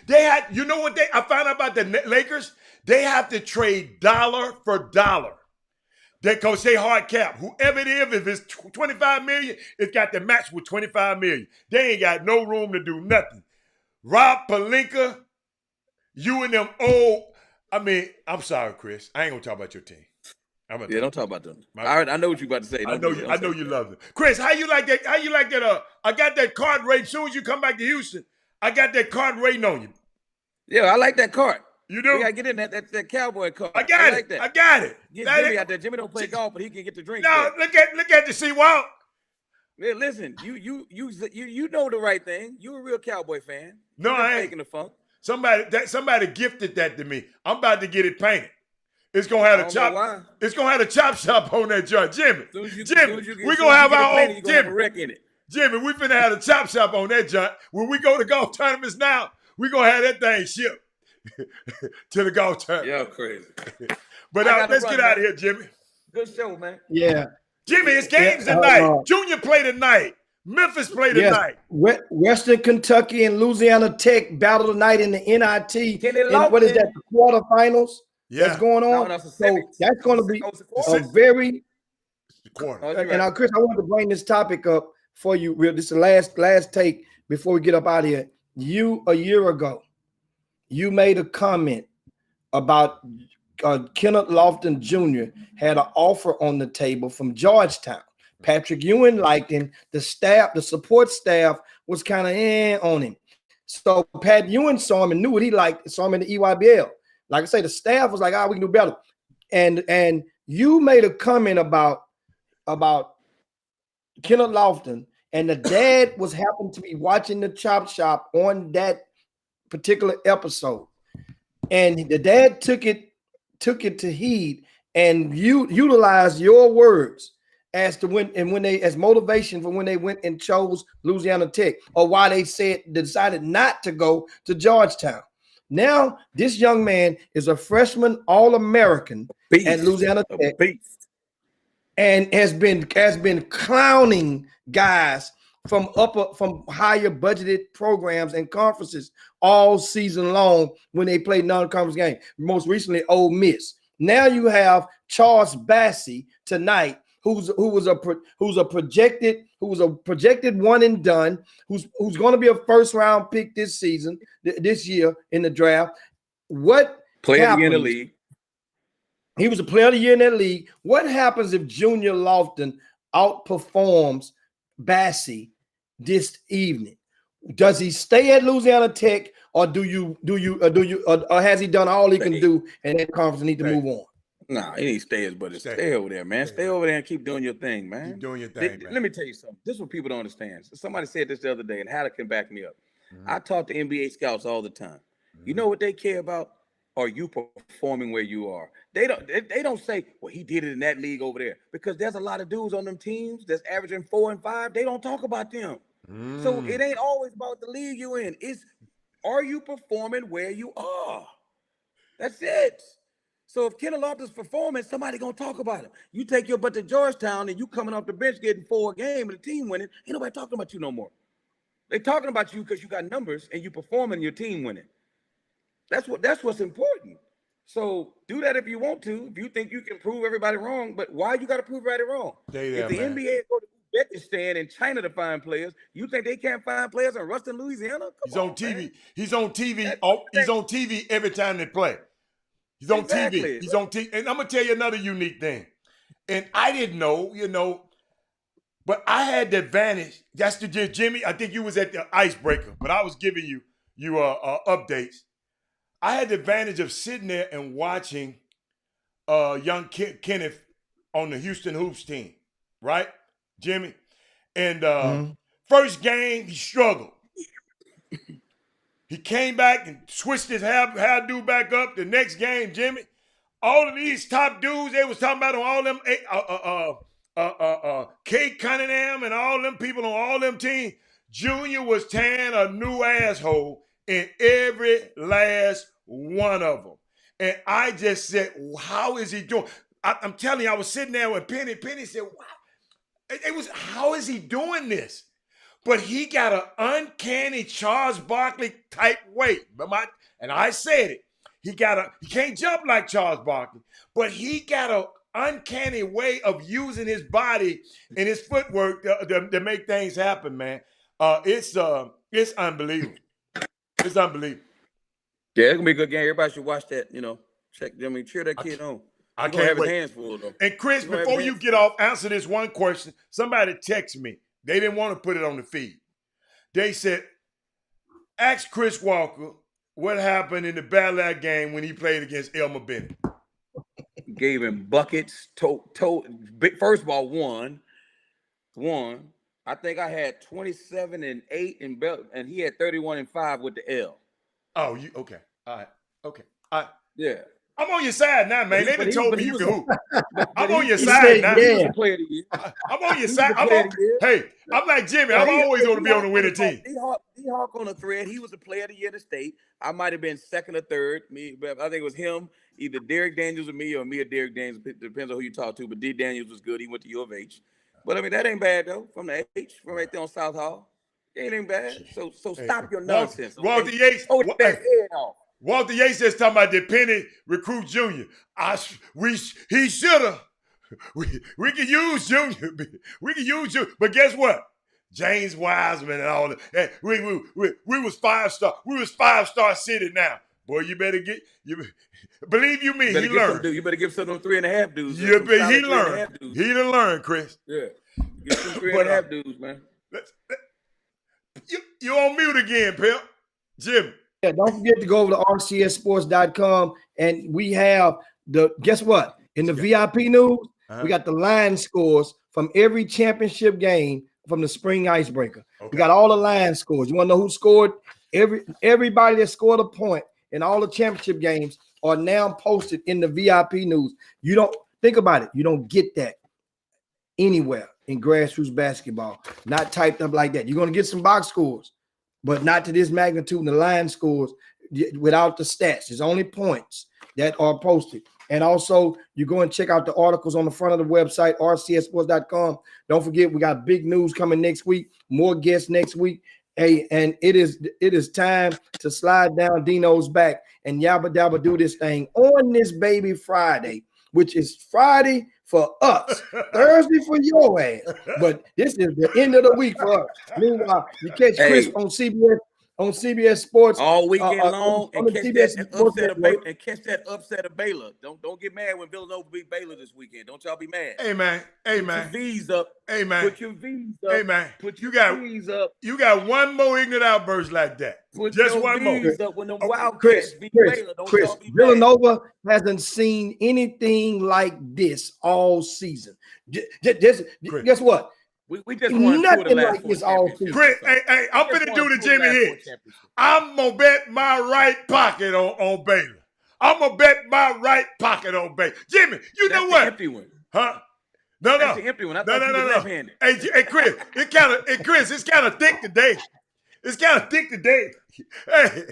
They had. You know what I found out about the Lakers? They have to trade dollar for dollar. Because they hard cap. Whoever it is, if it's $25 million, it's got to match with $25 million. They ain't got no room to do nothing. Rob Pelinka, you and them old. I mean, I'm sorry, Chris. I ain't gonna talk about your team. Don't talk about them. I know what you about to say. I know you love them. Chris, how you like that? How you like that? I got that card rate. As soon as you come back to Houston, I got that card rating on you. Yeah, I like that card. You do? We gotta get in that cowboy card. I got it. That. I got it. Get Jimmy out there. Jimmy don't play golf, but he can get the drink. No, look at the see Walt. Man, listen, you know the right thing. You a real cowboy fan. No, I ain't faking the funk. Somebody gifted that to me. I'm about to get it painted. It's gonna have a chop. It's gonna have a chop shop on that joint, Jimmy. Jimmy, we gonna have our own Jimmy. Jimmy, we finna have a chop shop on that joint. When we go to golf tournaments now, we gonna have that thing shipped to the golf tournament. Y'all crazy. But let's get out of here, Jimmy. Good show, man. Yeah. Jimmy, it's games tonight. Junior play tonight. Memphis play tonight. Western Kentucky and Louisiana Tech battle tonight in the NIT. What is that? The quarterfinals. Yeah. That's going on. No, so that's going to be a very. Quarter. And Chris, I wanted to bring this topic up for you. This is the last take before we get up out of here. You a year ago, you made a comment about Kenneth Lofton Jr. had an offer on the table from Georgetown. Patrick Ewing liked him. The support staff was kind of on him. So Pat Ewing saw him and knew what he liked, saw him in the EYBL. Like I say, the staff was like, we can do better. And you made a comment about Kenneth Lofton, and the dad happened to be watching the Chop Shop on that particular episode. And the dad took it to heed and utilized your words as motivation for when they went and chose Louisiana Tech, or why they decided not to go to Georgetown. Now this young man is a freshman All-American at Louisiana Tech, and has been clowning guys from higher budgeted programs and conferences all season long when they play non-conference games. Most recently, Ole Miss. Now you have Charles Bassey tonight, who's a projected one and done, who's going to be a first round pick this season, this year in the draft. What player of the year in the league? He was a player of the year in that league. What happens if Junior Lofton outperforms Bassey this evening? Does he stay at Louisiana Tech, or or has he done all he can do, and that conference need to move on? Nah, he ain't stay, but stay over there, man. Stay over there and keep doing your thing, man. Keep doing your thing, man. Let me tell you something. This is what people don't understand. Somebody said this the other day, and Haller can back me up. I talk to NBA scouts all the time. You know what they care about? Are you performing where you are? They don't say, well, he did it in that league over there, because there's a lot of dudes on them teams that's averaging 4 and 5. They don't talk about them. So it ain't always about the league you in. It's, are you performing where you are? That's it. So if Kenny Loftus performing, somebody gonna talk about him. You take your butt to Georgetown and you coming off the bench getting 4 a game and the team winning, ain't nobody talking about you no more. They talking about you because you got numbers and you performing, your team winning. That's what's important. So do that if you want to. If you think you can prove everybody wrong, but why you got to prove everybody wrong? If the NBA go to Uzbekistan and China to find players, you think they can't find players in Ruston, Louisiana? He's on TV. Man. He's on TV. He's on TV every time they play. He's on TV. He's on TV. And I'm gonna tell you another unique thing. And I didn't know, but I had the advantage. That's the Jimmy. I think you was at the icebreaker, but I was giving you updates. I had the advantage of sitting there and watching young Kenneth on the Houston Hoops team, right, Jimmy? And first game, he struggled. He came back and switched his hairdo back up. The next game, Jimmy, all of these top dudes, they was talking about on all them Kate Cunningham and all them people on all them teams. Junior was tearing a new asshole in every last one of them. And I just said, how is he doing? I'm telling you, I was sitting there with Penny. Penny said, wow. It was, how is he doing this? But he got an uncanny Charles Barkley type weight. And I said it. He can't jump like Charles Barkley, but he got an uncanny way of using his body and his footwork to make things happen, man. It's unbelievable. It's unbelievable. Yeah, it's gonna be a good game. Everybody should watch that. Cheer that kid on. I can't have wait. His hands full, though. And Chris, before you get off, answer this one question. Somebody texted me. They didn't want to put it on the feed. They said, ask Chris Walker what happened in the Bel Air game when he played against Elmer Bennett. Gave him buckets. First of all, won. I think I had 27 and 8 in belt, and he had 31 and 5 with the L. Oh, you okay? All right. Okay. All right. Yeah. I'm on your side now, man. They done told me you can hoop. I'm on your side now. Yeah. Player of the year. I'm on your side. Hey, I'm like Jimmy. I'm always going to be on the winning team. D-Hawk on the thread. He was the player of the year of the state. I might have been second or third. But I think it was him, either Derek Daniels or me or Derek Daniels. Depends on who you talk to. But D. Daniels was good. He went to U of H. But, I mean, that ain't bad, though, from the H, from right there on South Hall. It ain't bad. So stop your nonsense. Walter Yates. Hold that head off. Walter Yates is talking about the Penny recruit Junior. He should have. We can use Junior. We can use Junior. But guess what? James Wiseman and all that. We was 5-star. We was 5-star city now. Boy, you better get believe you me. He learned. You better give some of them 3.5 dudes. Yeah, but he learned. He done learned, Chris. Yeah. Get some 3.5 dudes, man. You on mute again, Pimp. Jim. Yeah, don't forget to go over to rcssports.com, and we have guess what? In the VIP news, we got the line scores from every championship game from the spring icebreaker. Okay. We got all the line scores. You want to know who scored? Everybody that scored a point in all the championship games are now posted in the VIP news. You don't think about it. You don't get that anywhere in grassroots basketball. Not typed up like that. You're going to get some box scores, but not to this magnitude in the line scores without the stats. There's only points that are posted. And also, you go and check out the articles on the front of the website, rcsports.com. Don't forget, we got big news coming next week, more guests next week. Hey, and it is time to slide down Dino's back and yabba dabba do this thing on this baby Friday, which is Friday for us, Thursday for your ass. But this is the end of the week for us. Meanwhile, you catch Chris on CBS on CBS Sports all weekend long on the CBS Sports Network. and catch that upset of Baylor. Don't get mad when Villanova beat Baylor this weekend. Don't y'all be mad. Hey man, Put your V's up. Hey man, put your V's up. Hey man, put your V's up. up. You got one more ignorant outburst like that. Put just your one V's more. Up when the Okay, Wildcats beat Baylor. Don't y'all be Villanova hasn't seen anything like this all season. Guess what? We just won nothing two of the last like four this all championships. Chris, hey, I'm finna do the Jimmy Hicks. I'm gonna bet my right pocket on Baylor. I'm gonna bet my right pocket on Baylor. Jimmy, you know what? The empty one. Huh? No. That's the empty one. I thought you were left-handed. Hey, Chris, it's kind of thick today. It's kind of thick today. Hey,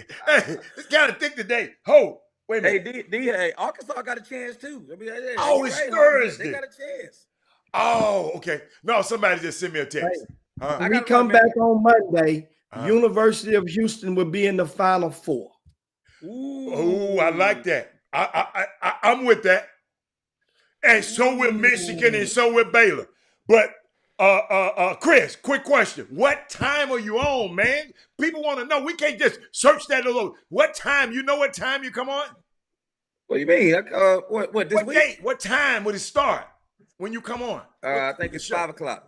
it's kind of thick today. Hold. Wait a minute. Hey, Arkansas got a chance too. I mean, it's Thursday. They got a chance. Oh, okay. No, somebody just sent me a text. Hey, when we come back on Monday, University of Houston will be in the Final Four. Ooh, I like that. I'm with that. And so will Michigan and so will Baylor. But Chris, quick question. What time are you on, man? People want to know. We can't just search that alone. What time? You know what time you come on? What do you mean? What this week? Date? What time would it start when you come on? I think it's 5 o'clock.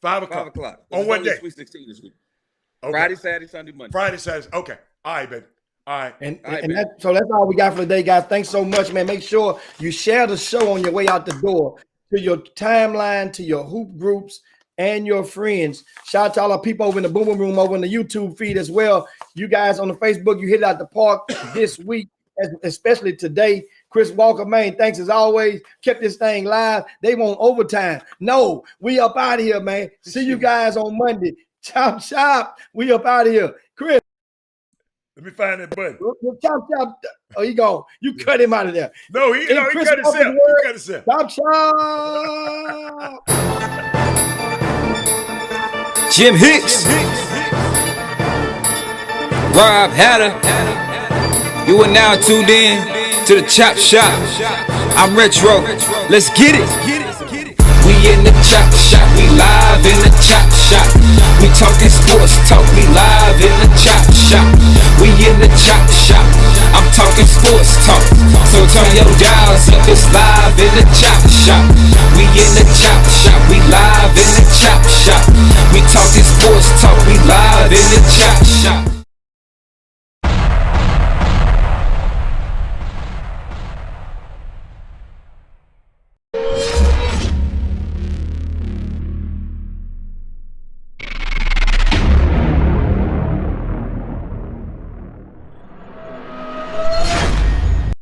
5 o'clock. 5 o'clock. On what day? Sweet 16 this week. Okay. Friday, Saturday, Sunday, Monday. Friday, Saturday. Okay. All right, baby. All right. So that's all we got for today, guys. Thanks so much, man. Make sure you share the show on your way out the door to your timeline, to your hoop groups, and your friends. Shout out to all our people over in the Boom Boom Room, over in the YouTube feed as well. You guys on the Facebook, you hit it out the park this week, especially today. Chris Walker, man, thanks as always. Kept this thing live. They want overtime. No, we up out of here, man. See you guys on Monday. Chop, chop. We up out of here. Chris. Let me find that button. Chop, chop. Oh, he gone. You cut him out of there. No, he cut himself. He cut himself. Chop, chop. Jim Hicks. Rob Hatter. You are now tuned in to the Chop Shop. I'm Retro. Let's get it. We in the Chop Shop. We live in the Chop Shop. We talking sports talk. We live in the Chop Shop. We in the Chop Shop. I'm talking sports talk. So turn your dials up. It's live in the Chop Shop. We in the Chop Shop. We live in the Chop Shop. We talking sports talk. We live in the Chop